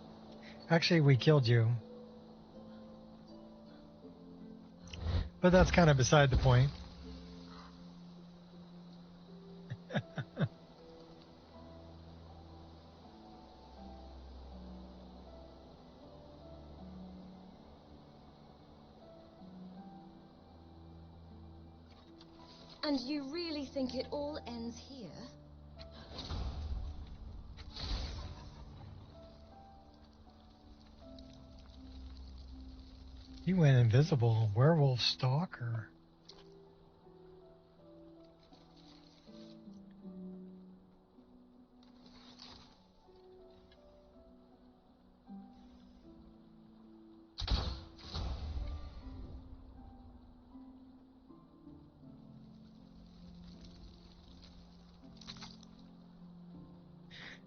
Actually, we killed you. But that's kind of beside the point. And you really think it all ends here? He went invisible. Werewolf stalker.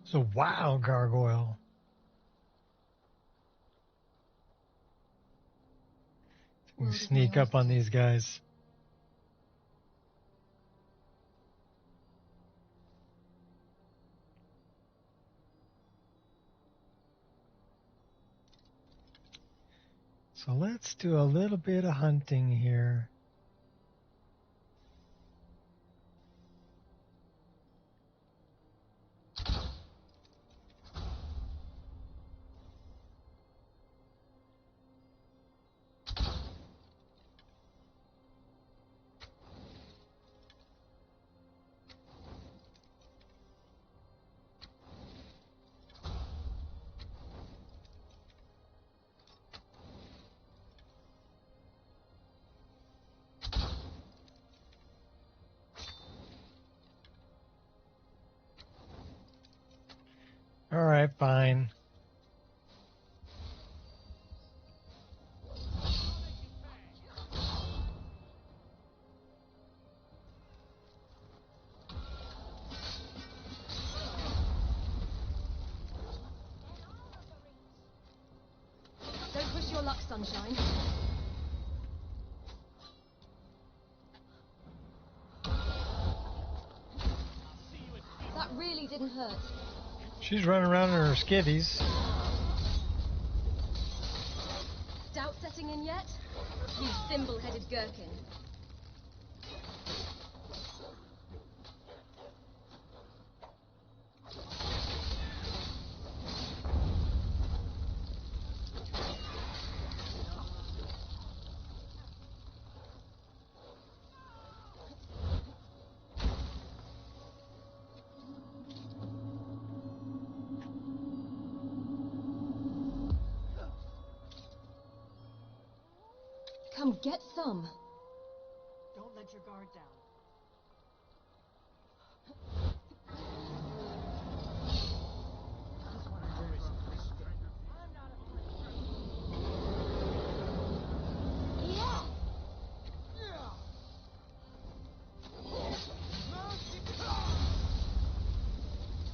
It's a wild gargoyle. We can sneak up on these guys. So let's do a little bit of hunting here. All right, fine. Don't push your luck, sunshine. That really didn't hurt. She's running around in her skivvies. Doubt setting in yet? You thimble-headed gherkin. Come get some. Don't let your guard down.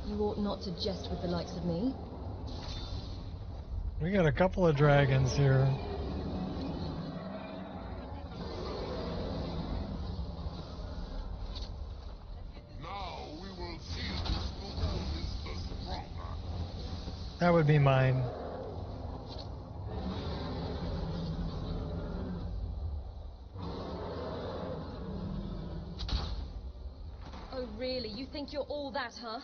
You ought not to jest with the likes of me. We got a couple of dragons here. That would be mine. Oh, really? You think you're all that, huh?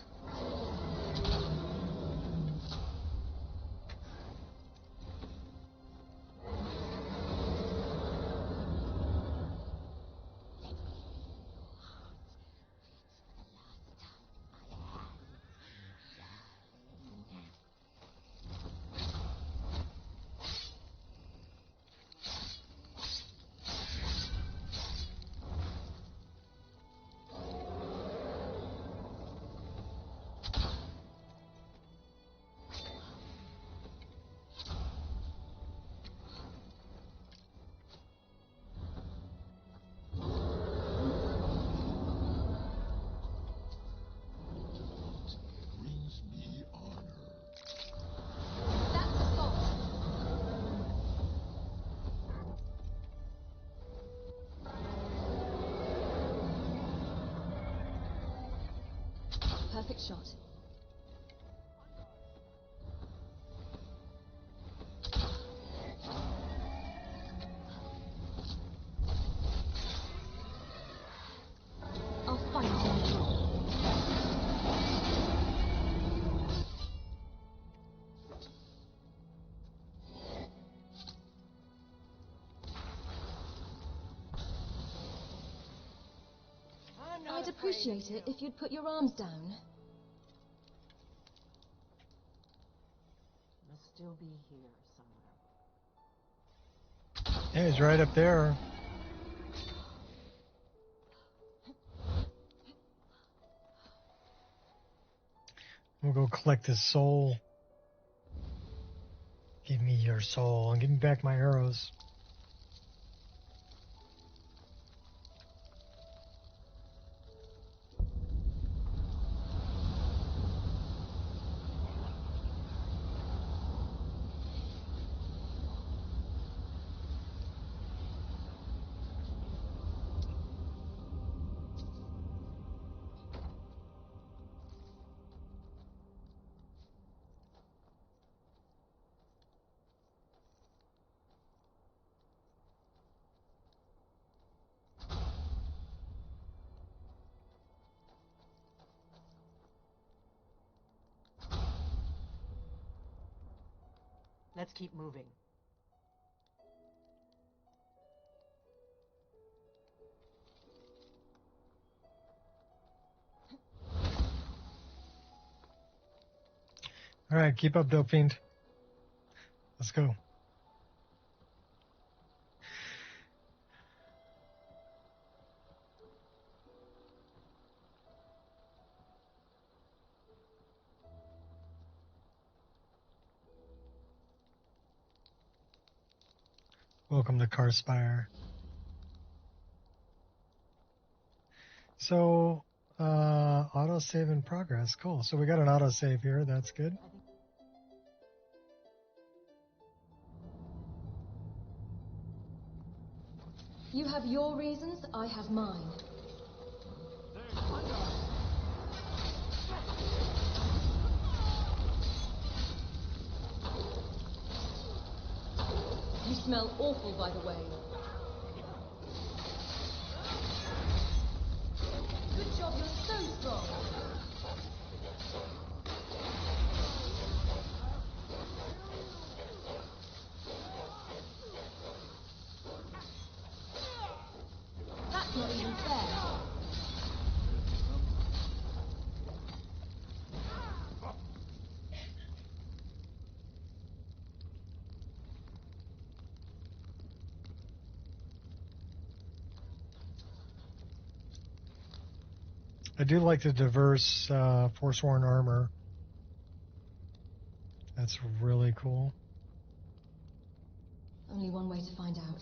rocket shot. I'll find you. I'd appreciate it if you'd put your arms down. Must still be here somewhere. Yeah, he's right up there. We'll go collect his soul. Give me your soul and give me back my arrows. Let's keep moving. All right, keep up, Dope Fiend. Let's go. Welcome to Carspire. So, autosave in progress. Cool. So we got an autosave here. That's good. You have your reasons, I have mine. You smell awful, by the way. Good job, you're so strong. That's not even fair. I do like the diverse Forsworn armor. That's really cool. Only one way to find out.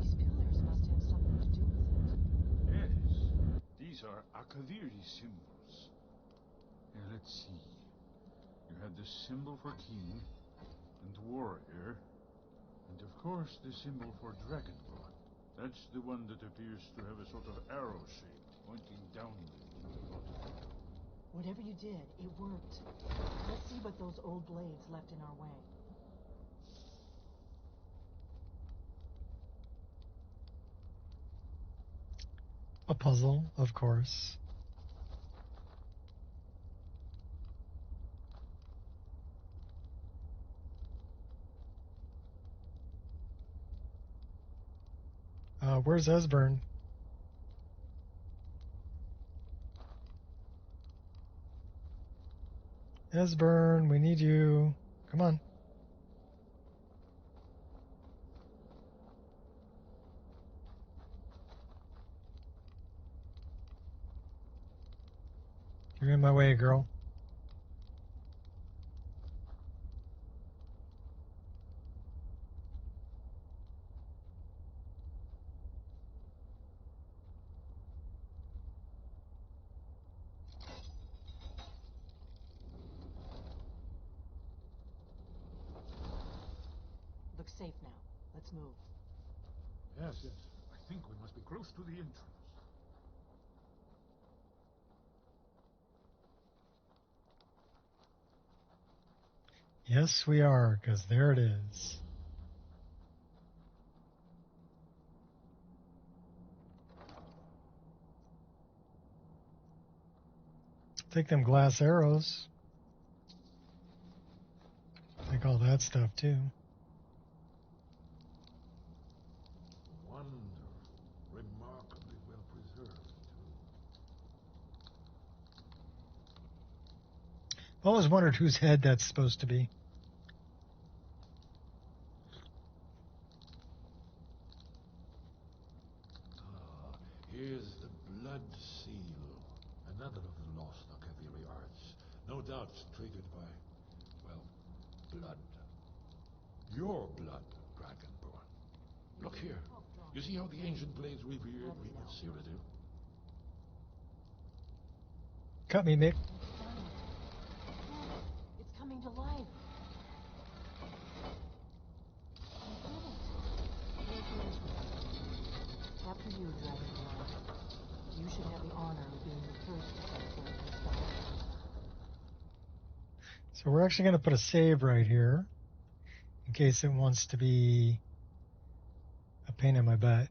These pillars must have something to do with it. Yes, these are Akaviri symbols. Here, let's see. You had the symbol for king and warrior, and of course the symbol for dragon god. That's the one that appears to have a sort of arrow shape pointing downward from the bottom. Whatever you did, it worked. Let's see what those old blades left in our way. A puzzle, of course. Where's Esbern? Esbern, we need you. Come on. You're in my way, girl. safe now. Let's move. Yes, yes. I think we must be close to the entrance. Yes, we are, because there it is. Take them glass arrows. Take all that stuff, too. Wonder. Remarkably well preserved, too. I always wondered whose head that's supposed to be. Here's the blood seal. Another of the lost Akaviri arts. No doubt triggered by, well, blood. Your blood, Dragonborn. Look here. You see how the ancient blades revered Reaper Cyrodiil? Cut me, Mick. It's coming to life. After you, Dragonborn. You should have the honor of being the first to celebrate this battle. So we're actually going to put a save right here in case it wants to be a pain in my butt.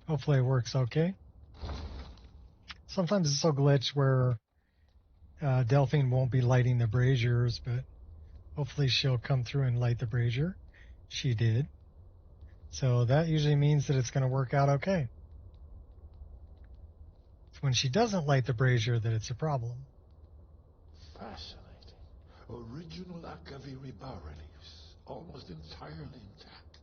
Hopefully it works okay. Sometimes it's so glitched where Delphine won't be lighting the braziers, but hopefully she'll come through and light the brazier. She did. So that usually means that it's going to work out okay. It's when she doesn't light the brazier that it's a problem. Fascinating. Original Akaviri bas-reliefs, almost entirely intact.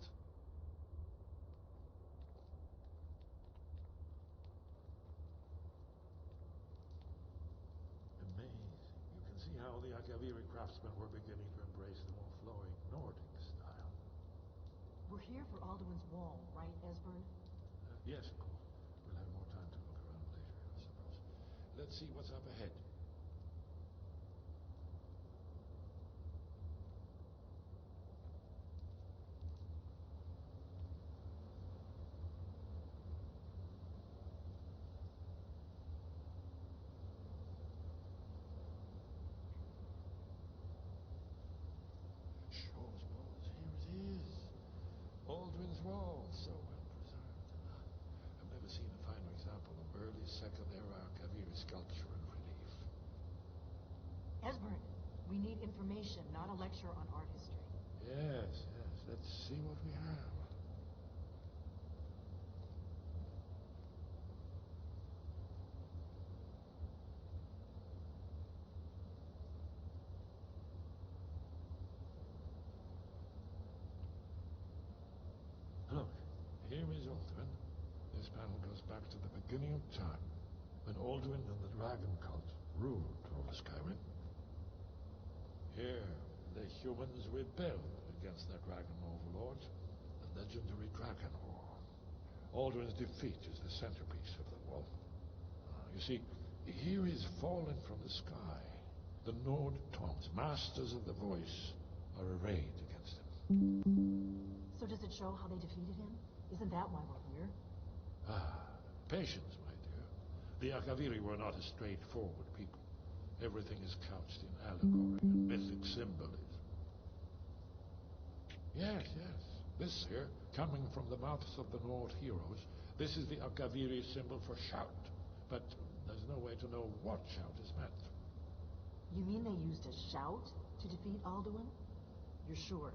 Amazing. You can see how the Akaviri craftsmen were beginning to embrace the more flowing Nordic style. We're here for Alduin's wall, right, Esbern? Yes, of course. We'll have more time to look around later, I suppose. Let's see what's up ahead. Alduin's wall, so well preserved. I've never seen a finer example of early Second Era Akaviri sculpture and relief. Esbern, we need information, not a lecture on art history. Yes, yes. Let's see what we have. Look, here is Alduin. This panel goes back to the beginning of time, when Alduin and the dragon cult ruled over Skyrim. Here, the humans rebelled against their dragon overlord, the legendary Dragon War. Alduin's defeat is the centerpiece of the wall. You see, here is fallen from the sky. The Nord Tongs, masters of the voice, are arrayed against him. So does it show how they defeated him? Isn't that why we're here? Patience, my dear. The Akaviri were not a straightforward people. Everything is couched in allegory and mythic symbolism. Yes, yes. This here, coming from the mouths of the Nord heroes, this is the Akaviri symbol for shout. But there's no way to know what shout is meant. You mean they used a shout to defeat Alduin? You're sure?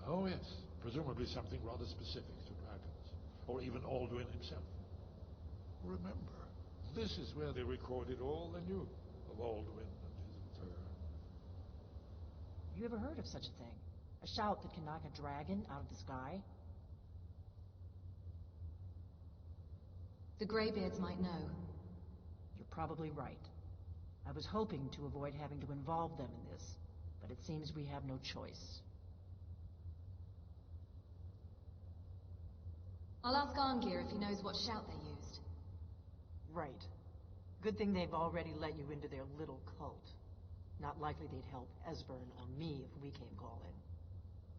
Oh, yes. Presumably something rather specific to dragons. Or even Alduin himself. Remember, this is where they recorded all they knew of Alduin and his return. You ever heard of such a thing? A shout that can knock a dragon out of the sky? The Greybeards might know. You're probably right. I was hoping to avoid having to involve them in this, but it seems we have no choice. I'll ask Arngir if he knows what shout they used. Right. Good thing they've already let you into their little cult. Not likely they'd help Esbern or me if we came calling.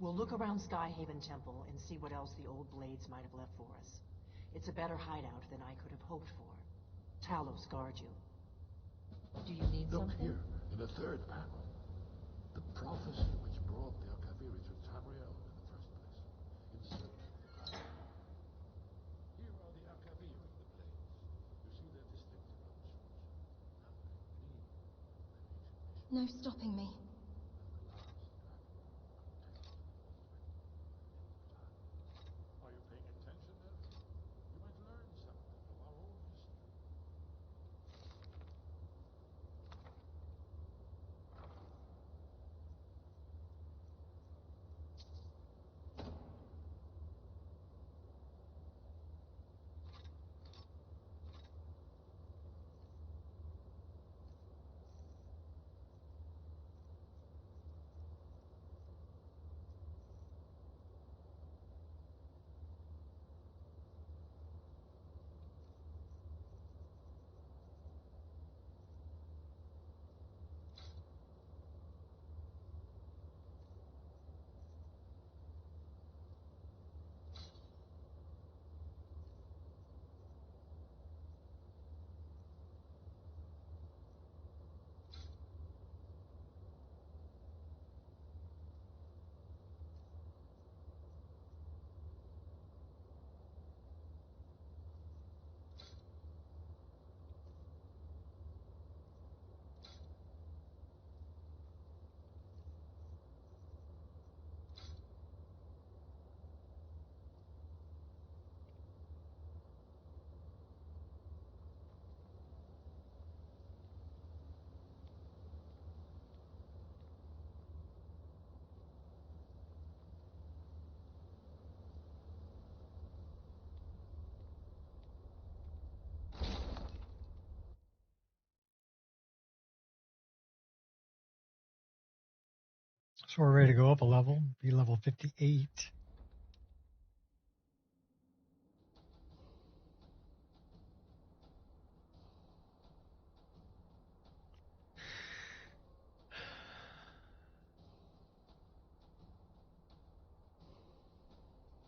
We'll look around Skyhaven Temple and see what else the old Blades might have left for us. It's a better hideout than I could have hoped for. Talos guard you. Do you need Look something? here, in the third panel. The prophecy which brought the Akaviri to Tamriel in the first place. Insert the Here are the Akaviri of the Blades. You see their distinctive illustrations. How they gleam. No stopping me. Are you paying attention, Ellie? You might learn something from our own history. So we're ready to go up a level, be level 58.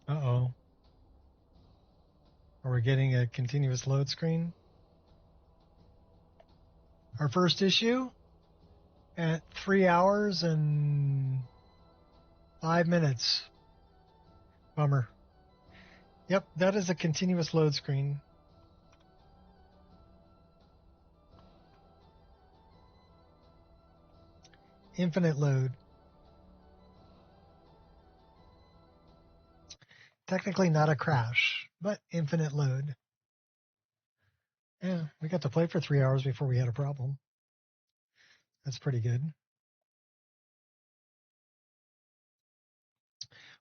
Uh-oh. Are we getting a continuous load screen? Our first issue at 3 hours and 5 minutes. Bummer. Yep, that is a continuous load screen. Infinite load. Technically not a crash, but infinite load. Yeah, we got to play for 3 hours before we had a problem. That's pretty good.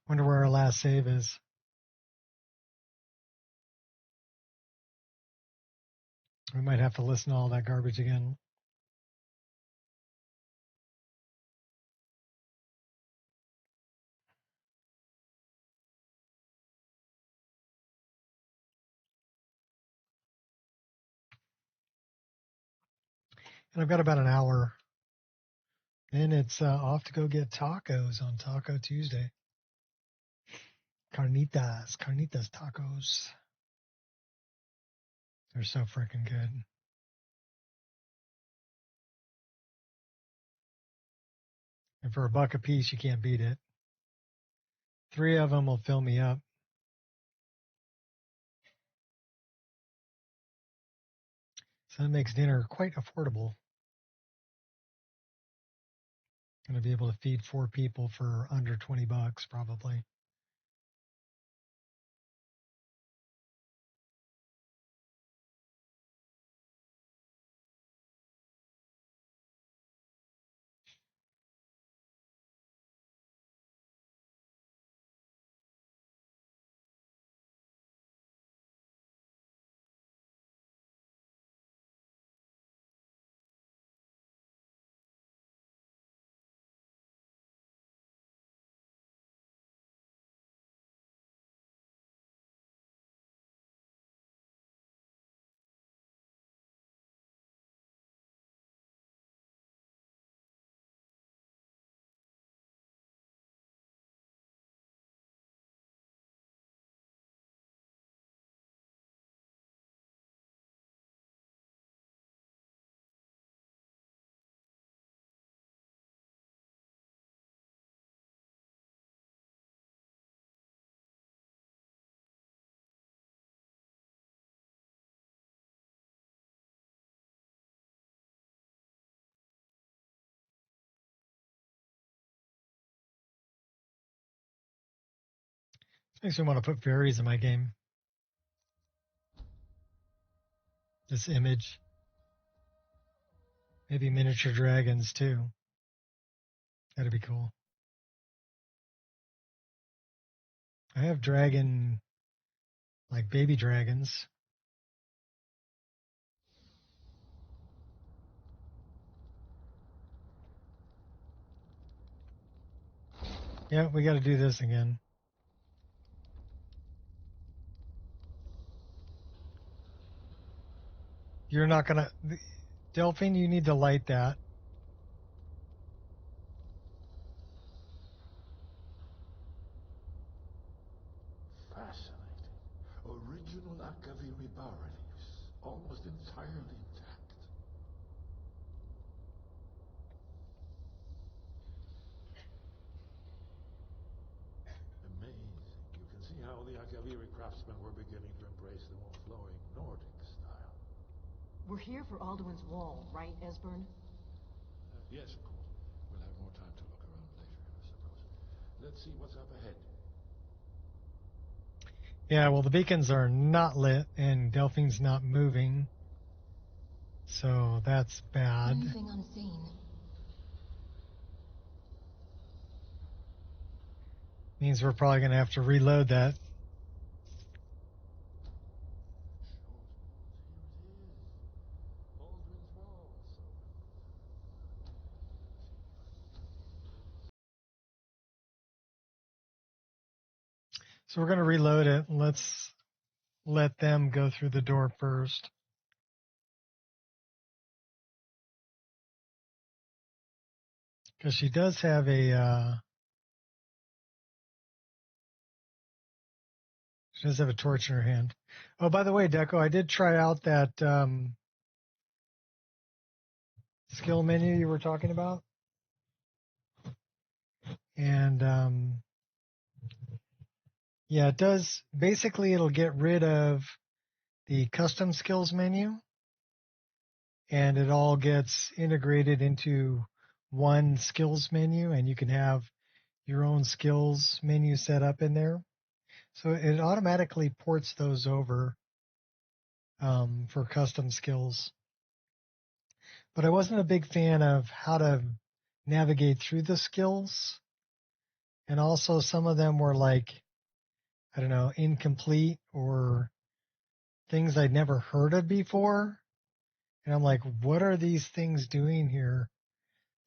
Wonder where our last save is. We might have to listen to all that garbage again. And I've got about an hour. Then it's off to go get tacos on Taco Tuesday. Carnitas tacos. They're so freaking good. And for $1 a piece, you can't beat it. 3 of them will fill me up. So that makes dinner quite affordable. Going to be able to feed 4 people for under $20 probably. Makes me want to put fairies in my game. This image. Maybe miniature dragons too. That'd be cool. I have dragon, like baby dragons. Yeah, we got to do this again. You're not going to... Delphine, you need to light that. Fascinating. Original Akaviri bas-reliefs, almost entirely intact. Amazing. You can see how the Akaviri craftsmen were beginning to embrace the more flowing Nordic style. We're here for Alduin's Wall, right, Esbern? Yes, of course. We'll have more time to look around later, I suppose. Let's see what's up ahead. Yeah, well, the beacons are not lit, and Delphine's not moving. So that's bad. Moving unseen. Means we're probably going to have to reload that. So we're going to reload it. Let's let them go through the door first. Because she does have a torch in her hand. Oh, by the way, Deco, I did try out that skill menu you were talking about. And yeah, it does. Basically, it'll get rid of the custom skills menu, and it all gets integrated into one skills menu, and you can have your own skills menu set up in there. So it automatically ports those over for custom skills. But I wasn't a big fan of how to navigate through the skills. And also some of them were like, I don't know, incomplete or things I'd never heard of before. And I'm like, what are these things doing here?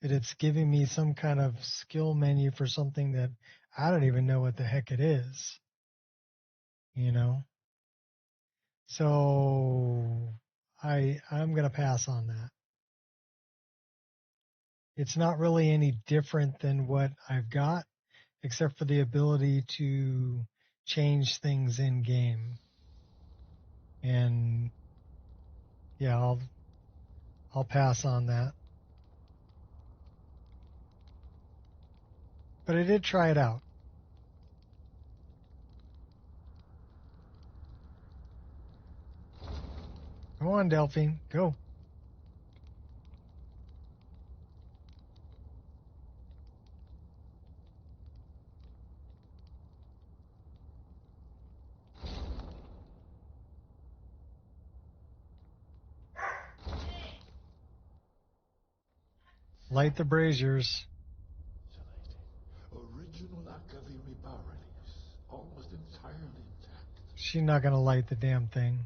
That it's giving me some kind of skill menu for something that I don't even know what the heck it is. You know? So I'm going to pass on that. It's not really any different than what I've got, except for the ability to change things in game. And yeah, I'll pass on that. But I did try it out. Go on, Delphine. Go. Light the braziers. Original Akaviri bas-reliefs, almost entirely intact. She's not going to light the damn thing.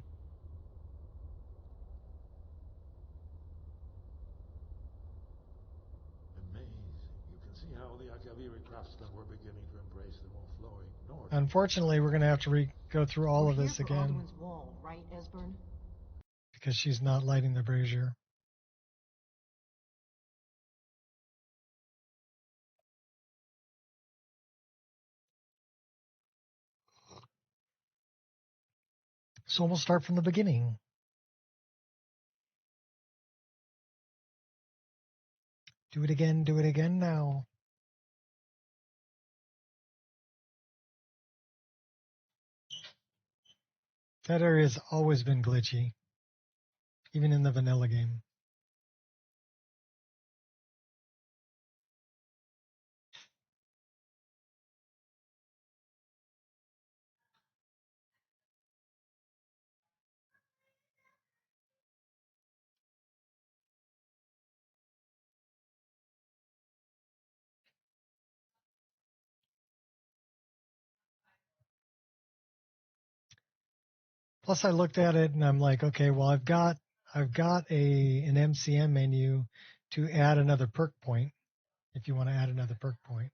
Amazing. You can see how the Akaviri craftsmen were beginning to embrace the more flowing Nordic. Unfortunately, we're going to have to go through all of this again. Alduin's Wall, right, Esbern? Because she's not lighting the brazier. So we'll start from the beginning. Do it again now. That area's always been glitchy, even in the vanilla game. Plus, I looked at it and I'm like, okay, well, I've got an MCM menu to add another perk point. If you want to add another perk point,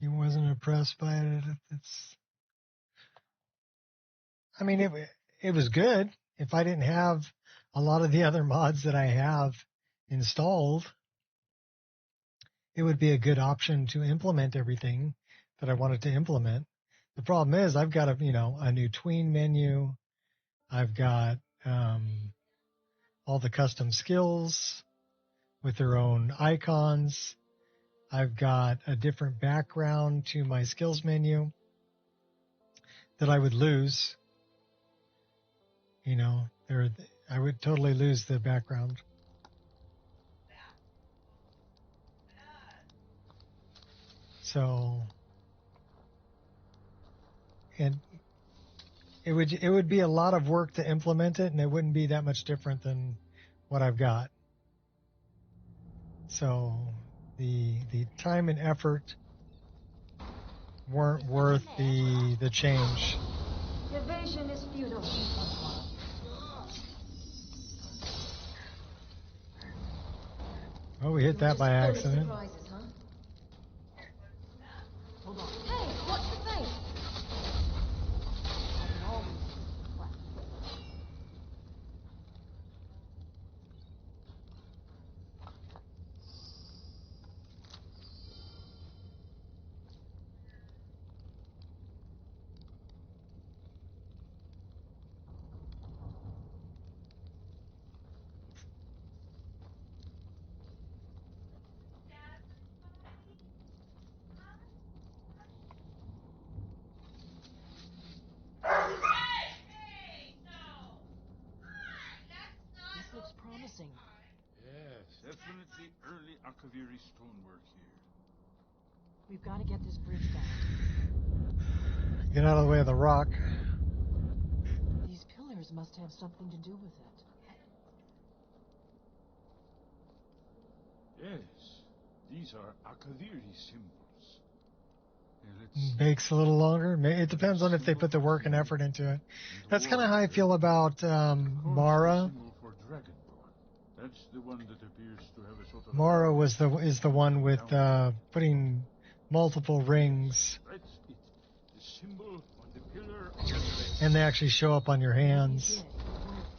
you wasn't impressed by it. I mean, it was good. If I didn't have a lot of the other mods that I have installed, it would be a good option to implement everything that I wanted to implement. The problem is I've got a new tween menu. I've got all the custom skills with their own icons. I've got a different background to my skills menu that I would lose. I would totally lose the background. So, and it would be a lot of work to implement it, and it wouldn't be that much different than what I've got. So, the time and effort weren't worth the change. Evasion is futile. Oh, we hit that by accident. Surprises, huh? Hold on. Hey, watch the face. I can always flat. This looks promising. Yes, definitely early Akaviri stonework here. We've got to get this bridge down. Get out of the way of the rock. These pillars must have something to do with it. Yes, these are Akaviri symbols. Bakes a little longer. It depends on if they put the work and effort into it. That's kind of how I feel about Mara. That's the one that appears to have a sort of Mara is the one with putting multiple rings, That's it. The symbol on the pillar. and they actually show up on your hands,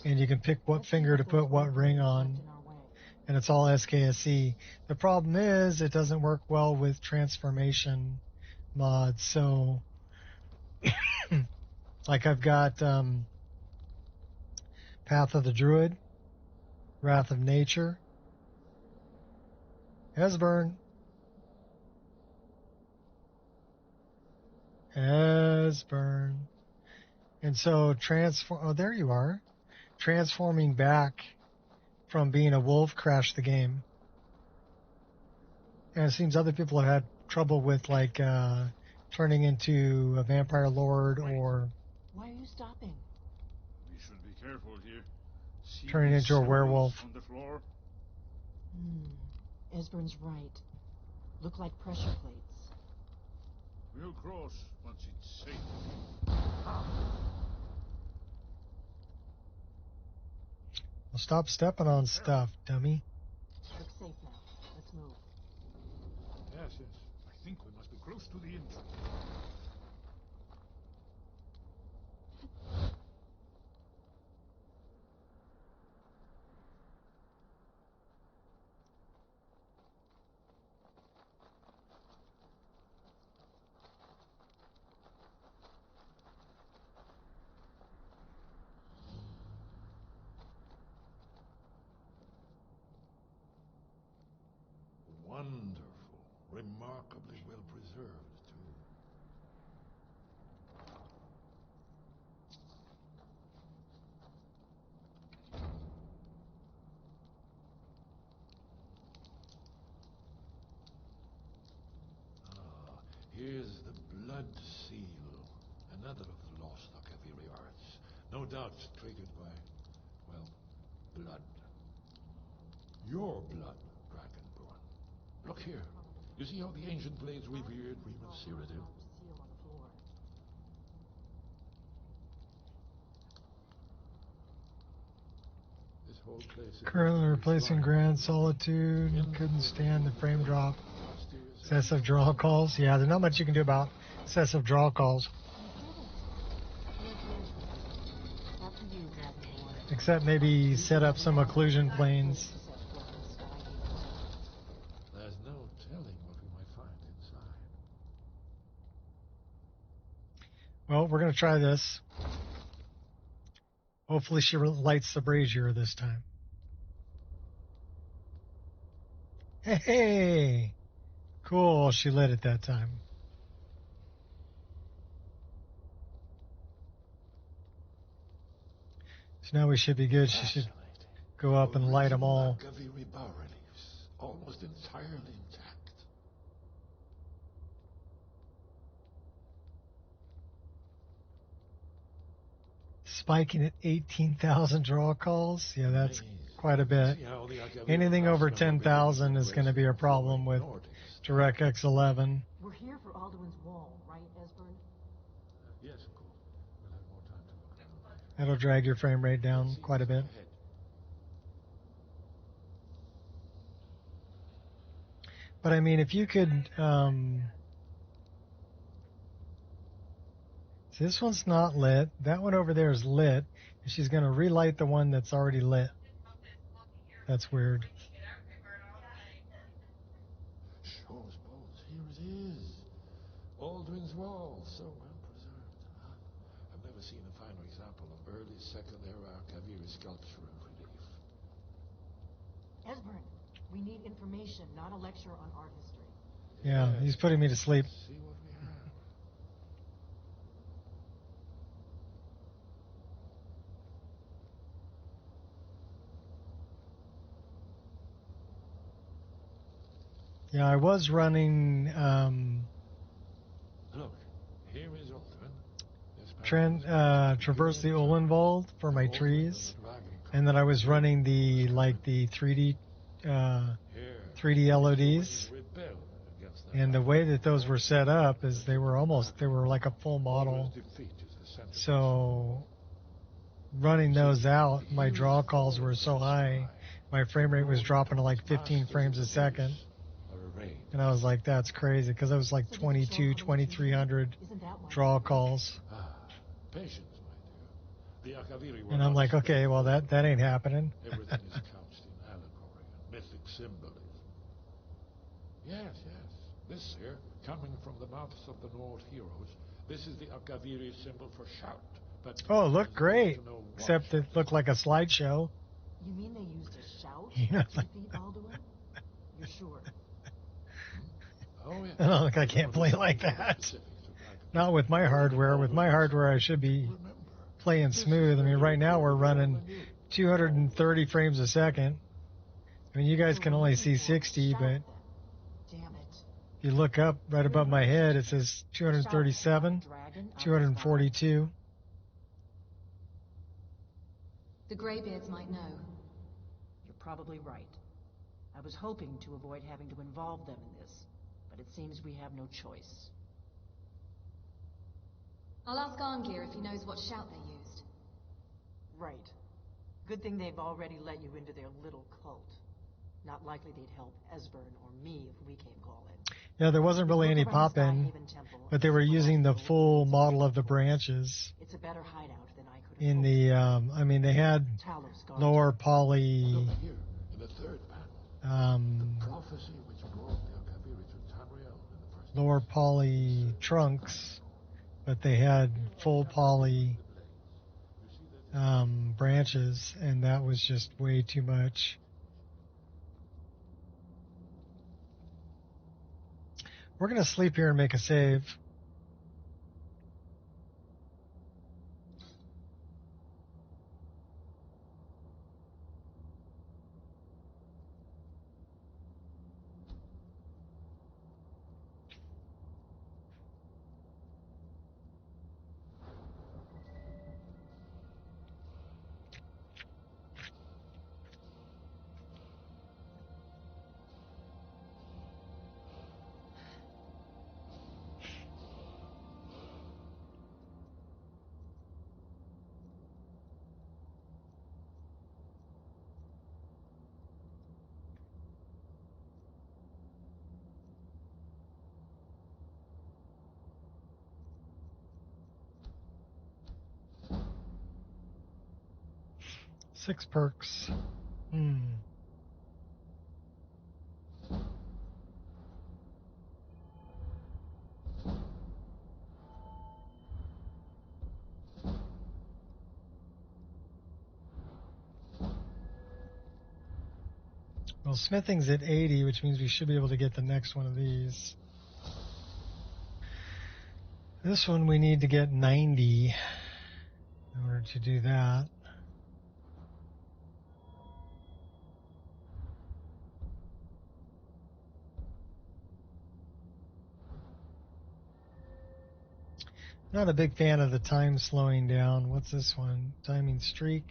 and you can pick what finger to put what ring on, and it's all SKSE. The problem is it doesn't work well with transformation mods. So, like I've got Path of the Druid, Wrath of Nature, Esbern, and so oh, there you are. Transforming back from being a wolf crashed the game. And it seems other people have had trouble with turning into a vampire lord or Why are you stopping? We should be careful here. See turning these into a symbols werewolf. on the floor? Esbern's right. Look like pressure plates. We'll cross once it's safe. Well, stop stepping on stuff, dummy. Looks safe now. Let's move. Yes, yes. I think we must be close to the entrance. Wonderful. Remarkably well preserved, too. Here's the blood seal. Another of the lost Akaviri arts. No doubt triggered by, well, blood. Your blood, Dragonborn. Look here. You see how the ancient blades revered Remus Cyrodiil? Seal on the floor. whole place Currently replacing Grand Solitude. Couldn't stand the frame drop. Excessive draw calls. Yeah, there's not much you can do about excessive draw calls. Except maybe set up some occlusion planes. There's no telling what we might find inside. Well, we're going to try this. Hopefully she lights the brazier this time. Hey! Cool, she lit it that time. So now we should be good. She should go up and light them all. Akaviri bas-reliefs, almost entirely intact. Spiking at 18,000 draw calls. Yeah, that's quite a bit. Anything over 10,000 is going to be a problem with DirectX 11. We're here for Alduin's wall, right, Esbern? Yes, of course. We'll have more time to look around later. That'll drag your frame rate down quite a bit. But I mean, if you could, see, this one's not lit. That one over there is lit. And she's going to relight the one that's already lit. That's weird. Shaw's bones, here it is. Alduin's wall, so well preserved. I've never seen a finer example of early Second Era Akaviri sculpture and relief. Esbern, we need information, not a lecture on art history. Yeah, he's putting me to sleep. See what we have. Yeah, I was running Look, here is Alduin. Traverse the Ulenwald for my trees, and then I was running the 3D 3D LODs. And the way that those were set up is they were like a full model. So running those out, my draw calls were so high, my frame rate was dropping to like 15 frames a second. And I was like, that's crazy, because I was like 2300 draw calls. Patience, my dear. The Akaviri were And I'm like, okay, well, that ain't happening. Everything is couched in allegory and mythic symbolism. Yes, yes. This here, coming from the mouths of the Nord heroes, this is the Akaviri symbol for shout. But oh, it looked great, except it looked like a slideshow. You mean they used a shout You know, to defeat Alduin? You're sure? Oh, yeah. I don't think I can't play like that. Not with my hardware. With my hardware, I should be playing smooth. I mean, right now we're running 230 frames a second. I mean, you guys can only see 60, but if you look up right above my head, it says 237, 242. The Greybeards might know. You're probably right. I was hoping to avoid having to involve them in this, but it seems we have no choice. I'll ask Arngir if he knows what shout they used. Right. Good thing they've already let you into their little cult. Not likely they'd help Esbern or me if we came calling. Yeah, there wasn't really any pop-in, but they were using the full model of the branches. It's a better hideout than I could have in the, I mean, they had lower poly, lower poly trunks, but they had full poly branches, and that was just way too much. We're going to sleep here and make a save. 6 perks. Well, smithing's at 80, which means we should be able to get the next one of these. This one we need to get 90 in order to do that. Not a big fan of the time slowing down. What's this one? Timing streak.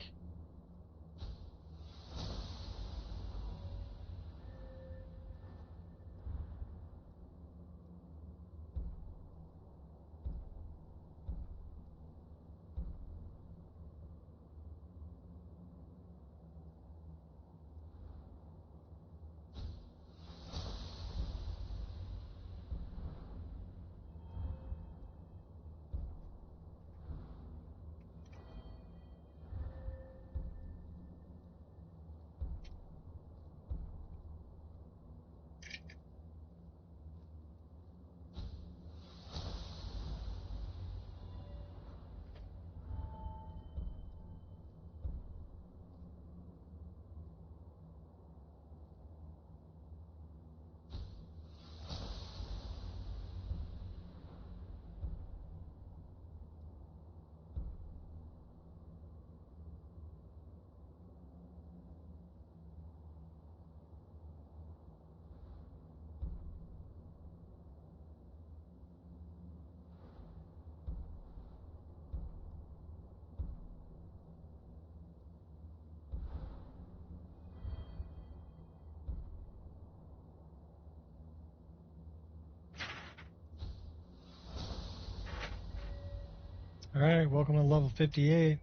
All right, welcome to level 58.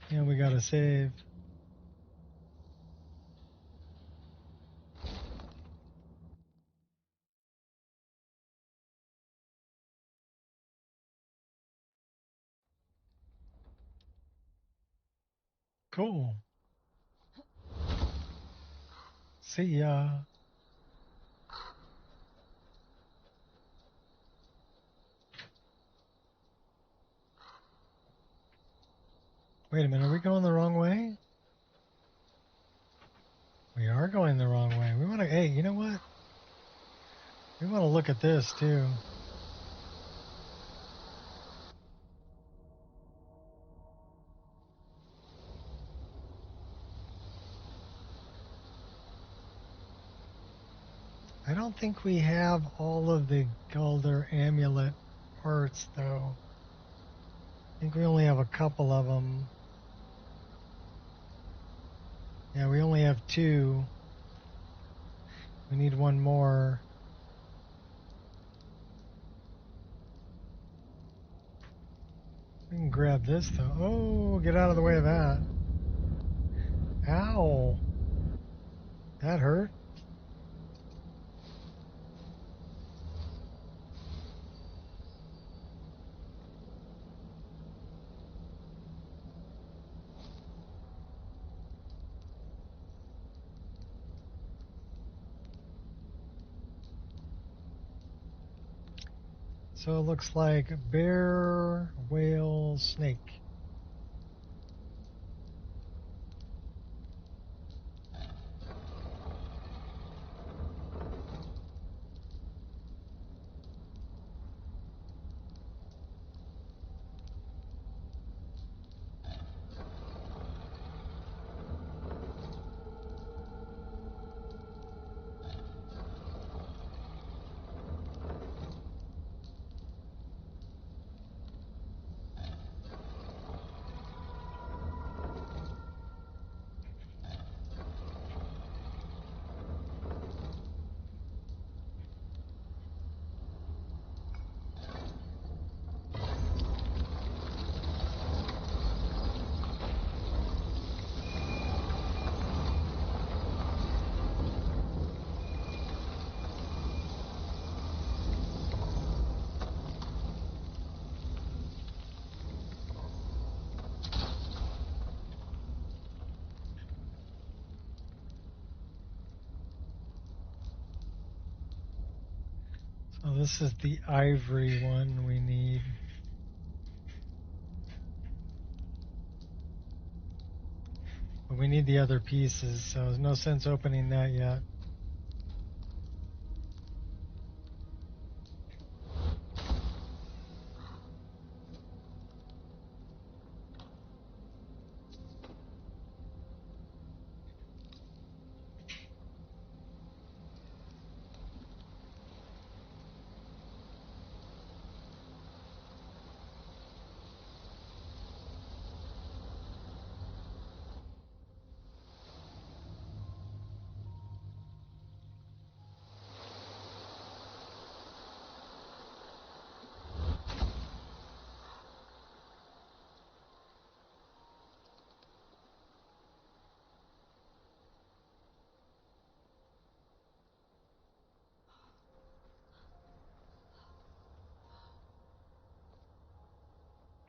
And we got to save. Cool. See ya. Wait a minute, are we going the wrong way? We are going the wrong way. We want to, hey, you know what? We want to look at this too. I don't think we have all of the Gulder amulet parts though. I think we only have a couple of them. Yeah, we only have 2. We need one more. We can grab this though. Oh, get out of the way of that. Ow. That hurt. So it looks like bear, whale, snake. Oh, this is the ivory one we need. But we need the other pieces, so there's no sense opening that yet.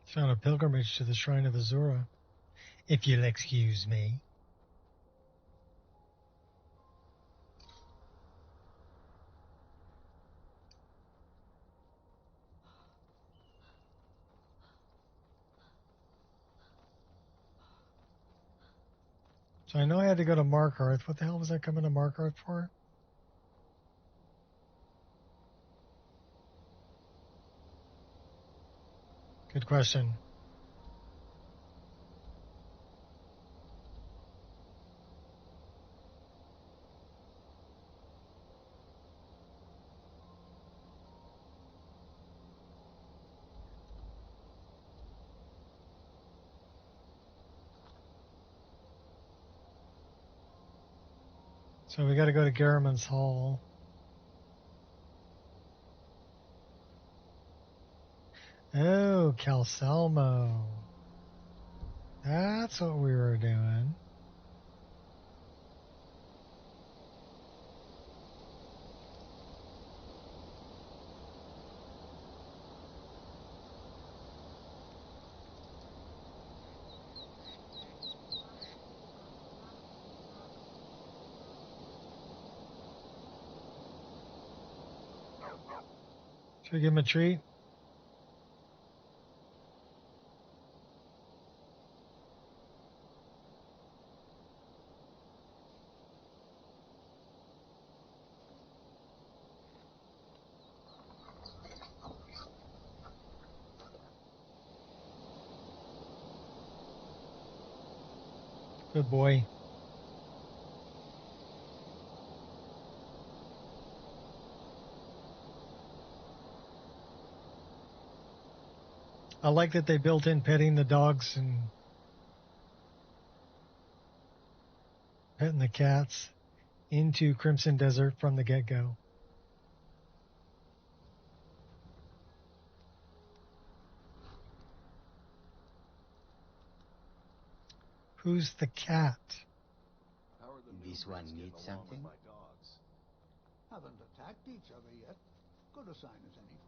It's on a pilgrimage to the Shrine of Azura, if you'll excuse me. So I know I had to go to Markarth. What the hell was I coming to Markarth for? Good question. So we got to go to Garaman's Hall. Oh, Calcelmo. That's what we were doing. Should we give him a treat? Good boy. I like that they built in petting the dogs and petting the cats into Crimson Desert from the get-go. Who's the cat? This one needs something? Haven't attacked each other yet. Good a sign as any.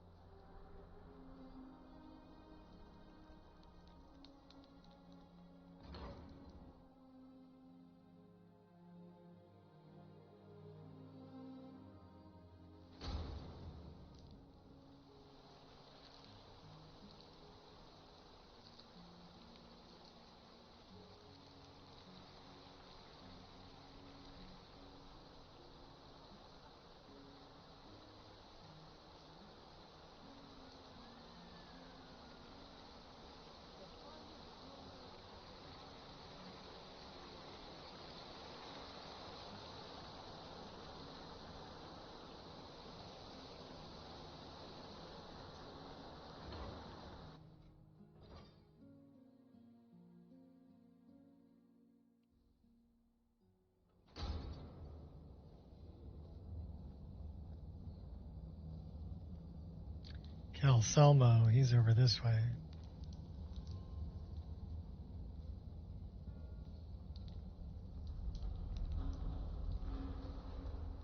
Calcelmo, he's over this way.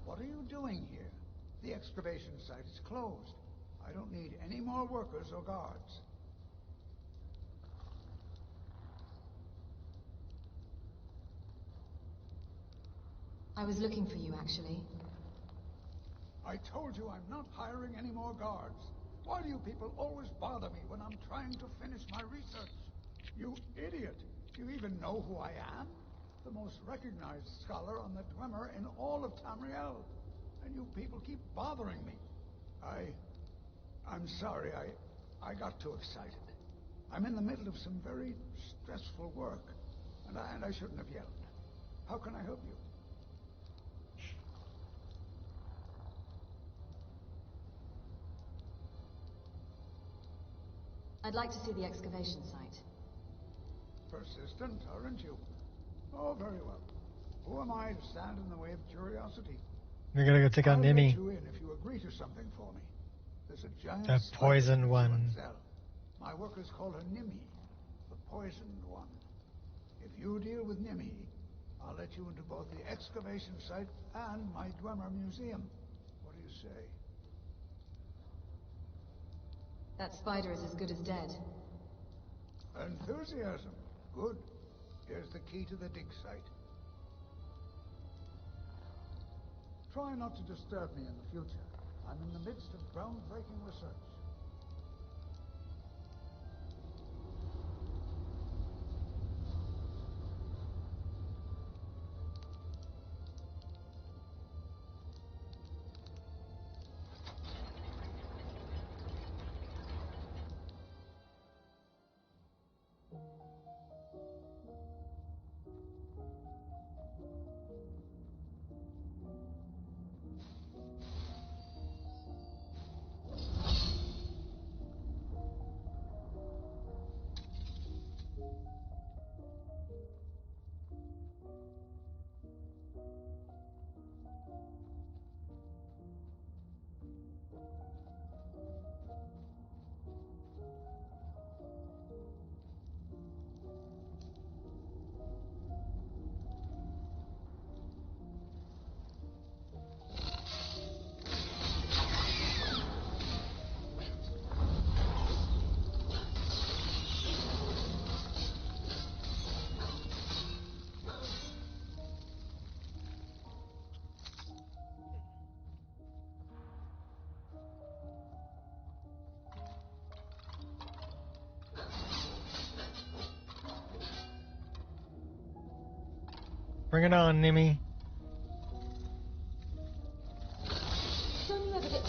What are you doing here? The excavation site is closed. I don't need any more workers or guards. I was looking for you, actually. I told you I'm not hiring any more guards. Why do you people always bother me when I'm trying to finish my research? You idiot! Do you even know who I am? The most recognized scholar on the Dwemer in all of Tamriel. And you people keep bothering me. I'm sorry, I got too excited. I'm in the middle of some very stressful work, and I shouldn't have yelled. How can I help you? I'd like to see the excavation site. Persistent, aren't you? Oh, very well. Who am I to stand in the way of curiosity? We're gonna go take on I'll let Nimi. you in if you agree to something for me. There's a giant That poisoned one. My workers call her Nimi, the poisoned one. If you deal with Nimi, I'll let you into both the excavation site and my Dwemer museum. What do you say? That spider is as good as dead. Enthusiasm. Good. Here's the key to the dig site. Try not to disturb me in the future. I'm in the midst of groundbreaking research. Bring it on, Nimi. Don't you ever get...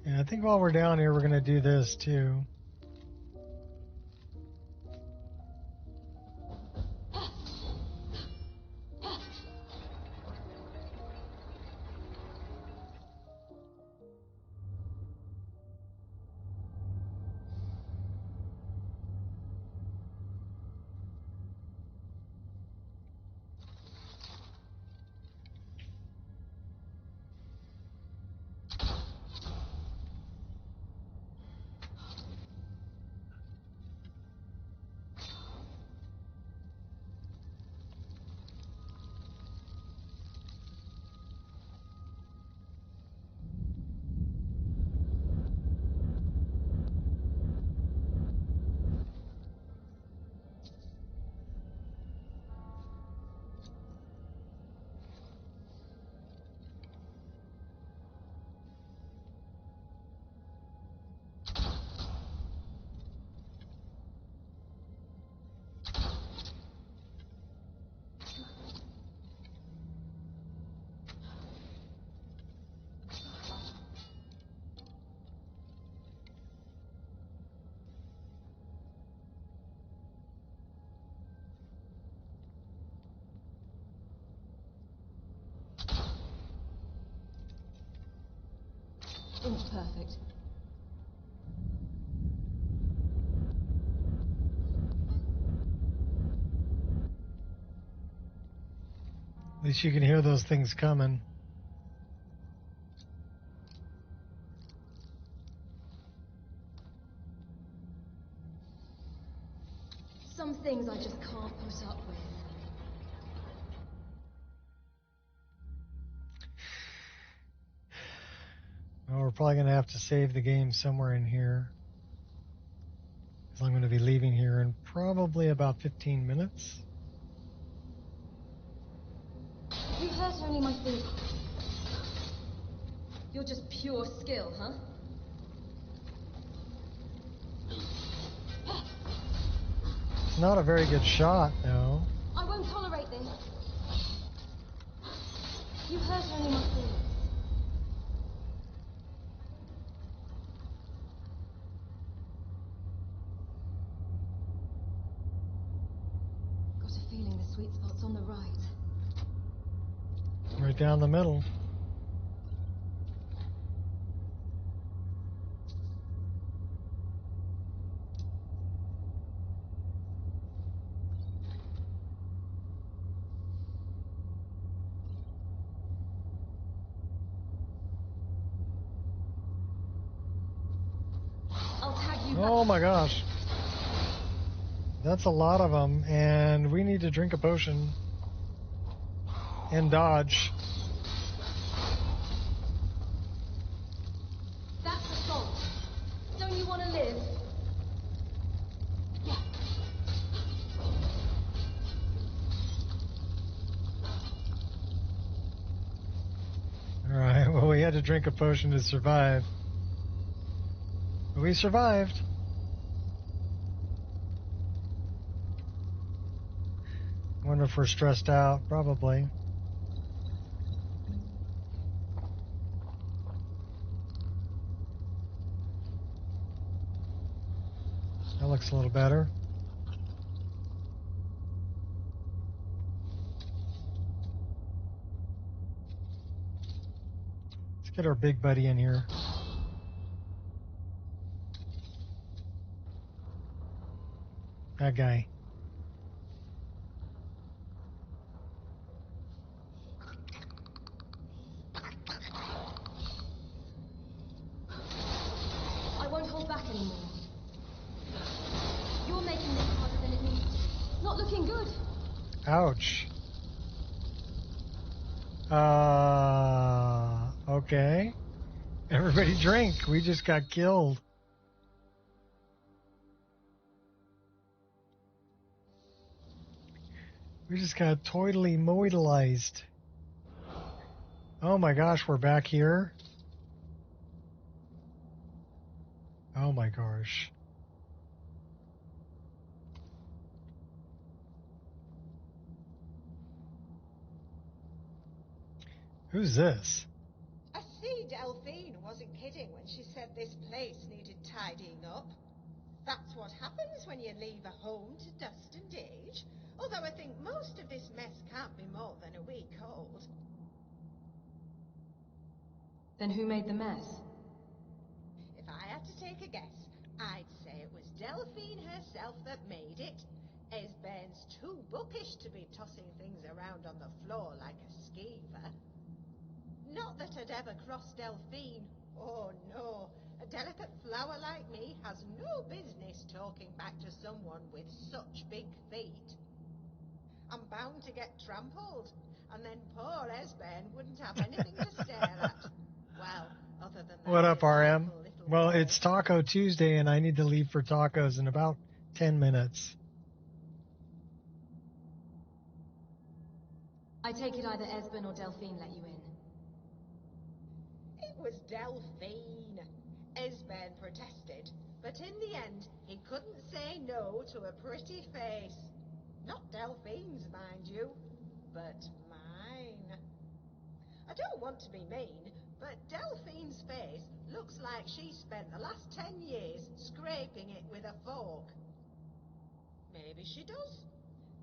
Yeah, I think while we're down here, we're gonna do this too. It's perfect. At least you can hear those things coming. Some things I just can't put up with. Well, we're probably going to have to save the game somewhere in here, because I'm going to be leaving here in probably about 15 minutes. You hurt only my feet. You're just pure skill, huh? It's not a very good shot, though. I won't tolerate this. You hurt only my feelings. Got a feeling the sweet spot's on the right. Right down the middle. Oh my gosh. That's a lot of them, and we need to drink a potion and dodge. That's assault. Don't you want to live? Yeah. Alright, well, we had to drink a potion to survive. But we survived. Wonder if we're stressed out. Probably. That looks a little better. Let's get our big buddy in here. That guy. I won't hold back anymore. You're making this harder than it needs to be. Not looking good. Ouch. Okay. Everybody drink. We just got killed. We just got totally moidalized. Oh my gosh, we're back here. Oh my gosh. Who's this? I see Delphine wasn't kidding when she said this place needed tidying up. That's what happens when you leave a home to dust and age. Although I think most of this mess can't be more than a week old. Then who made the mess? If I had to take a guess, I'd say it was Delphine herself that made it. Esbane's too bookish to be tossing things around on the floor like a skeever. Not that I'd ever cross Delphine. Oh no, a delicate flower like me has no business talking back to someone with such big feet. I'm bound to get trampled, and then poor Esbane wouldn't have anything to stare at. Well, other than that. What up, RM? Little Well, girl. it's Taco Tuesday, and I need to leave for tacos in about 10 minutes. I take it either Esbern or Delphine let you in. It was Delphine. Esbane protested, but in the end, he couldn't say no to a pretty face. Not Delphine's, mind you, but mine. I don't want to be mean, but Delphine's face looks like she spent the last 10 years scraping it with a fork. Maybe she does.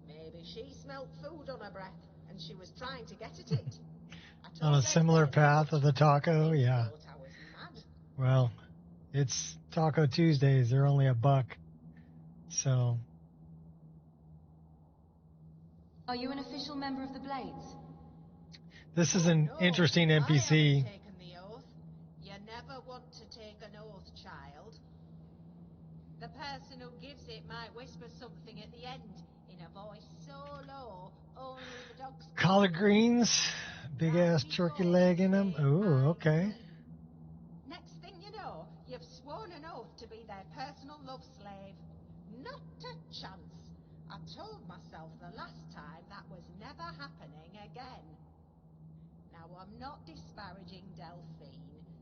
Maybe she smelt food on her breath and she was trying to get at it. On a similar path of the taco, yeah. Thought I was mad. Well, it's Taco Tuesdays. They're only $1. So, Are you an official member of the Blades? this is an interesting I NPC. haven't taken the oath. You never want to take an oath, child. The person who gives it might whisper something at the end in a voice so low only the dogs. Collard greens, big ass turkey leg in them. Ooh, okay. Next thing you know, you've sworn an oath to be their personal love slave. Not a chance. I told myself the last time that was never happening again. I'm not disparaging Delphine.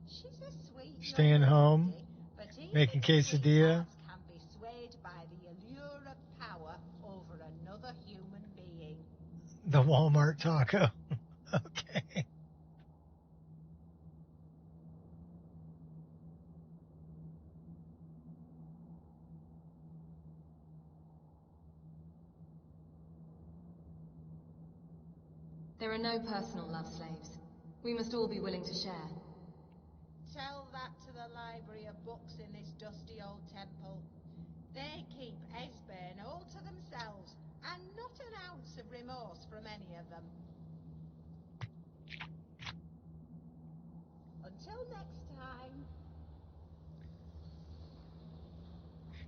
She's a sweet Staying young home, lady, but even making quesadilla. sweethearts can be swayed by the allure of power over another human being. The Walmart taco. Okay. There are no personal love slaves. We must all be willing to share. Tell that to the library of books in this dusty old temple. They keep Esbern all to themselves, and not an ounce of remorse from any of them. Until next time.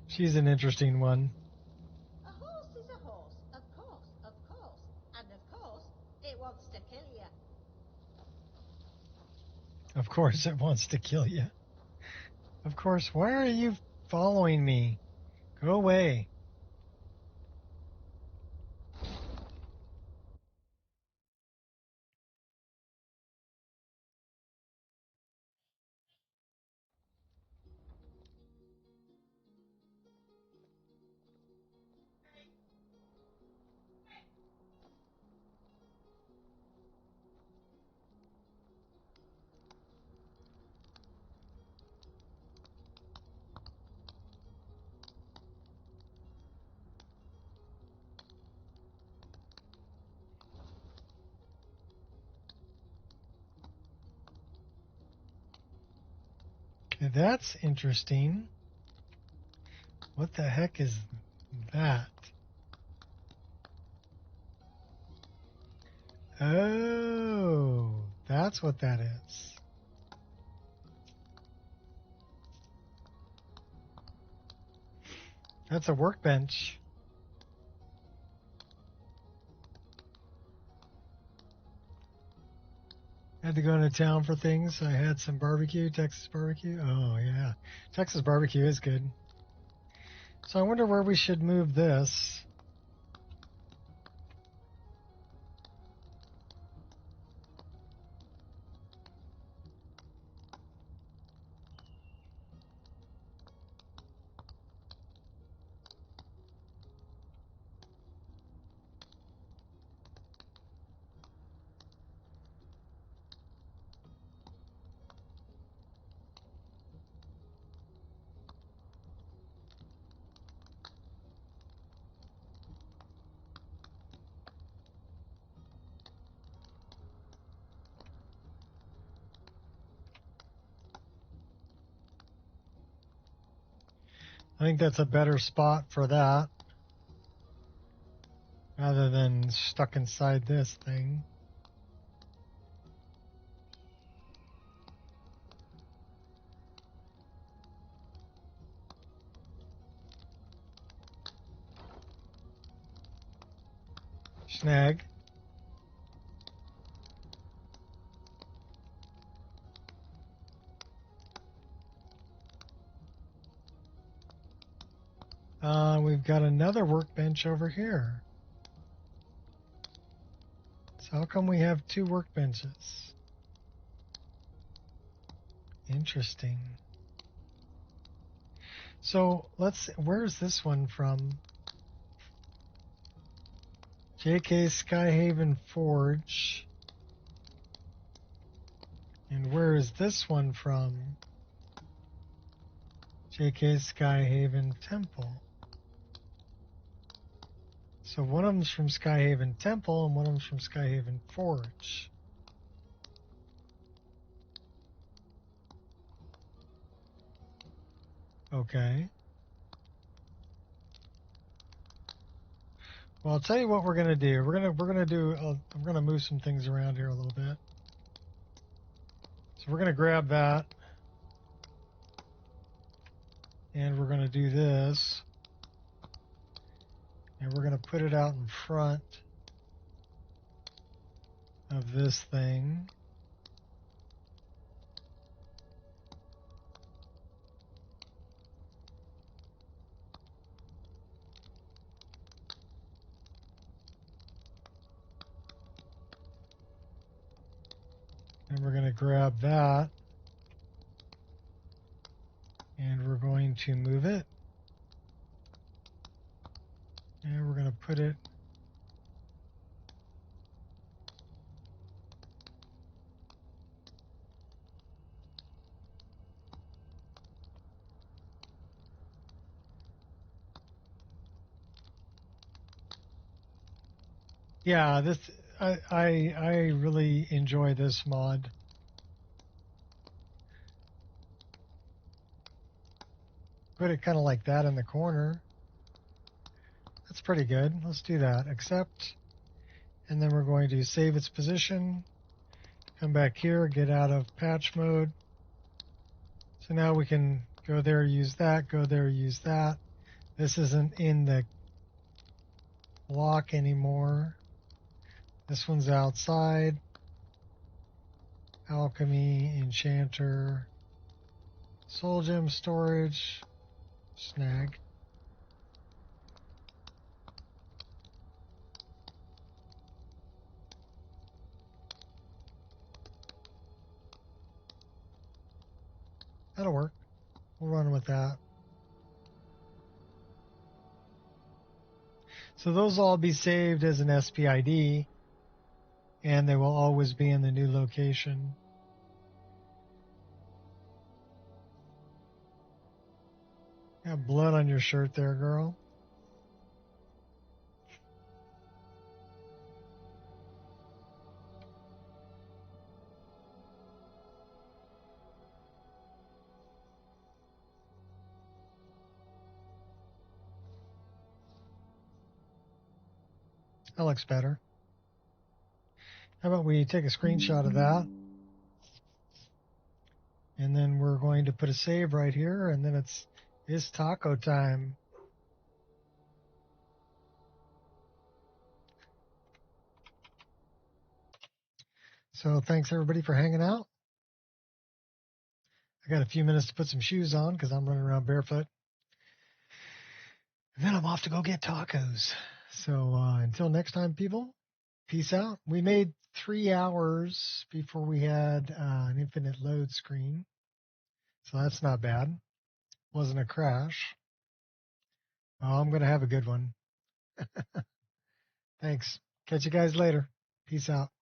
She's an interesting one. A horse is a horse, of course. And of course, it wants to kill you. Of course it wants to kill you. Of course. Why are you following me? Go away. Okay, that's interesting. What the heck is that? Oh, that's what that is. That's a workbench. Had to go into town for things. I had some barbecue, Texas barbecue. Oh, yeah. Texas barbecue is good. So I wonder where we should move this. I think that's a better spot for that, rather than stuck inside this thing. Snag. We've got another workbench over here. So how come we have two workbenches? Interesting. So where's this one from? JK Skyhaven Forge. And where is this one from? JK Skyhaven Temple. So one of them's from Skyhaven Temple and one of them's from Skyhaven Forge. Okay. Well, I'll tell you what we're gonna do. I'm gonna move some things around here a little bit. So we're gonna grab that, and we're gonna do this, and we're gonna put it out in front of this thing. And we're going to grab that. And we're going to move it. And we're going to put it yeah, this I really enjoy this mod. Put it kind of like that in the corner. That's pretty good. Let's do that. Accept. And then we're going to save its position. Come back here, get out of patch mode. So now we can go there, use that, go there, use that. This isn't in the block anymore. This one's outside. Alchemy, Enchanter, Soul Gem Storage, Snag. That'll work. We'll run with that. So those will all be saved as an SPID, and they will always be in the new location. Got blood on your shirt there, girl. That looks better. How about we take a screenshot of that? And then we're going to put a save right here, and then it's taco time. So thanks everybody for hanging out. I got a few minutes to put some shoes on because I'm running around barefoot. And then I'm off to go get tacos. So until next time, people, peace out. We made 3 hours before we had an infinite load screen. So that's not bad. Wasn't a crash. Oh, I'm going to have a good one. Thanks. Catch you guys later. Peace out.